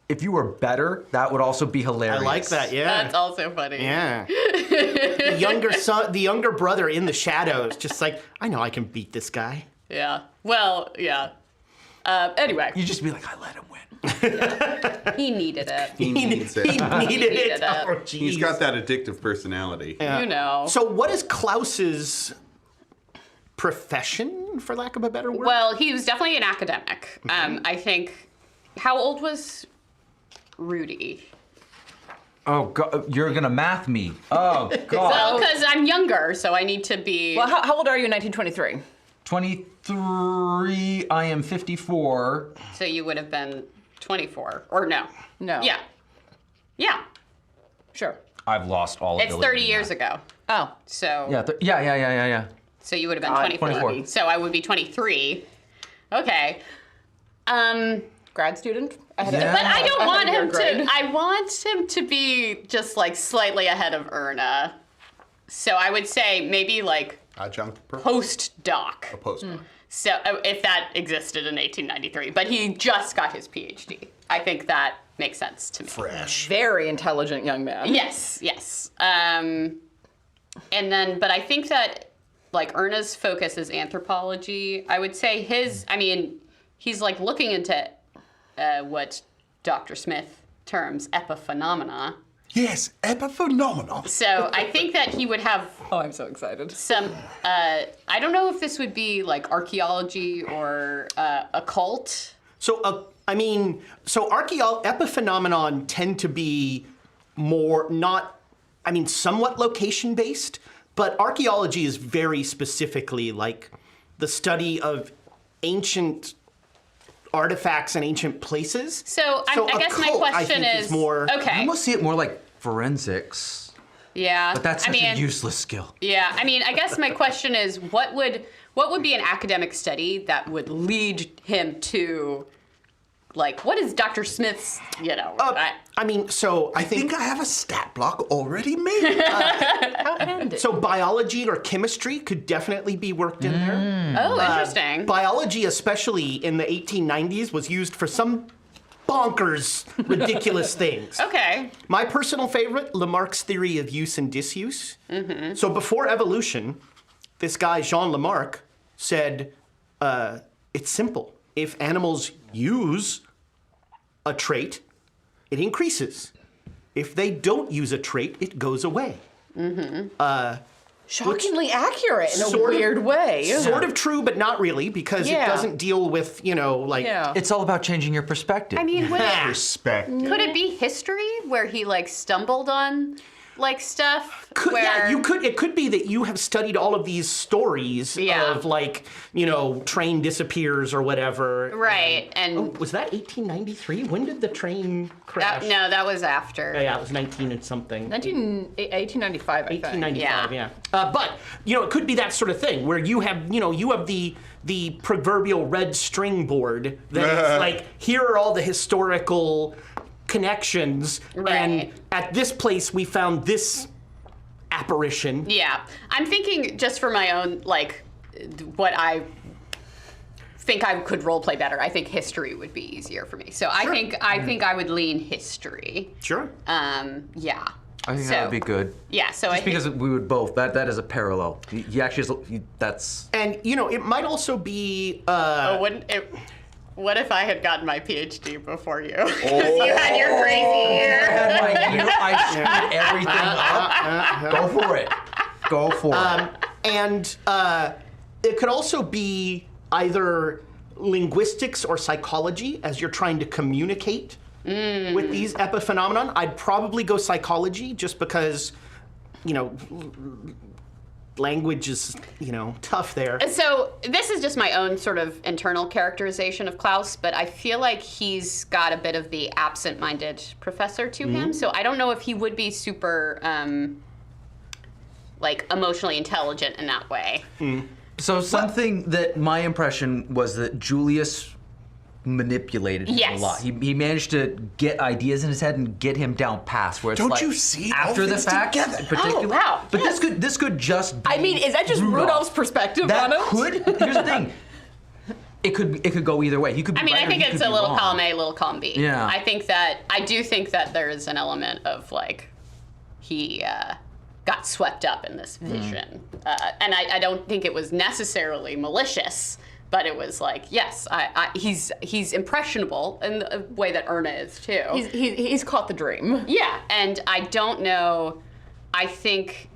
If you were better, that would also be I hilarious. like that. Yeah. that's also funny. Yeah. The younger son, the younger brother in the shadows, just like, I know I can beat this guy. Yeah. Well, yeah. Anyway, You just be like, I let him win. he needed it. He needs it. He needed it. it. Oh, He's jeez. got that addictive personality. You know. So what is Klaus's profession, for lack of a better word? Well, he was definitely an academic. I think. How old was Rudy? Oh, God, you're gonna math me. Oh, Well, God. because I'm younger, so I need to be. Well, how old are you in 1923? 23. I am 54. So you would have been 24, or no? No. Yeah. Yeah. Sure. I've lost all. It's 30 years ago. Oh. So. Yeah. Yeah. So you would have been God, 24. 24. So I would be 23. Okay. Grad student? Yeah. But I don't want your him grade. to. I want him to be just like slightly ahead of Erna. So I would say maybe like Adjunct postdoc. postdoc. So if that existed in 1893, but he just got his PhD. I think that makes sense to me. Fresh. Very intelligent young man. Yes. And then, but I think that like Erna's focus is anthropology. I would say he's like looking into what Dr. Smith terms epiphenomena. Yes, epiphenomenal. So I think that he would have Oh, I'm so excited. some, I don't know if this would be like archaeology or occult. So, epiphenomenon tend to be more somewhat location based, but archaeology is very specifically like the study of ancient artifacts and ancient places. So I guess my occult, question I think, is more. I okay. almost see it more like forensics. Yeah. But that's such a useless skill. Yeah, I guess my question is, what would be an academic study that would lead him to, like, what is Dr. Smith's, I think I have a stat block already made. How handy. so. Biology or chemistry could definitely be worked in there. Oh, interesting. Biology, especially in the 1890s, was used for some bonkers, ridiculous things. Okay. My personal favorite, Lamarck's theory of use and disuse. Mm-hmm. So before evolution, this guy, Jean Lamarck, said, it's simple. If animals use a trait, it increases. If they don't use a trait, it goes away. Mm-hmm. Shockingly accurate in a sort of- weird way. Sort of true, but not really, because it Yeah. doesn't deal with, Yeah. It's all about changing your perspective. I mean, Respect. could it be history where he, like, stumbled on, like, stuff? It could be that you have studied all of these stories Yeah. of train disappears or whatever. Right, and Was that 1893? When did the train crash? that was after. Yeah, it was 19 and something. 1895, I think. 1895, Yeah. But it could be that sort of thing where you have the proverbial red string board that is like, here are all the historical connections, Right. and at this place we found this apparition. Yeah, I'm thinking just for my own, like, what I think I could role play better. I think history would be easier for me. So I think I would lean history. Sure. Yeah. I think So- that would be good. Yeah. So Just because we would both. That is a parallel. He actually that's. And it might also be what if I had gotten my PhD before you? Because you had your crazy year. I screwed everything up. Go for it. Go for it. And it could also be either linguistics or psychology as you're trying to communicate with these epiphenomenon. I'd probably go psychology just because, language is, tough there. So this is just my own sort of internal characterization of Klaus, but I feel like he's got a bit of the absent-minded professor to him. So I don't know if he would be super, emotionally intelligent in that way. So something that my impression was that Julius manipulated him Yes. a lot. He managed to get ideas in his head and get him down past where it's Don't like you see? after All the fits fact. together. Particular, wow. But this could just be I mean, is that just Rudolph's perspective That on it? could. Here's the thing. It could go either way. He could be I mean, right I or think he it's could a be little wrong. column A, little column B. Yeah. I do think that there is an element of, like, he got swept up in this vision. And I don't think it was necessarily malicious, but it was like, yes, he's impressionable in the way that Erna is too. He's caught the dream. Yeah, and I don't know, I think,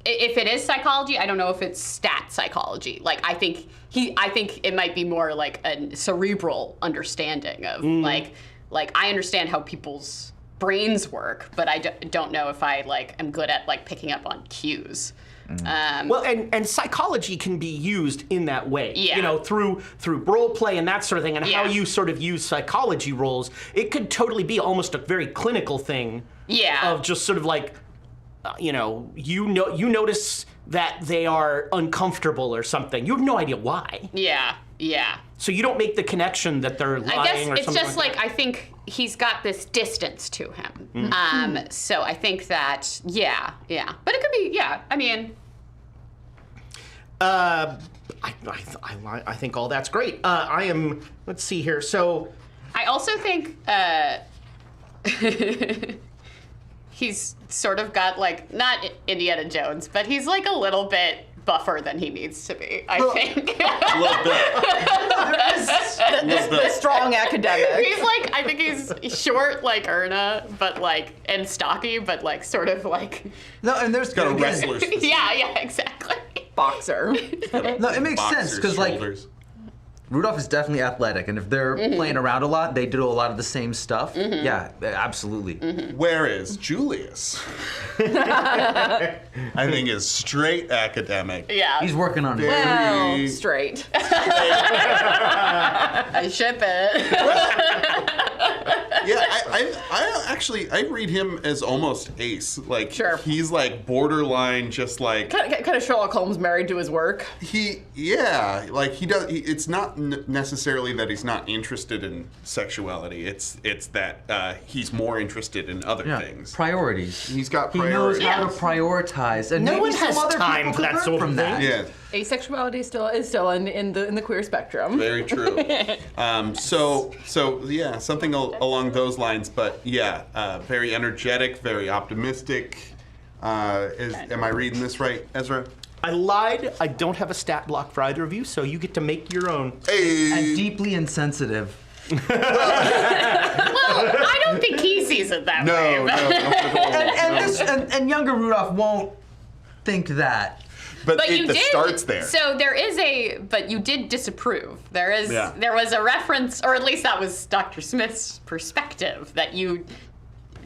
if it is psychology, I don't know if it's stat psychology. Like, I think it might be more like a cerebral understanding of, like, I understand how people's brains work, but I don't know if I, like, am good at, like, picking up on cues. Well, and psychology can be used in that way. Yeah. Through role play and that sort of thing, and how Yeah. you sort of use psychology roles. It could totally be almost a very clinical thing. Yeah. Of just sort of like, you notice that they are uncomfortable or something. You have no idea why. Yeah. So you don't make the connection that they're lying I guess or it's something just like like, I think he's got this distance to him. So I think that, yeah. But it could be, yeah, I mean. I think all that's great. Let's see here. So I also think He's sort of got like, not Indiana Jones, but he's like a little bit buffer than he needs to be, I think. A little bit. The strong academic. He's like, I think he's short like Erna, but like, and stocky, but like sort of like, No, and there's Got a again, wrestler's physique. yeah, exactly. Boxer. No, it makes sense Boxer's because like shoulders. Rudolph is definitely athletic, and if they're playing around a lot, they do a lot of the same stuff. Yeah, absolutely. Where is Julius? I think is straight academic. Yeah. He's working on it. Well, straight. I ship it. Yeah, I actually I read him as almost ace. Like Sure. he's like borderline, just like Kind of Sherlock Holmes married to his work. like he does. It's not necessarily that he's not interested in sexuality. It's that he's more interested in other Yeah. things. Priorities. He's got He knows priorities. how to prioritize, and No maybe one some has other time people for that could sort learn of from thing. that. Yeah. Asexuality is still in the queer spectrum. Very true. So yeah, something along those lines. But yeah, very energetic, very optimistic. Am I reading this right, Ezra? I lied. I don't have a stat block for either of you, so you get to make your own. Hey. And deeply insensitive. Well, I don't think he sees it that way. No, but- And younger Rudolph won't think that. But But you the did. start's there. So there is but you did disapprove. There Yeah. was a reference, or at least that was Dr. Smith's perspective, that you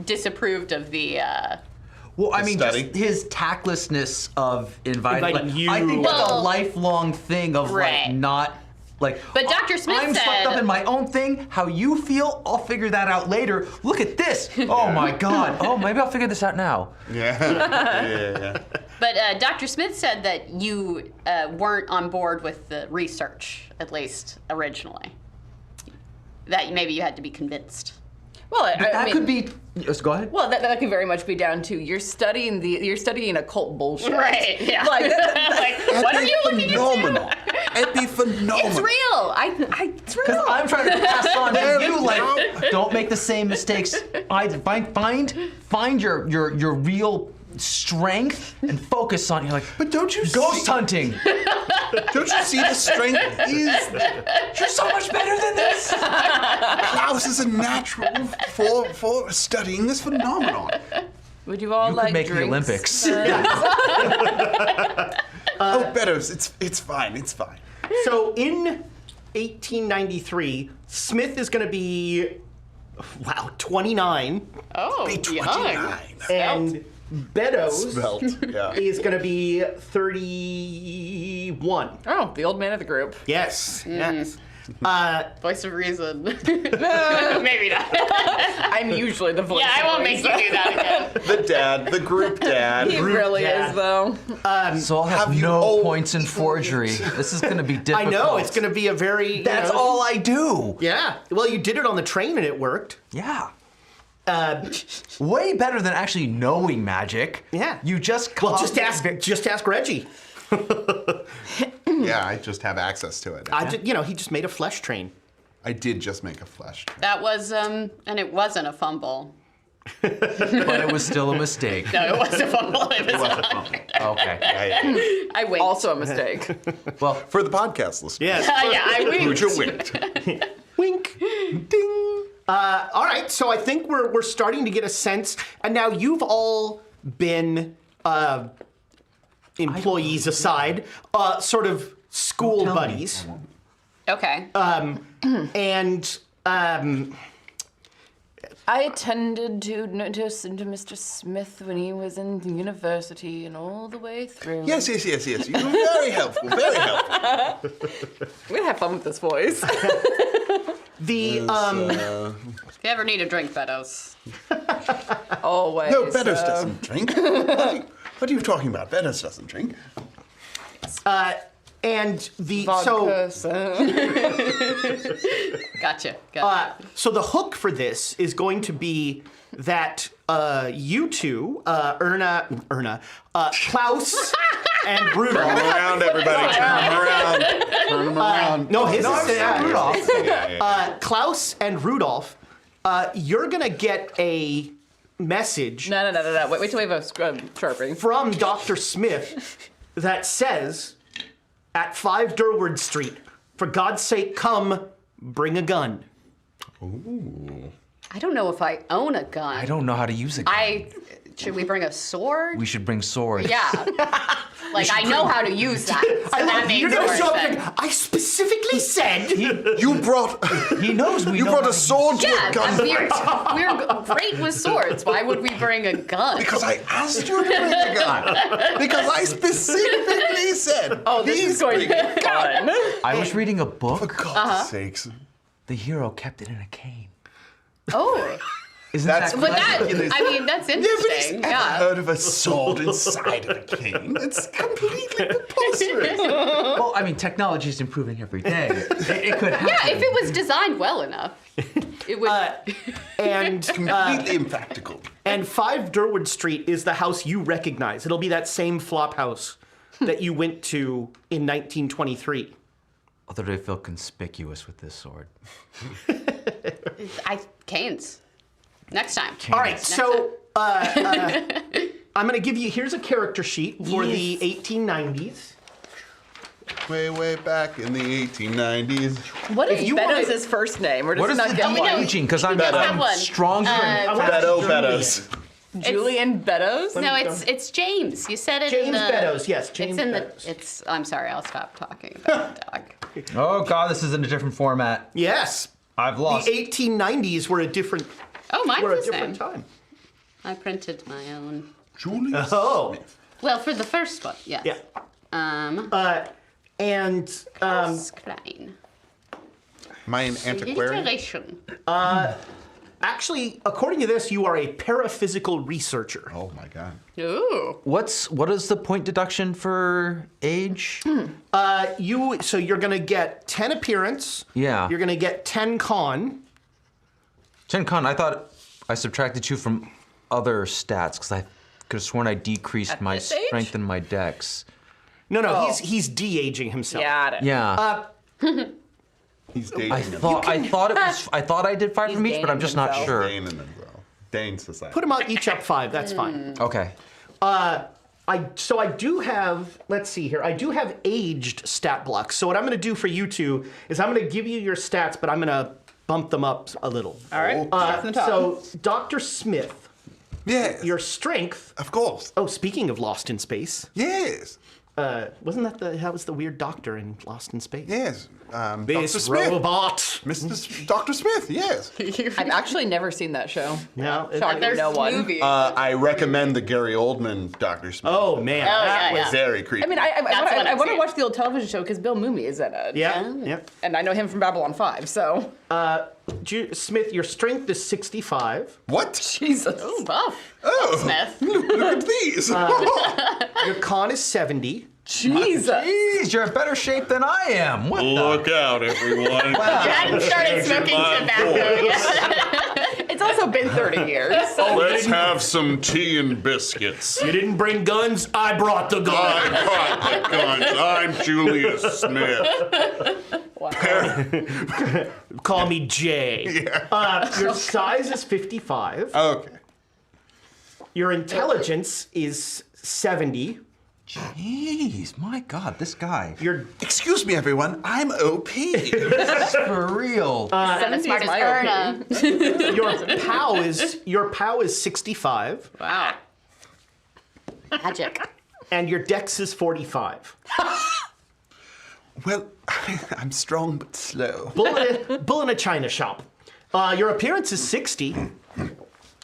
disapproved of the. Well, I mean, study. just his tactlessness of inviting Inviting you. I think that's a Well, lifelong thing of right. like not. Like, But Dr. Smith I'm swept said- up in my own thing. How you feel, I'll figure that out later. Look at this. Oh my God. Oh, maybe I'll figure this out now. Yeah. But Dr. Smith said that you weren't on board with the research, at least originally. That maybe you had to be convinced. Well, That could be. Yes, go ahead. Well, that could very much be down to you're studying occult bullshit. Right. Yeah. Like, Like, what are you looking Phenomenal. It'd be phenomenal. It's real. It's real. Because I'm trying to pass on to you, like, don't make the same mistakes. Find your real strength and focus on. You're like, But don't you ghost hunting. Don't you see the strength is You're so much better than this. Klaus is a natural for studying this phenomenon. would you all You like could make the drinks? Olympics. Beddoes, it's fine. It's fine. So in 1893, Smith is going to be, 29, Oh, Be young. 29. and Beddoes Svelte. Yeah. is going to be 31. Oh, the old man of the group. Yes, yes. Voice of reason. Maybe not. I'm usually the voice. Yeah, I of won't make you reason. do that again. The dad, the group dad. He really dad. is, though. So I'll have Have you no all- points in forgery. This is going to be I difficult. know, it's going to be a very... That's all I do. Yeah. Well, you did it on the train and it worked. Yeah. Way better than actually knowing magic. Yeah. You just Well, just ask Reggie. Yeah, I just have access to it. He just made a flesh train. I did just make a flash. That was, and it wasn't a fumble. But it was still a mistake. No, it was a fumble. It was not. Okay. Yeah. I winked. Also a mistake. Well, For the podcast listeners. Yes. Yeah, I winked. Pooja winked. Wink. Ding. All right, so I think we're starting to get a sense, and now you've all been employees aside, sort of school tell me. buddies, Okay. and I attended to Mr. Smith when he was in university and all the way through. Yes. You were very helpful. Very helpful. We're gonna have fun with this voice. the If you ever need a drink, Beddoes. Always. No, Beddoes doesn't drink. What are you talking about? Beddoes doesn't drink. and the Vodka, Gotcha. so the hook for this is going to be that you two, Klaus and Turn Rudolph. them around, everybody. Turn them around. Turn them around. No, his no, is Rudolph. Yeah. Klaus and Rudolph You're gonna get a message No. Wait till we have a Sharpie. from Dr. Smith that says, at 5 Durward Street, for God's sake, come, bring a gun. I don't know if I own a gun. I don't know how to use a gun. Should we bring a sword? We should bring swords. Yeah. Like, I know how to use that. So that makes You're gonna more show up sense. like, I specifically said. You brought He knows we you know brought how a to sword to Yeah, a gun we're great with swords. Why would we bring a gun? because I asked you to bring a gun. Because I specifically said. Oh, this is going to be fun. I was reading a For book. God's sakes. The hero kept it in a cane. Oh, Isn't That's that but clever? that, I mean, that's Yeah, but he's interesting. ever Yeah. heard of a sword inside of a cane? It's completely preposterous. Well, I mean, technology is improving every day. It could happen. Yeah, if it was designed well enough, it would. And Completely impractical. and 5 Durward Street is the house you recognize. It'll be that same flop house that you went to in 1923. Although I feel conspicuous with this sword. Canes. Next time. All right, so I'm going to give you, here's a character sheet for the 1890s. Way back in the 1890s. What is you wanna- Beddoes' first name? Or does What he is not the get we know. one? aging? Because I'm does have one. stronger. Beddoes. Julian Beddoes? No, it's James. You said it James in the. Beddoes, yes, James It's in Beddoes. the. It's. I'm sorry. I'll stop talking about the dog. Oh God, this is in a different format. Yes. I've lost. The 1890s were a different, Oh, mine's were a the different same. time. I printed my own. Julius Oh, Smith. Well, for the first one, yes. yeah. And Klein. Am I an antiquarian? Alliteration. actually, according to this, you are a paraphysical researcher. Oh my God. Ooh. What is the point deduction for age? So you're going to get 10 appearance. Yeah. You're going to get 10 con. 10 con. I thought I subtracted 2 from other stats because I could have sworn I decreased my this age? strength and my dex. No, Oh. he's de-aging himself. Got it. Yeah. He's dating I him. thought I did 5 from each, but I'm just not himself. sure. Dating him, though. Dane society. Put them out each up 5. That's fine. Okay. So I do have, let's see here. I do have aged stat blocks. So what I'm going to do for you two is I'm going to give you your stats, but I'm going to bump them up a little. All right. From the top. So Dr. Smith, Yes. your strength. Of course. Oh, speaking of Lost in Space, Yes. wasn't that was the weird doctor in Lost in Space? Yes. Dr. This Smith. robot. Dr. Smith, yes. I've actually never seen that show. No, Shocking, There's no one. movies. I recommend the Gary Oldman Dr. Smith. Oh man. yeah, that yeah. was- Very creepy. I mean, I That's what I I've want to seen. watch the old television show because Bill Mooney is in it. Yeah. Yeah. And I know him from Babylon 5, so. Smith, your strength is 65. What? Jesus. Ooh, buff. Oh, Smith. look at these. Your con is 70. Jesus. Jeez, you're in better shape than I am. What Look out, everyone. You hadn't started smoking tobacco yet. It's also been 30 years. Let's have some tea and biscuits. You didn't bring guns. I brought the gun. I brought the guns. I'm Julius Smith. Call me Jay. Your size is 55. Okay. Your intelligence is 70. Jeez, my God, this guy. Your Excuse me, everyone. I'm OP. For real. Seven smart as my Erna. your POW is 65, Wow. Magic. and your dex is 45. Well, I'm strong but slow. Bull in a china shop. Your appearance is 60,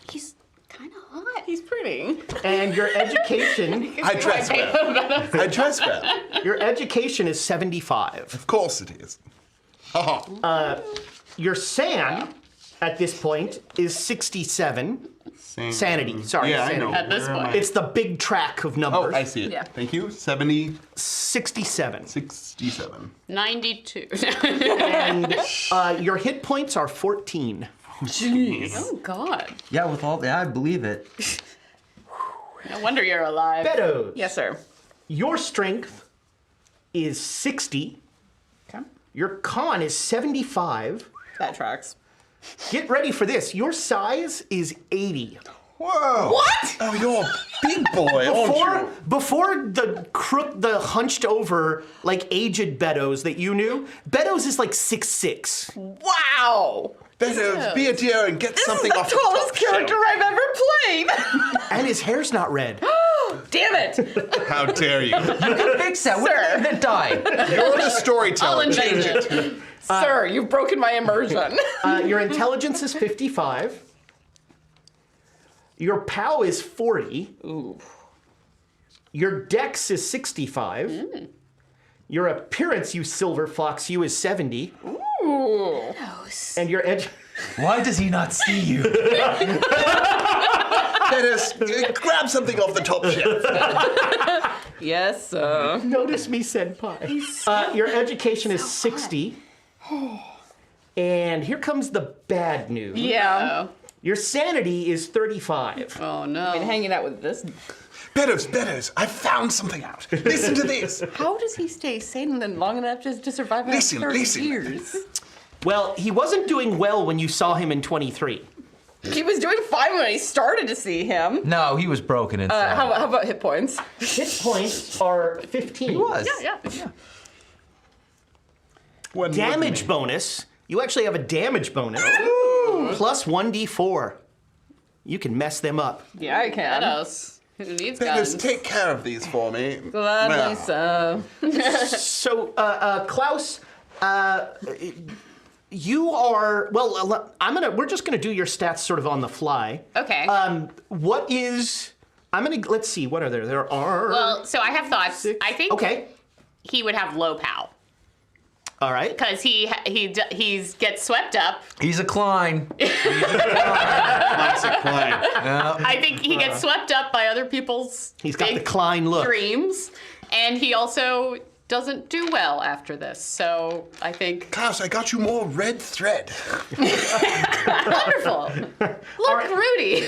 He's kind of hot. He's pretty. and your education I dress well. I dress well. your education is 75. Of course it is. Haha. Your SAN at this point is 67. Sanity. Sorry, Yeah, I sanity. know. At this Where am point. It's the big track of Oh, numbers. I see it. Yeah. Thank you. 70, 67. 67. 92. And your hit points are 14. Jeez. Oh, God. Yeah, with all I believe it. No wonder you're alive. Beddoes. Yes, sir. Your strength is 60. Okay. Your con is 75. That tracks. get ready for this. Your size is 80. Whoa! What? Oh, you're a big boy, aren't you? Before the hunched over, like, aged Beddoes that you knew, Beddoes is like 6'6". Wow. Better be a dear and get something off This is the tallest the top character shelf. I've ever played. And his hair's not red. Damn it. How dare you? Fix that. What Sir. did it die? You're the storyteller. I'll invade Change it. it. Sir, you've broken my immersion. Your intelligence is 55. Your POW is 40. Ooh. Your dex is 65. Your appearance, you silver fox, you is 70. Ooh. And your edge... Why does he not see you? Dennis, grab something off the top shelf. Yes, sir. Notice me, senpai. Your education is 60. And here comes the bad news. Yeah. Your sanity is 35. Oh no. Been hanging out with this. Beddoes, I found something out. Listen to this. How does he stay sane and long enough just to survive another Listen, 30 listen. years? Well, he wasn't doing well when you saw him in 23. He was doing fine when I started to see him. No, he was broken inside. How about hit points? Hit points are 15. He was. Yeah. One Damage bonus. You actually have a damage bonus. Plus 1d4. You can mess them up. Yeah, I can. Beddoes. Who needs Beddoes, guns? take care of these for me. Gladly so. So, Klaus, you are, well, we're just gonna do your stats sort of on the fly. Okay. What is, let's see, what are there? There are... well, so I have thoughts. six- I think Okay, he would have low POW all right. because he gets swept up. He's a Klein. Classic play. I think he gets swept up by other people's He's got the big Klein look. dreams, and he also doesn't do well after this. So I think Klaus, I got you more red thread. wonderful. Look, Rudy,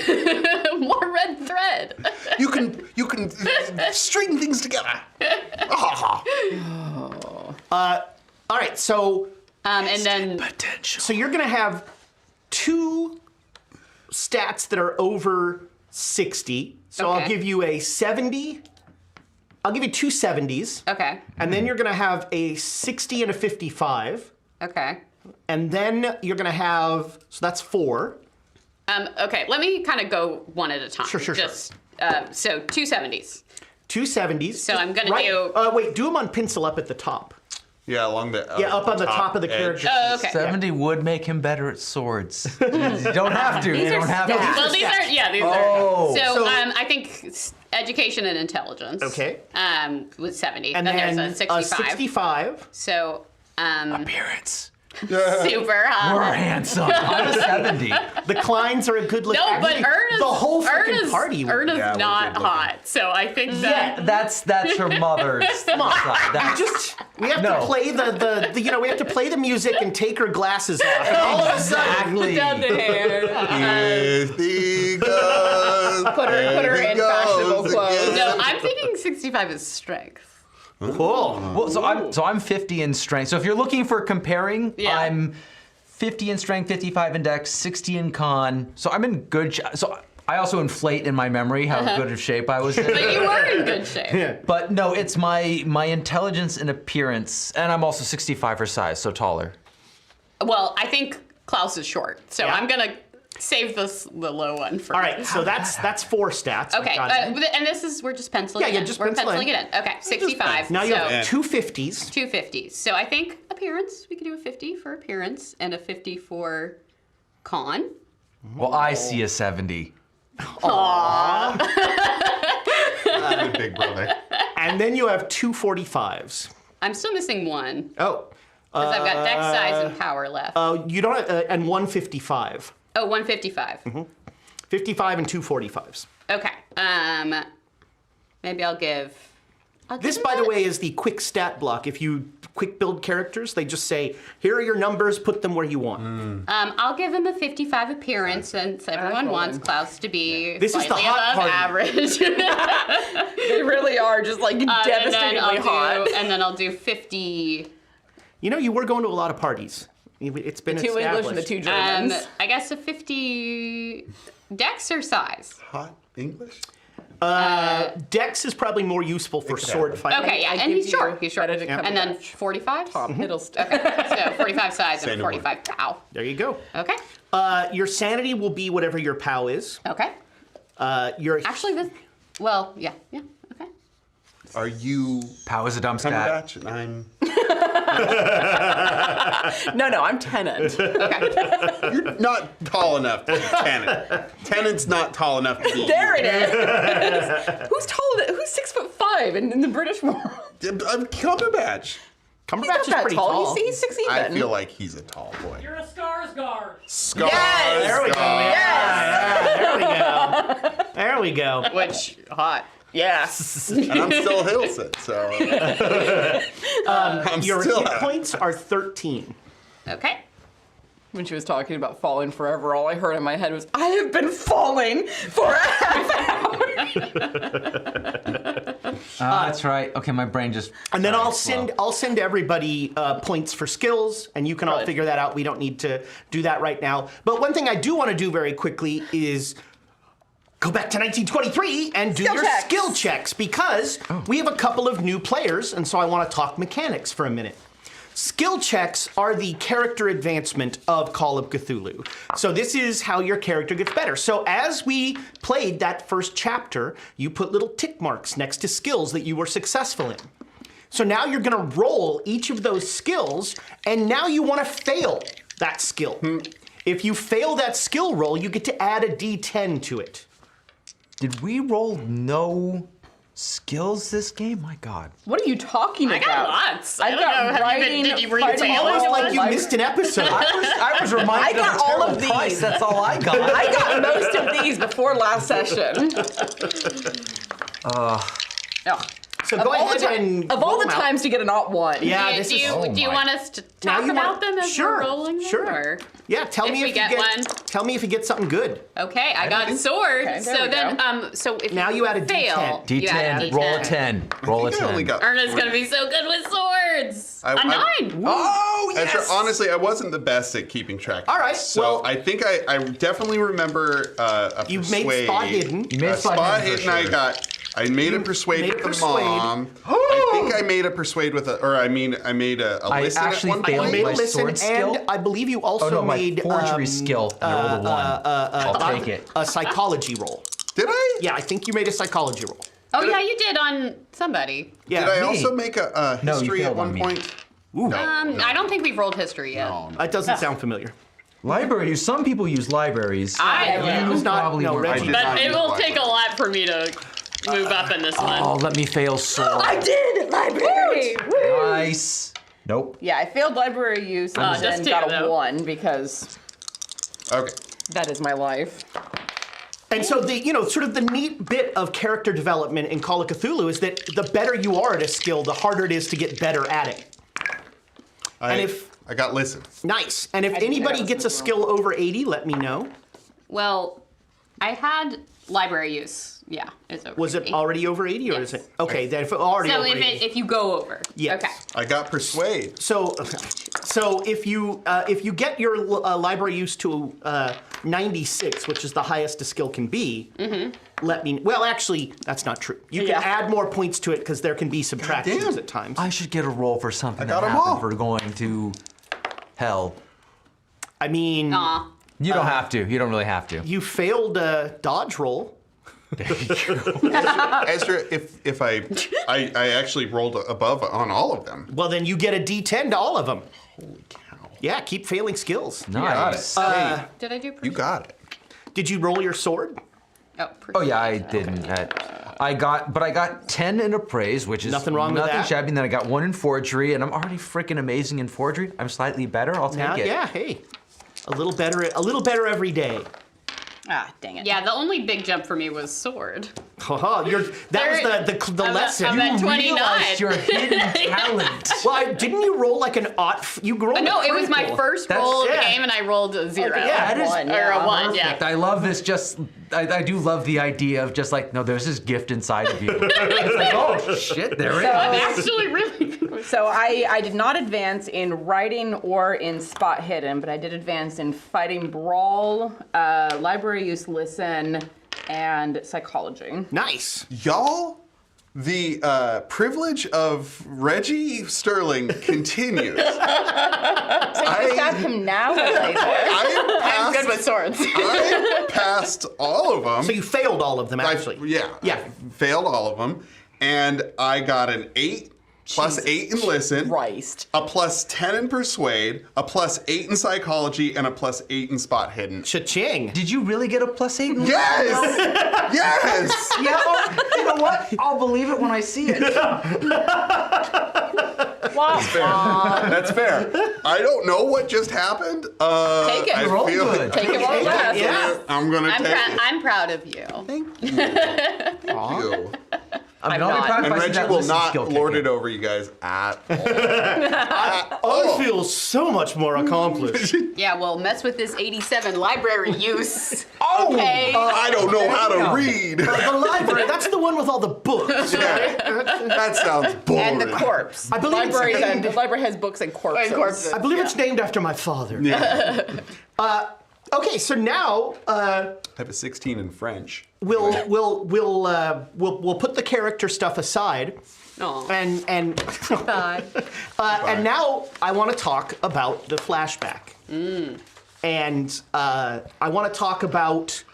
more red thread. You can string things together. Ah. All right, so And then Potential. you're gonna have two stats that are over 60. So I'll Okay. give you a 70. I'll give you two 70s. okay, And then you're gonna have a 60 and a 55. okay. And then you're gonna have, so that's 4. Okay, let me kind of go one at a time. Sure. So two 70s. Two 70s. So I'm gonna do- Wait, do them on pencil up at the top. Yeah, along the Yeah, up on the top of the edge. character. Oh, okay. 70 would make him better at swords. You don't have to. You don't have to. Well, these are these Oh. are. So, So- I think education and intelligence. Okay. Was 70. And then then there's a 65. 65. So Appearance. super. We're handsome. I'm a 70. The Kleins are a good look. No, but Actually, Erna's the whole fucking Erna's, party. Erna's Yeah, we're not good looking. hot. So I think that That's her mother's side. That's We have No. to play we have to play the music and take her glasses off. And all of a sudden, exactly. Down the hair. Here he goes. Put her Here he in fashionable goes clothes. again. no, I'm thinking 65 is strength. cool. Well, so I'm 50 in strength. So if you're looking for comparing, Yeah. I'm 50 in strength, 55 in dex, 60 in con. So I'm in good shape. So I also inflate in my memory how good of shape I was in. But you were in good shape. But no, it's my intelligence and appearance, and I'm also 65 for size, so taller. Well, I think Klaus is short, so Yeah. I'm gonna save the low one for. All right, so that's 4 stats. Okay, Got it. and this is we're just penciling. Yeah, in. just we're pencil penciling in. it in. Okay, 65. Now you so have 2 50s. 250s. So I think appearance. We could do a 50 for appearance and a 50 for con. Well, I see a 70. I'm a big brother. And then you have 2 45s. I'm still missing one Oh. because I've got dex size and power left. You don't and 155. Oh, 155. 55 and 2 45s. Okay. Maybe I'll give. This, by the way, is the quick stat block. If you quick build characters, they just say, here are your numbers, put them where you want. I'll give him a 55 appearance since everyone wants Klaus to be This is the slightly hot above party. average. They really are just like devastatingly hot. And then I'll do 50. You know, you were going to a lot of parties. It's been Two English and the established. two Germans. I guess a 50 dex or size. Hot English? Dex is probably more useful for sword fighting. Okay, yeah, and he's short. He's short. Benedict And then 45? Hiddleston. Okay, so 45 size Say and no more. 45 pow. There you go. Okay, Your sanity will be whatever your POW is. okay. Your Actually, this, well, yeah, okay. Are you Pow is a dumb stat. Cumberbatch? And I'm. No, I'm Tennant. Okay. You're not tall enough to be Tennant. Tennant's not tall enough to be. There it is. Who's taller? Who's 6'5" in the British world? I'm Cumberbatch. Cumberbatch is Not pretty that tall. He's 6 even. I feel like he's a tall boy. You're a Skarsgård. Scars. Yes! There we go. Yes! There we go. There we go. Which, hot. Yes. And I'm still Hiddleston, so. I'm Your still hit points are 13. Okay. When she was talking about falling forever, all I heard in my head was, I have been falling for a half hour. That's right. Okay, my brain just. And then Sorry, I'll send everybody points for skills, and you can all Right. figure that out. We don't need to do that right now. But one thing I do want to do very quickly is go back to 1923 and do Skill your checks. skill checks, because we have a couple of new players, and so I want to talk mechanics for a minute. Skill checks are the character advancement of Call of Cthulhu. So this is how your character gets better. So as we played that first chapter, you put little tick marks next to skills that you were successful in. So now you're gonna roll each of those skills, and now you wanna fail that skill. If you fail that skill roll, you get to add a D10 to it. Did we roll no skills this game? My God. What are you talking about? I got lots. I I've don't got know. Have you writing, been, did you read fighting, through all Almost of like them? you missed an episode. I was reminded I got of a all of terrible price. these. That's all I got. I got most of these before last session. Ugh. So Of go all ahead the and of all roll the them out. times to get an alt one. Yeah, Do this you, is. Oh do you my. want us to Now talk you about want- them as sure, we're rolling them? sure. Or? Yeah, tell If me we if you get get one. Tell me if you get something good. Okay, I got sword. Okay, there so we then, go. so if Now you add a fail, D10. you add a D10, roll a D10. 10. Roll a I think I only 10. got Ernest's three. gonna be so good with swords. I- A 9. Oh, yes! Ezra, honestly, I wasn't the best at keeping track. All right, So well- I think I definitely remember a You've made persuade. spot hidden. You made spot hidden for hidden. sure. I made a persuade made with a the persuade. mom. I think I made a persuade with I made a I listen actually at one failed point. You made my a listen, sword skill? and I believe you also Oh no, my made forgery skill. I rolled a 1. I'll take it. a psychology roll. Did I? Yeah, I think you made a psychology roll. Oh Did yeah, I- you did on somebody. Yeah. Did I me. also make a No, you history at failed one on me. point? Ooh, I don't think we've rolled history yet. No, no. that doesn't sound familiar. Library. Some people use libraries. I It do. was not. probably No, weren't. Reggie. I did But not it use will library. take a lot for me to move up in this one. Oh, let me fail sword. I did library. Woo! Nice. Nope. Yeah, I failed library use and just then two, got a though. 1 because Okay. that is my life. And so sort of the neat bit of character development in Call of Cthulhu is that the better you are at a skill, the harder it is to get better at it. I if- got listen. Nice. And if I didn't anybody think gets a that was skill over 80, let me know. Well, I had library use. Yeah, it's over. Was it 80. already over 80 or is Yes. it? Okay, then if it already So over if 80. if you go over. Yes. Okay. I got persuade. So if you get your library use to 96, which is the highest a skill can be, let me. Well, actually, that's not true. You can Yeah. add more points to it because there can be subtractions damn. at times. I should get a roll for something got that 'em happened all. for going to hell. I mean, Aw. You don't have to. You don't really have to. you failed a dodge roll. Ezra, if I actually rolled above on all of them. Well, then you get a D10 to all of them. Holy cow. Yeah, keep failing skills. Nice. Hey, Did I do? you got it. Did you roll your sword? Oh yeah, I didn't. I got 10 in appraise, which is Nothing wrong with nothing that. shabby. And then I got 1 in forgery, and I'm already freaking amazing in forgery. I'm slightly better. I'll take Now, it. yeah, hey, a little better every day. Ah, dang it. Yeah, the only big jump for me was sword. Haha, that was the I'm lesson. I'm at 29. Realized your hidden talent. Well, didn't you roll like an you rolled No, a it was my critical. first That's- roll of the yeah. game, and I rolled a 0. Okay, yeah, That is One, or yeah. a 1, yeah. perfect. I love this. I do love the idea of just like, no, there's this gift inside of you. It's like, oh shit, there it I'm is. actually really good with So I did not advance in writing or in spot hidden, but I did advance in fighting brawl, library use listen, and psychology. Nice. Y'all, the privilege of Reggie Sterling continues. So you stab him now or later? I'm good with swords. I passed all of them. So you failed all of them, actually. Yeah. Yeah. I failed all of them. And I got an 8 plus 8 in listen. Christ. A plus 10 in persuade, a plus 8 in psychology, and a plus 8 in spot hidden. Cha-ching. Did you really get a plus 8? Yes! Yes! Yeah, you know what? I'll believe it when I see it. That's fair. I don't know what just happened. Take it. I Roll feel good. Take it while it lasts. Yeah. I'm gonna take it. I'm proud of you. Thank you. I'll be not. proud if And I see Reggie that will listen not skill kick lord in. it over you guys at I all. feel so much more accomplished. Yeah, well, mess with this 87 library use. Oh! Okay. I don't know how to read. The library, that's the one with all the books. That sounds boring. And the corpse. I believe it's named- The library has books and corpses. I believe it's named after my father. Yeah. Okay, so now I have a 16 in French. we'll put the character stuff aside, Aw. and now I want to talk about the flashback, and I want to talk about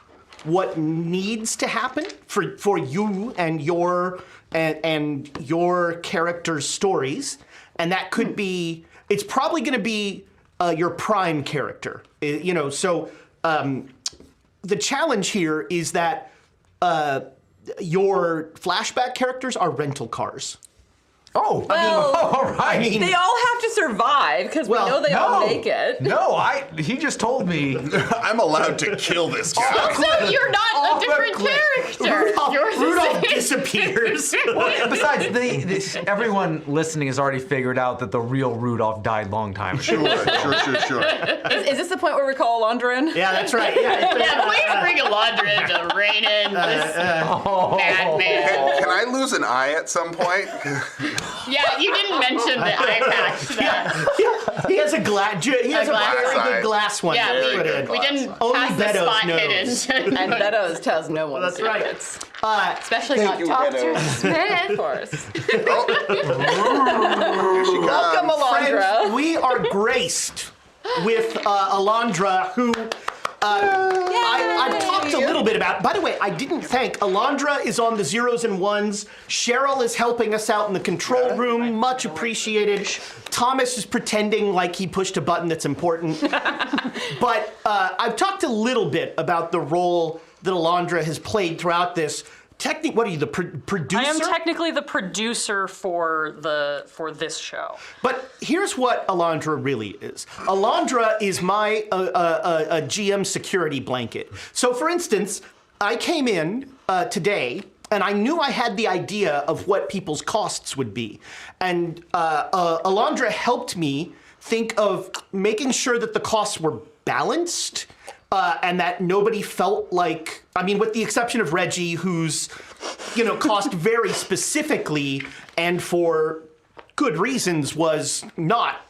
what needs to happen for you and your character's stories, and that could be. It's probably going to be your prime character. So the challenge here is that your flashback characters are rental cars. Oh, all right. I mean, They all have to survive because we know they all make it. No, he just told me. I'm allowed to kill this guy. Also, you're not a different character. You're the Rudolph same. disappears. Besides, everyone listening has already figured out that the real Rudolph died long time ago. Sure. Is this the point where we call Alondra in? Yeah, that's right. Yeah, Yeah, please bring Alondra to rein in this madman. Can I lose an eye at some point? Yeah, you didn't mention the eye patch. he has a glass. He has a glass very eye. good glass one. Yeah, to put in. we didn't Only pass the Beddoes spot knows. hidden. And Beddoes tells no one. That's right. Especially Thank not you, Dr. Beddoes. Smith. Of course. Here she Welcome, comes. Alondra. Friends, we are graced with Alondra, who I've talked a little bit about. By the way, I didn't thank. Alondra is on the zeros and ones. Cheryl is helping us out in the control room. Much appreciated. Thomas is pretending like he pushed a button that's important. But I've talked a little bit about the role that Alondra has played throughout this. What are you, the producer? I am technically the producer for this show. But here's what Alondra really is. Alondra is my a GM security blanket. So for instance, I came in today and I knew I had the idea of what people's costs would be. And Alondra helped me think of making sure that the costs were balanced. And that nobody felt like, with the exception of Reggie, who's, cost very specifically and for good reasons was not.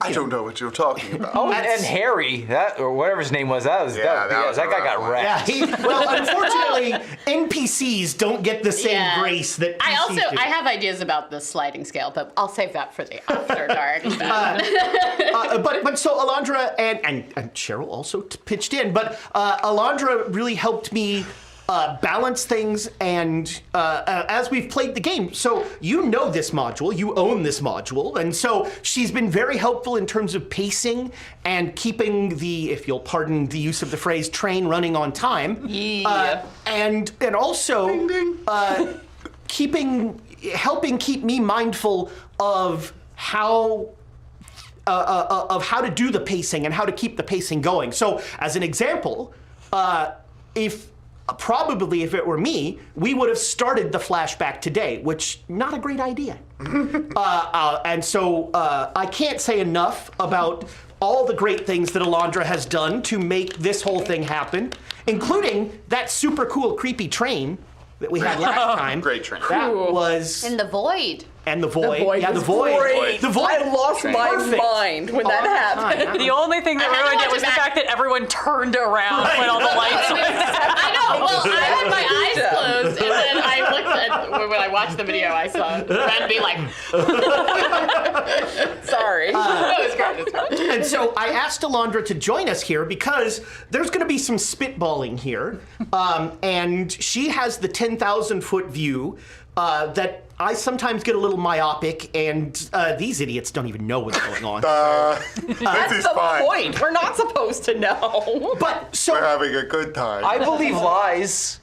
I don't know what you're talking about. Oh, and Harry, or whatever his name was, that guy got wrecked. Yeah, well, unfortunately, NPCs don't get the same Yeah. grace that PCs do. I have ideas about the sliding scale, but I'll save that for the after dark. But so Alondra and Cheryl also pitched in, but Alondra really helped me balance things, and as we've played the game, so you know this module, you own this module, and so she's been very helpful in terms of pacing and keeping the, if you'll pardon the use of the phrase, train running on time. Yeah. And also helping keep me mindful of how to do the pacing and how to keep the pacing going. So as an example, if it were me, we would have started the flashback today, which not a great idea. And so I can't say enough about all the great things that Alondra has done to make this whole thing happen, including that super cool creepy train that we had last time. Great train. That was In the void. And the void. void Yeah, the was void. great. The void. I lost my Perfect. mind when that happened. The only thing that I had to ruined watch it was it the back. fact that everyone turned around when all the lights went out. I know. Well, I had my eyes closed, and then I looked at when I watched the video. I saw Ren be like, Sorry. "No, it's great. It's great." And so I asked Alondra to join us here because there's going to be some spitballing here. And she has the 10,000-foot view that I sometimes get a little myopic, and these idiots don't even know what's going on. This That's is the fine. point. We're not supposed to know. But so, We're having a good time. I believe lies.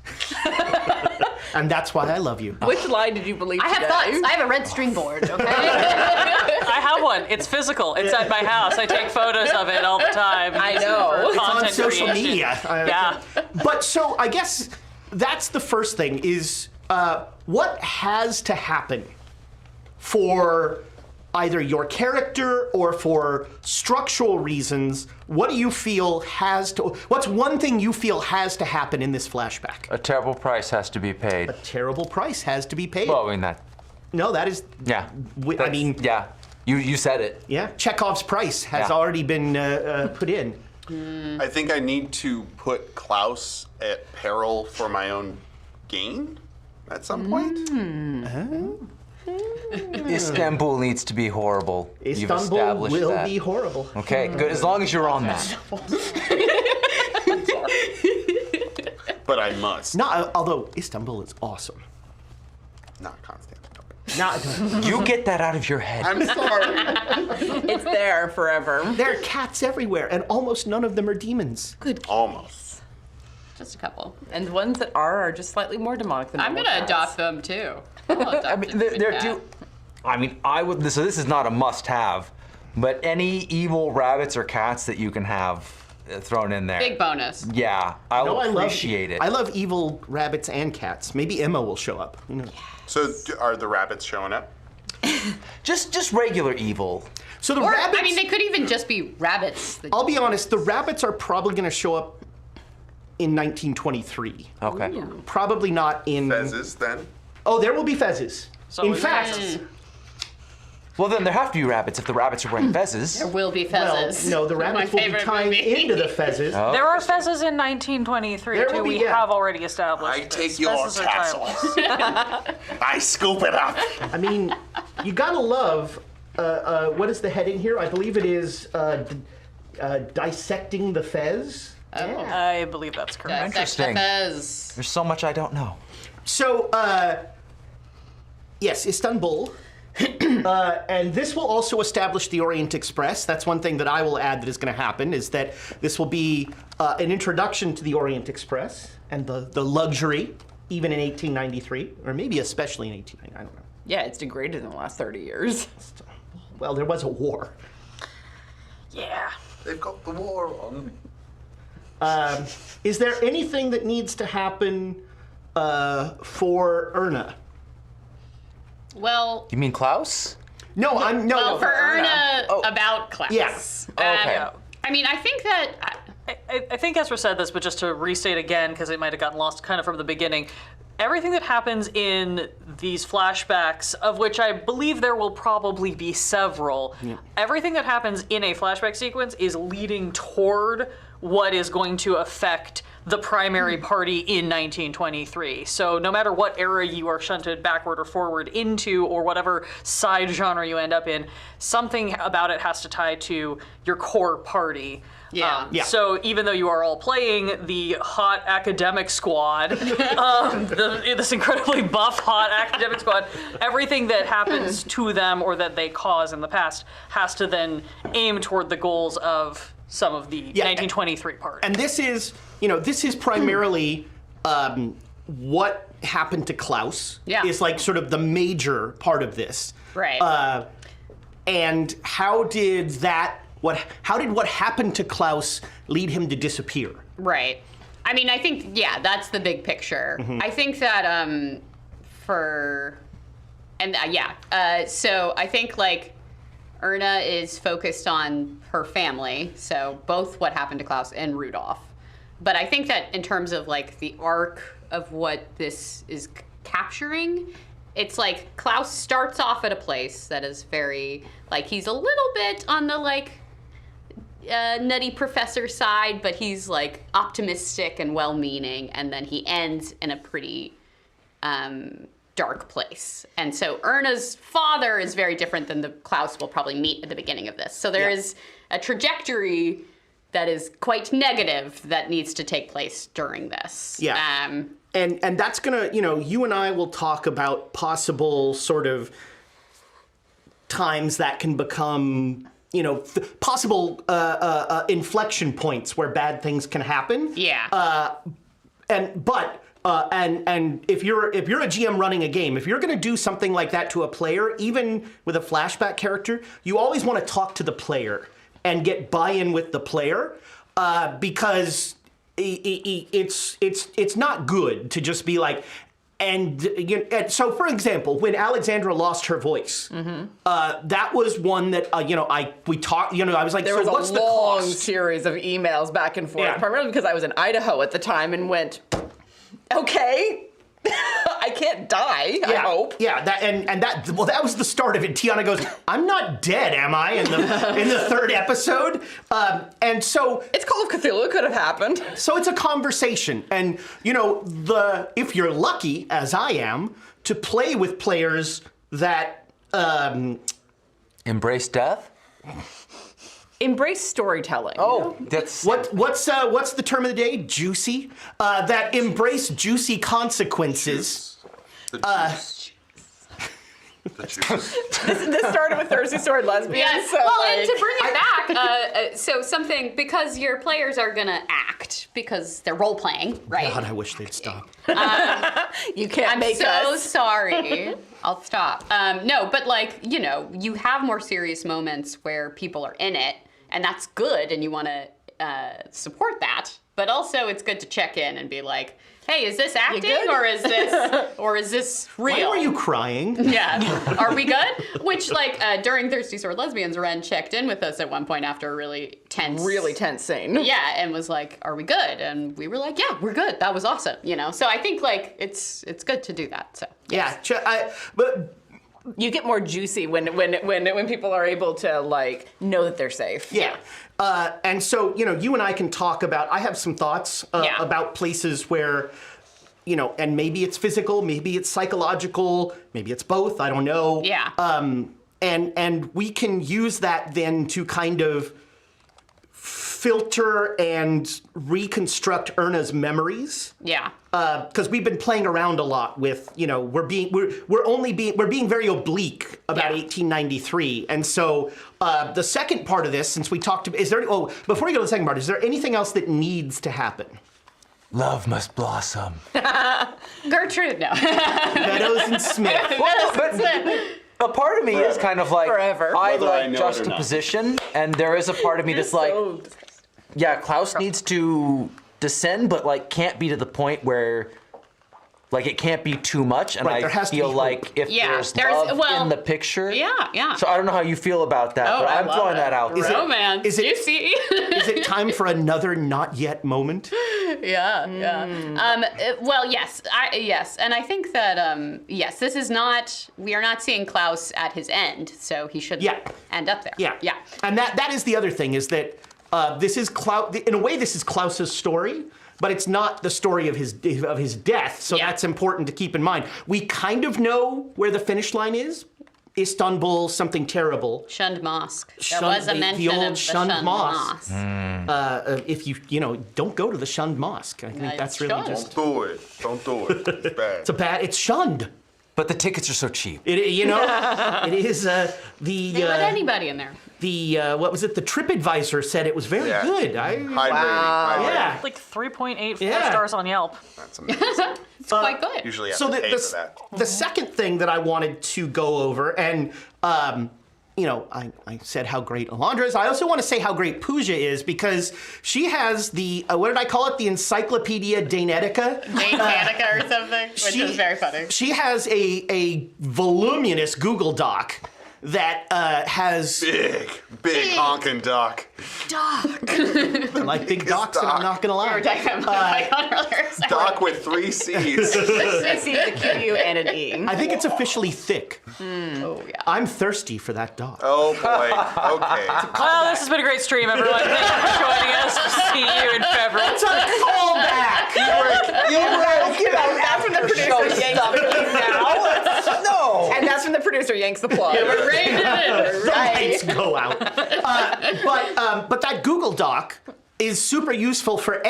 and that's why I love you. Which lie did you believe I have today? thoughts. I have a red string board. Okay. I have one. It's physical. It's at my house. I take photos of it all the time. I know. For It's on content social creation. media. Yeah. But so I guess that's the first thing is what has to happen for either your character or for structural reasons. What do you feel has to? What's one thing you feel has to happen in this flashback? A terrible price has to be paid. A terrible price has to be paid. Well, I mean that. No, that is. Yeah. I That's- mean, yeah. You said it. yeah. Chekhov's price has Yeah. already been put in. I think I need to put Klaus at peril for my own gain at some point. Istanbul needs to be horrible. You've Istanbul established will that. be horrible. Okay, good. As long as you're on that. But I must. Not, although Istanbul is awesome. Not Constantinople. Not, You get that out of your head. I'm sorry. It's there forever. there are cats everywhere, and almost none of them are demons. Almost. Just a couple. And the ones that are just slightly more demonic than I'm normal gonna cats. adopt them too. I'll adopt I mean, a they're cat. too. I mean, I would. So this is not a must-have, but any evil rabbits or cats that you can have thrown in there. Big bonus. Yeah, I'll No, appreciate it. I love evil rabbits and cats. Maybe Emma will show up. Who knows? So are the rabbits showing up? Just regular evil. So the Or, rabbits. I mean, they could even just be rabbits. that- I'll be honest. The rabbits are probably going to show up in 1923. Okay. Probably not in. Fezzes then? Oh, there will be fezzes. So in is fact, it- Well, then there have to be rabbits if the rabbits are wearing fezzes. There will be well, fezzes. no, the My rabbits will be favorite tying movie. into the fezzes. Oh. There are fezzes in 1923 There too. will be, We yeah. have already established. I this. take your Fezzes are castle. timeless. I scoop it up. I mean, you gotta love. What is the heading here? I believe it is dissecting the fez. I believe that's correct. Interesting. Fez. There's so much I don't know. So, yes, Istanbul. And this will also establish the Orient Express. That's one thing that I will add that is going to happen, is that this will be an introduction to the Orient Express and the luxury, even in 1893, or maybe especially in 1890, I don't know. Yeah, it's degraded in the last 30 years. Well, there was a war. Yeah. They've got the war on. Is there anything that needs to happen for Erna? Well, You mean Klaus? No, I'm no. well, no, for Erna, Oh. about class. Yes. Okay. I mean, I think that. I think Ezra said this, but just to restate again, because it might have gotten lost kind of from the beginning. Everything that happens in these flashbacks, of which I believe there will probably be several, everything that happens in a flashback sequence is leading toward what is going to affect the primary party in 1923. So no matter what era you are shunted backward or forward into, or whatever side genre you end up in, something about it has to tie to your core party. Yeah. Yeah. So even though you are all playing the hot academic squad, this incredibly buff hot academic squad, everything that happens to them or that they cause in the past has to then aim toward the goals of some of the 1923 party. And this is, this is primarily what happened to Klaus. Yeah. Is like sort of the major part of this. Right. And how did what happened to Klaus lead him to disappear? Right. I mean, I think, yeah, that's the big picture. I think that so I think like Erna is focused on her family, so both what happened to Klaus and Rudolph. But I think that in terms of like the arc of what this is capturing, it's like Klaus starts off at a place that is very, like, he's a little bit on the, like, nutty professor side, but he's, like, optimistic and well-meaning, and then he ends in a pretty dark place. And so Erna's father is very different than the Klaus will probably meet at the beginning of this. So there is a trajectory that is quite negative that needs to take place during this. Yeah. And that's gonna, you and I will talk about possible sort of times that can become, possible inflection points where bad things can happen. Yeah. And if you're a GM running a game, if you're going to do something like that to a player, even with a flashback character, you always want to talk to the player and get buy-in with the player, because it's not good to just be like. And so, for example, when Alexandra lost her voice, that was one that we talked. I was like, there so was what's a the long cost? series of emails back and forth, Yeah. primarily because I was in Idaho at the time and went, okay, I can't die. I hope. Yeah, that was the start of it. Tiana goes, "I'm not dead, am I?" In the third episode, and so It's Call of Cthulhu. It could have happened. so it's a conversation, and if you're lucky, as I am, to play with players that Embrace death? Embrace storytelling. Oh, that's... what's the term of the day? Juicy. That embrace juicy consequences. The juice. The juice. This started with Thirsty Sword Lesbians. Yes. So Well, and to bring it back, so something, because your players are gonna act because they're role playing, right? God, I wish they'd stop. you can't I'm make so us. sorry. I'll stop. No, but you have more serious moments where people are in it, and that's good, and you want to support that. But also, it's good to check in and be like, "Hey, is this acting good? or is this real?" Why were you crying? Yeah. Are we good? Which, during Thirsty Sword Lesbians, Ren checked in with us at one point after a really tense scene. Yeah, and was like, "Are we good?" And we were like, "Yeah, we're good. That was awesome." So I think it's good to do that. So Yeah, but You get more juicy when people are able to know that they're safe. yeah. And so, you and I can talk about, I have some thoughts about places where, and maybe it's physical, maybe it's psychological, maybe it's both, I don't know. Yeah. And we can use that then to kind of filter and reconstruct Erna's memories. yeah. Because we've been playing around a lot with, we're being very oblique about 1893, and so the second part of this, since we talked about, before we go to the second part, is there anything else that needs to happen? Love must blossom. Gertrude, no. Meadows and Smith. A part of me is kind of like, Forever. I Whether I like know it or not. juxtaposition, and there is a part of me that's like, yeah, Klaus needs to descend, but can't be to the point where, it can't be too much, and Right, there I has to feel be like hope. if Yeah, there's there's- love in the picture. Yeah. So I don't know how you feel about that, Oh, but I I'm love throwing it. that out there. Romance. is it- Juicy. Is it time for another not yet moment? Yeah. Well, yes. Yes. And I think that, yes, this is not, we are not seeing Klaus at his end, so he should end up there. Yeah. Yeah. And that is the other thing, is that this is in a way, this is Klaus's story, but it's not the story of his death, so that's important to keep in mind. We kind of know where the finish line is. Istanbul, something terrible. Shunned mosque. There was a mention the old of the shunned mosque. If you don't go to the shunned mosque. I think that's really shunned. just... Don't do it. It's bad. It's shunned. But the tickets are so cheap. It is They let anybody in there. what was it? The TripAdvisor said it was very Yeah. good. High rating. High rating. Yeah. 3.84 Yeah. stars on Yelp. That's amazing. It's quite good. Usually have So to pay for that. the second thing that I wanted to go over, and I said how great Alondra is. I also want to say how great Pooja is, because she has the what did I call it? The Encyclopedia Danetica. Danetica or something, which is very funny. She has a voluminous Google Doc that has Big honkin' Doc. I like big docs, and I'm not gonna lie. We were talking about my icon earlier. So Doc with 3 C's. I see the Q and an E. I think it's officially thick. Oh yeah. I'm thirsty for that doc. Oh boy. Okay. Well, this has been a great stream, everyone. Thank you for joining us. See you in February. It's a callback. That's when the producer yanks the No. And that's when the producer yanks the plug. We're ready to The lights go out. But that Google Doc is super useful for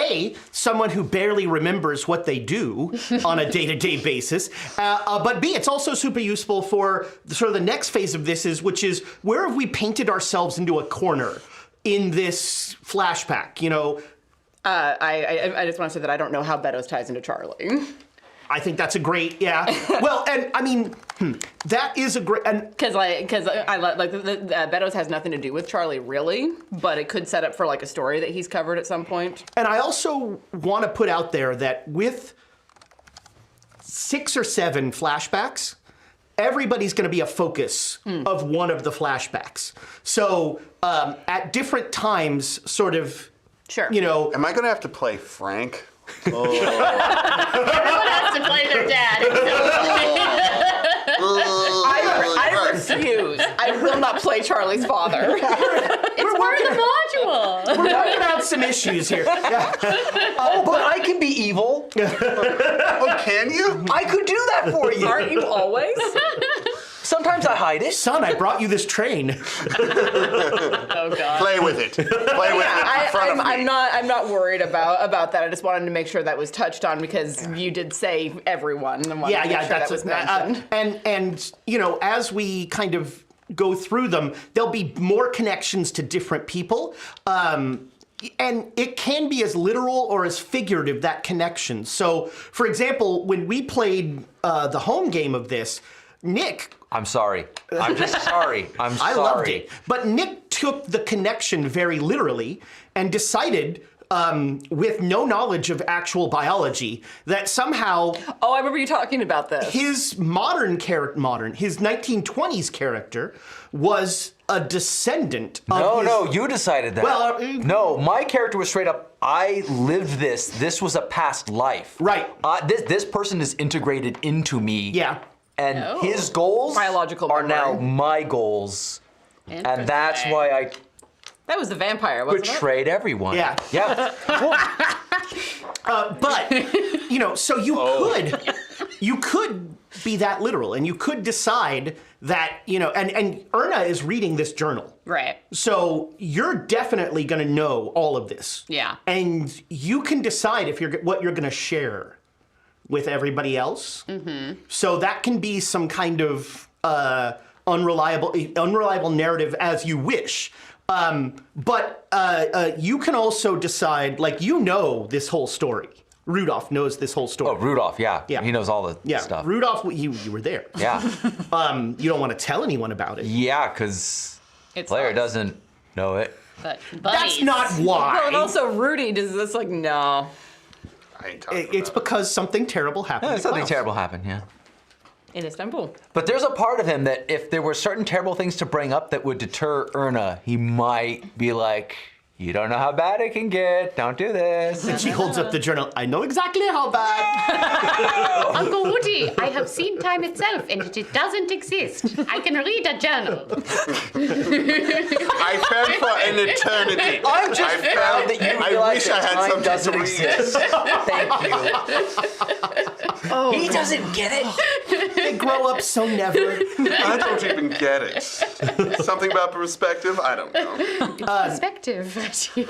someone who barely remembers what they do on a day-to-day basis. But B, it's also super useful for sort of the next phase of this, which is where have we painted ourselves into a corner in this flashback? You know. I just want to say that I don't know how Beddoes ties into Charlie. I think that's a great, Well, and I mean, that is a great, and because I like Beddoes has nothing to do with Charlie really, but it could set up for like a story that he's covered at some point. And I also want to put out there that with 6 or 7 flashbacks, everybody's going to be a focus of one of the flashbacks. So at different times, sort of, you know. Am I going to have to play Frank? Everyone has to play their dad. I refuse. I will not play Charlie's father. It's part of the module. We're working out some issues here. But I can be evil. Oh, can you? I could do that for you. Aren't you always? Sometimes I hide it. Son, I brought you this train. Oh God. Play with it. Play with it in front of me. I'm not worried about that. I just wanted to make sure that was touched on because you did say everyone. And wanted to make sure that was mentioned. And you know, as we kind of go through them, there'll be more connections to different people. And it can be as literal or as figurative, that connection. So, for example, when we played the home game of this, Nick... I'm sorry. I'm just sorry. I'm sorry. I loved it. But Nick took the connection very literally and decided, with no knowledge of actual biology, that somehow... Oh, I remember you talking about this. His his 1920s character was a descendant of No, you decided that. Well, no, my character was straight up, I lived this. This was a past life. Right. This person is integrated into me. Yeah. And his goals Biological are memory. now my goals. And that's why I That was the vampire, wasn't betrayed everyone. Yeah. Yeah. But, you know, so you could be that literal, and you could decide that, you know, and Erna is reading this journal. Right. So you're definitely going to know all of this. Yeah. And you can decide if what you're going to share with everybody else. Mm-hmm. So that can be some kind of unreliable narrative as you wish. But you can also decide, like, you know this whole story. Rudolph knows this whole story. Oh, Rudolph, yeah. He knows all the stuff. Rudolph, you were there. Yeah. You don't want to tell anyone about it. Yeah, because player doesn't know it. But That's not why. Well, and also Rudy does this like, no. I ain't talking It's about because something terrible happened. Yeah, to something Klaus. terrible happened, yeah. In Istanbul. But there's a part of him that if there were certain terrible things to bring up that would deter Erna, he might be like, you don't know how bad it can get. Don't do this. And she holds up the journal. I know exactly how bad. Uncle Woody, I have seen time itself, and it doesn't exist. I can read a journal. I fell for an eternity. I'm just proud that you I realize wish I that had time something doesn't to read. exist. Thank you. He doesn't get it. They grow up so never. I don't even get it. Something about perspective? I don't know. Perspective. You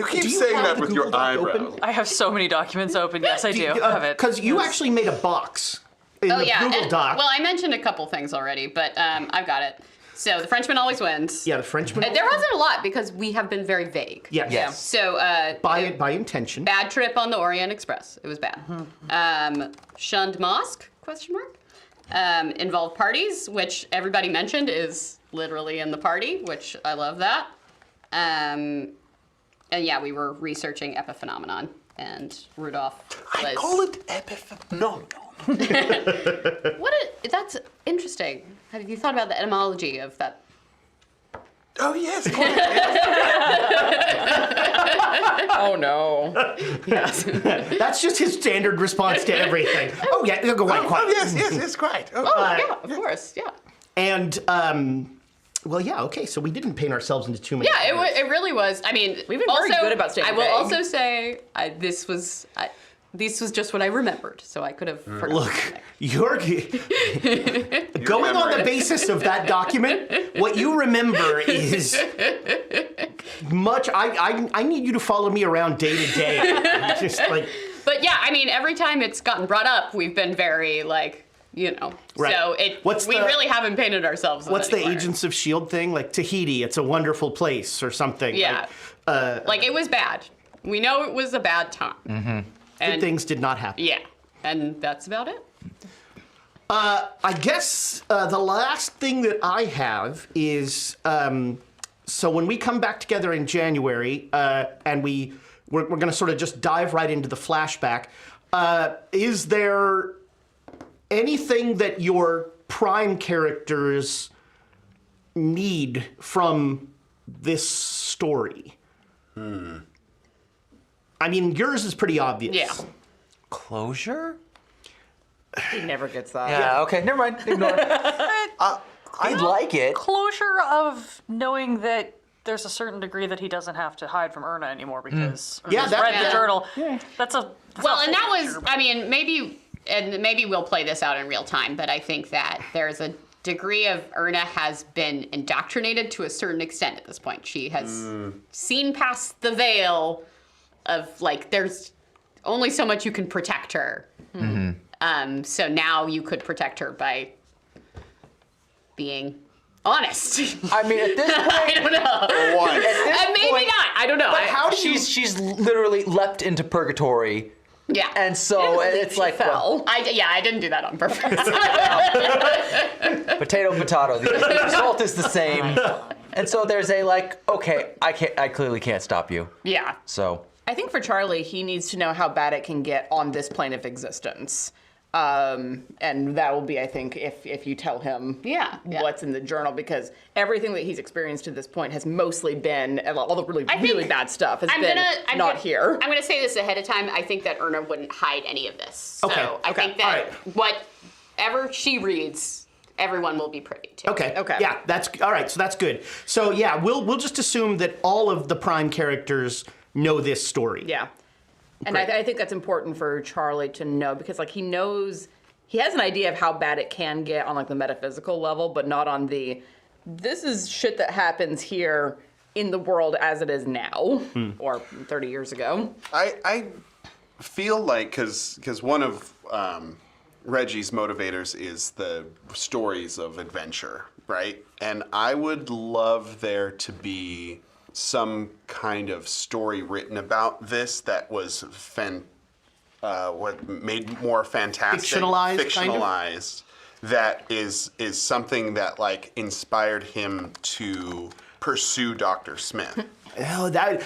keep saying have that the with Google your Doc eyebrows. open? I have so many documents open. Yes, I do have it. Because you actually made a box in the Google and- Doc. Well, I mentioned a couple things already, but I've got it. So the Frenchman always wins. Yeah, the Frenchman. There wasn't a lot because we have been very vague. Yes. Yes. So By intention. bad trip on the Orient Express. It was bad. Shunned mosque? Question mark. Involved parties, which everybody mentioned is literally in the party, which I love that. And yeah, we were researching epiphenomenon, and Rudolph was... I call it epiphenomenon. That's interesting. Have you thought about the etymology of that? Oh yes. Oh no. Yes. That's just his standard response to everything. Oh yeah, go right, quiet. Yes, quite. Oh, Yeah, of course. Yeah. And well, yeah, okay. So we didn't paint ourselves into too many. Yeah, corners. it really was. I mean, We've been also, very good about staying I will vague. also say this was just what I remembered, so I could have forgotten. Look, you're going on the basis of that document. What you remember is much. I need you to follow me around day to day. Just like. But yeah, I mean, every time it's gotten brought up, we've been very like, you know. Right. So we really haven't painted ourselves. What's the anywhere. Agents of S.H.I.E.L.D. thing? Like Tahiti, it's a wonderful place or something. Yeah. Like it was bad. We know it was a bad time. Mm-hmm. Good things did not happen. Yeah, and that's about it. I guess the last thing that I have is so when we come back together in January and we're going to sort of just dive right into the flashback. Is there anything that your prime characters need from this story? I mean, yours is pretty obvious. Yeah. Closure? He never gets that. Yeah, okay, never mind. Ignore it. I'd like it. Closure of knowing that there's a certain degree that he doesn't have to hide from Erna anymore because Yeah, Erna's that- read yeah. the journal. That's a Well, and that was, closure, I mean, maybe we'll play this out in real time, but I think that there's a degree of Erna has been indoctrinated to a certain extent at this point. She has seen past the veil of like, there's only so much you can protect her. So now you could protect her by being honest. I mean, at this point, I don't know. Once. Maybe point- not. I don't know. but how she's literally leapt into purgatory, Yeah. and so it's like well, I didn't do that on purpose. potato. The result is the same, and so there's a like, okay, I clearly can't stop you. Yeah. So I think for Charlie, he needs to know how bad it can get on this plane of existence. And that will be, I think, if you tell him Yeah. what's in the journal, because everything that he's experienced to this point has mostly been, all the really, I think really bad stuff has been not here. I'm gonna say this ahead of time. I think that Erna wouldn't hide any of this. So Okay, I okay, think that whatever she reads, everyone will be privy to. Okay. Okay. Yeah, that's all right. So that's good. So yeah, we'll just assume that all of the prime characters know this story. Yeah. And I think that's important for Charlie to know, because like he has an idea of how bad it can get on like the metaphysical level, but not on this is shit that happens here in the world as it is now, or 30 years ago. I feel like because one of Reggie's motivators is the stories of adventure, right? And I would love there to be some kind of story written about this that was what made more fantastic, Fictionalized, kind of? fictionalized. That is something that like inspired him to pursue Dr. Smith. Oh,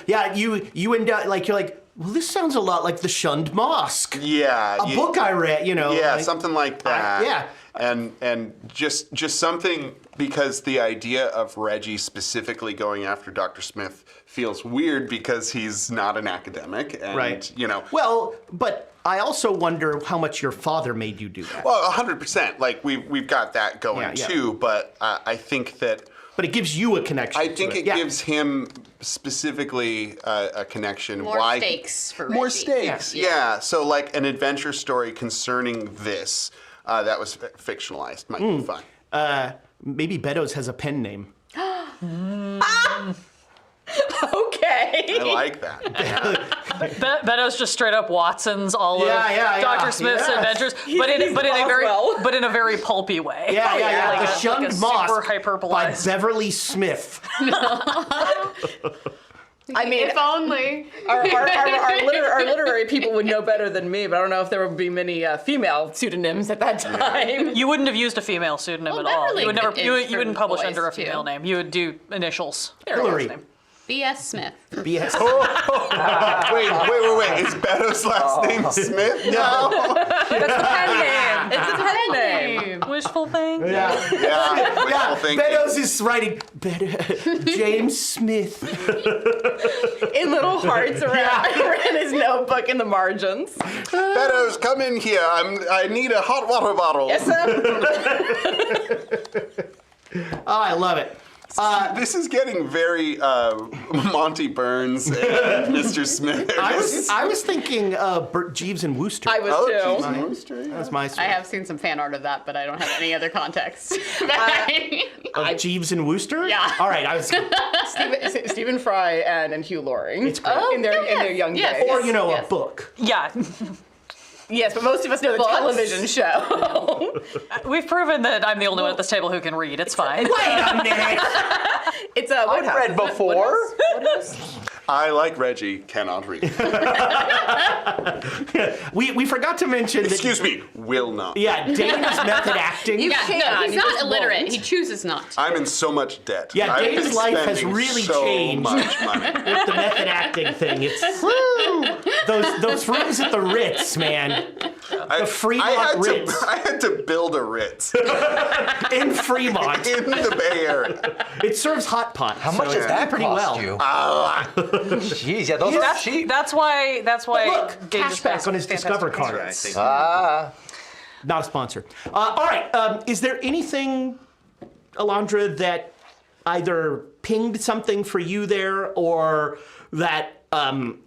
you end up like you're like, well, this sounds a lot like the Shunned Mosque. Yeah, A book I read, you know. Yeah, like- something like that. yeah. And just something, because the idea of Reggie specifically going after Dr. Smith feels weird because he's not an academic, and Right. you know. Well, but I also wonder how much your father made you do that. Well, 100%. Like we've got that going Yeah, yeah. too, but I think that. But it gives you a connection. I think to it Yeah. gives him specifically a connection. More why stakes for more Reggie. stakes. Yeah. So like an adventure story concerning this that was fictionalized might be fun. Maybe Beddoes has a pen name. Okay. I like that. Beddoes just straight up Watson's all of Yeah, Dr. Smith's yes. adventures, but in a very pulpy way. Yeah. Like The a Shunned super Mosque by hyperbolized. Beverly Smith. I mean, If only. our literary people would know better than me, but I don't know if there would be many female pseudonyms at that time. You wouldn't have used a female pseudonym Well, at all. Beverly You would never. is You for wouldn't publish boys, under a too. female name. You would do initials. Hillary. B.S. Smith. BS. Wait. Is Beto's last name Smith? No. That's the pen name. It's a pen name. Wishful thing. Yeah. Wishful thinking. Beddoes is writing James Smith. In little hearts around in his notebook in the margins. Beddoes, come in here. I need a hot water bottle. Yes, sir. Oh, I love it. This is getting very Monty Burns and Mr. Smith. I was thinking Bert Jeeves and Wooster. I was Oh, too. Jeeves and Wooster, yeah. That's my story. I have seen some fan art of that, but I don't have any other context. Of Jeeves and Wooster? Yeah. All right, I was... Stephen Fry and Hugh Laurie. It's great. In their young Yes. days. Or, Yes. a book. Yeah. Yes, but most of us know the television show. We've proven that I'm the only one at this table who can read. It's fine. Wait a minute! It's a I've read before. I, like Reggie, cannot read. We forgot to mention that... Excuse me, will not. Yeah, Dane's method acting. Yeah, no, he's he not just illiterate. won't. He chooses not. I'm in so much debt. Yeah, I've Dane's been life has spending really so changed. much money. With the method acting thing. It's... Those rooms at the Ritz, man. The Fremont Ritz. I had to build a Ritz In Fremont. in the Bay Area. It serves hot pot. How much does that pretty cost well. you? Jeez, yeah, those are cheap. That's why. Look, Gage is cashback on his Discover card. Not a sponsor. All right. Is there anything, Alondra, that either pinged something for you there, or that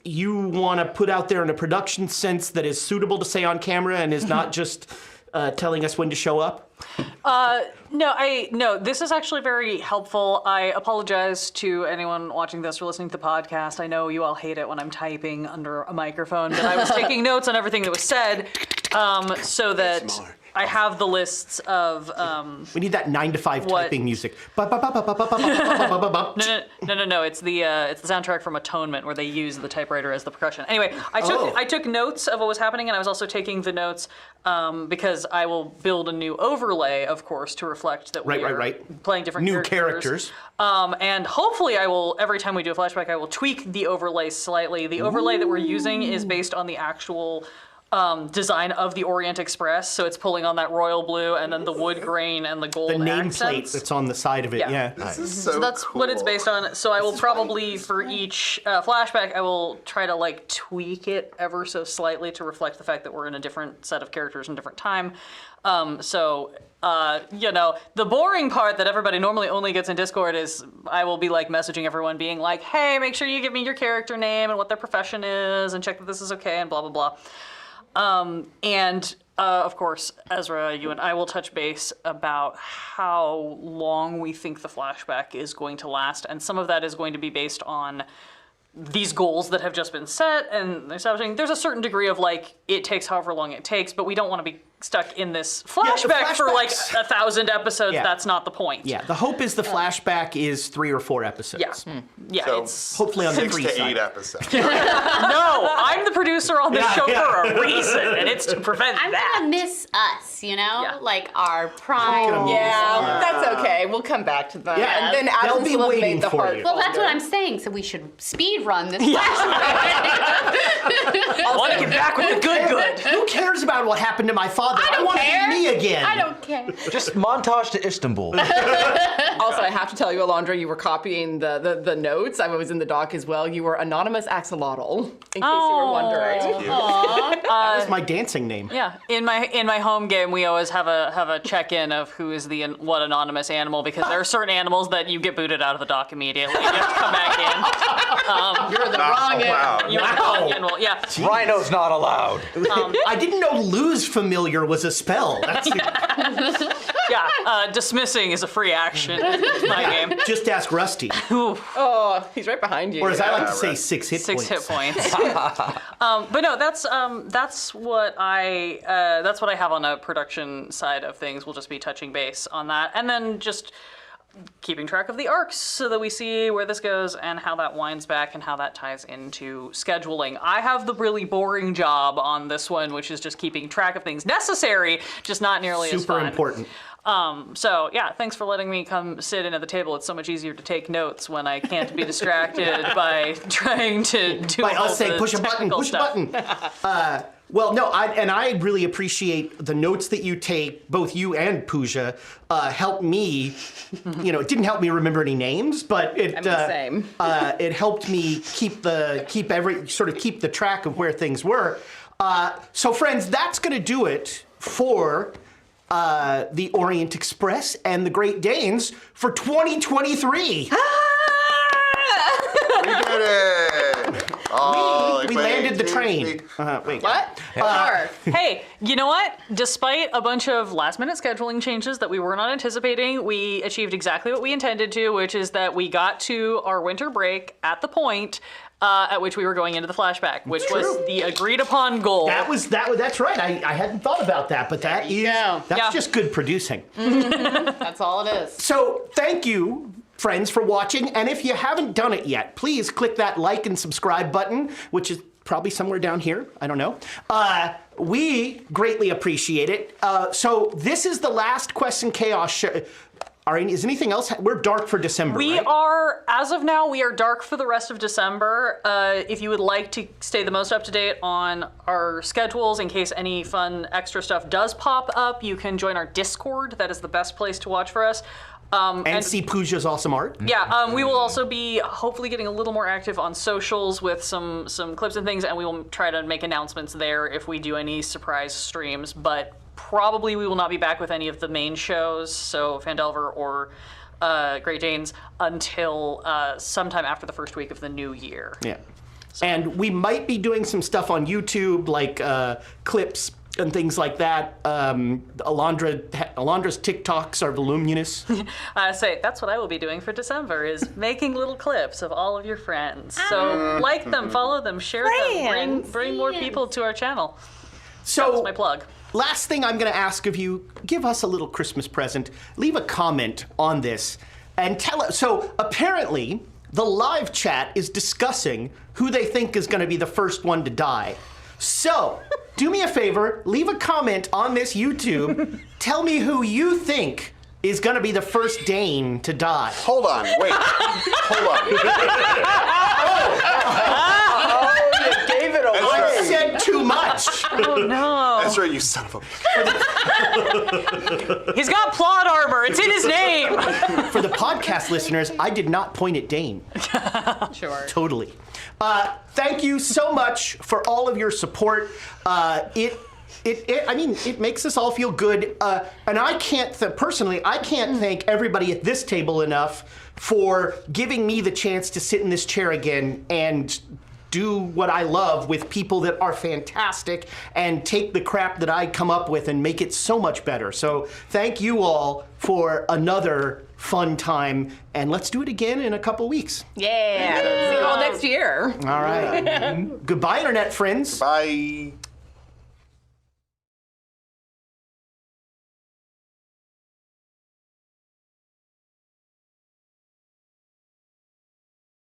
you want to put out there in a production sense that is suitable to say on camera and is not just telling us when to show up? No, this is actually very helpful. I apologize to anyone watching this or listening to the podcast. I know you all hate it when I'm typing under a microphone, but I was taking notes on everything that was said, so that I have the lists of. We need that 9 to 5 what- typing music. No. It's the soundtrack from Atonement where they use the typewriter as the percussion. Anyway, I took notes of what was happening, and I was also taking the notes because I will build a new overlay, of course, to reflect that we are playing different New characters. And hopefully, I will every time we do a flashback, I will tweak the overlay slightly. The overlay that we're using is based on the actual. Design of the Orient Express, so it's pulling on that royal blue and then the wood grain and the gold The nameplate accents. that's on the side of it, yeah. This is So that's what it's based on. So I will probably, for each flashback, I will try to tweak it ever so slightly to reflect the fact that we're in a different set of characters and different time. The boring part that everybody normally only gets in Discord is I will be messaging everyone being like, hey, make sure you give me your character name and what their profession is and check that this is okay and blah, blah, blah. Of course, Ezra, you and I will touch base about how long we think the flashback is going to last, and some of that is going to be based on these goals that have just been set, and establishing there's a certain degree of it takes however long it takes, but we don't want to be stuck in this flashback for 1,000 episodes. Yeah. That's not the point. Yeah, the hope is the flashback is 3 or 4 episodes. Yeah. Yeah, So, it's Hopefully on the 6 free to side. 8 episodes. no. I'm the producer on this show for a reason, and it's to prevent I'm that. gonna miss us, Yeah. our prime. Yeah, that's okay. We'll come back to that. Yeah, and then they'll Adam's be will have waiting made the for heart. you. Well, that's what I'm saying. So we should speed run this. I want to get back with the good. Who cares about what happened to my father? I don't want care. to be me again. I don't care. Just montage to Istanbul. Also, I have to tell you, Alondra, you were copying the notes. I was in the doc as well. You were Anonymous Axolotl, in case you were wondering. That was my dancing name. Yeah, in my home game, we always have a check-in of who is what anonymous animal, because there are certain animals that you get booted out of the dock immediately. You have to come back in. You're the wrong Wow. You're the wrong animal. Yeah. Rhino's not allowed. I didn't know lose familiar was a spell. That's Dismissing is a free action in my game. just ask Rusty. Oh, he's right behind you. Or as I like to say, 6 hit 6 points. hit points. But no, that's what I have on a production side of things. We'll just be touching base on that, and then just keeping track of the arcs so that we see where this goes and how that winds back and how that ties into scheduling. I have the really boring job on this one, which is just keeping track of things necessary, just not nearly as fun. Super important. So yeah, thanks for letting me come sit in at the table. It's so much easier to take notes when I can't be distracted by trying to do By all us saying the push a button, technical push stuff. a button. Well, no, I really appreciate the notes that you take, both you and Pooja, help me, it didn't help me remember any names, but it, same. It helped me keep the track of where things were. So friends, that's gonna do it for the Orient Express and the Great Danes for 2023. We did it! Oh, we landed the train. Wait. What? Hey, you know what? Despite a bunch of last-minute scheduling changes that we were not anticipating, we achieved exactly what we intended to, which is that we got to our winter break at the point at which we were going into the flashback, which was the agreed-upon goal. That's right. I hadn't thought about that, but that's just good producing. That's all it is. So thank you, friends, for watching. And if you haven't done it yet, please click that like and subscribe button, which is probably somewhere down here. I don't know. We greatly appreciate it. So this is the last Quest and Chaos show. Is anything else? We're dark for December, We right? are, as of now, we are dark for the rest of December. If you would like to stay the most up to date on our schedules in case any fun extra stuff does pop up, you can join our Discord. That is the best place to watch for us. And see Pooja's awesome art. Yeah, we will also be hopefully getting a little more active on socials with some clips and things, and we will try to make announcements there if we do any surprise streams, but probably we will not be back with any of the main shows, so Phandelver or Great Danes, until sometime after the first week of the new year. Yeah. And we might be doing some stuff on YouTube, like clips and things like that. Alondra's TikToks are voluminous. Say, that's what I will be doing for December, is making little clips of all of your friends. So like them, follow them, share them, bring more people to our channel. So That's my plug. Last thing I'm going to ask of you, give us a little Christmas present. Leave a comment on this and tell us. So apparently, the live chat is discussing who they think is going to be the first one to die. So do me a favor, leave a comment on this YouTube. Tell me who you think is going to be the first Dane to die. Hold on, wait. Hold on. I said too much. Oh no. That's right, you son of a... He's got plot armor. It's in his name. For the podcast listeners, I did not point at Dane. Sure. Totally. Thank you so much for all of your support. It makes us all feel good. And I can't thank everybody at this table enough for giving me the chance to sit in this chair again and do what I love with people that are fantastic and take the crap that I come up with and make it so much better. So thank you all for another fun time, and let's do it again in a couple weeks. Yeah. See you all next year. All right. Goodbye, internet friends. Bye.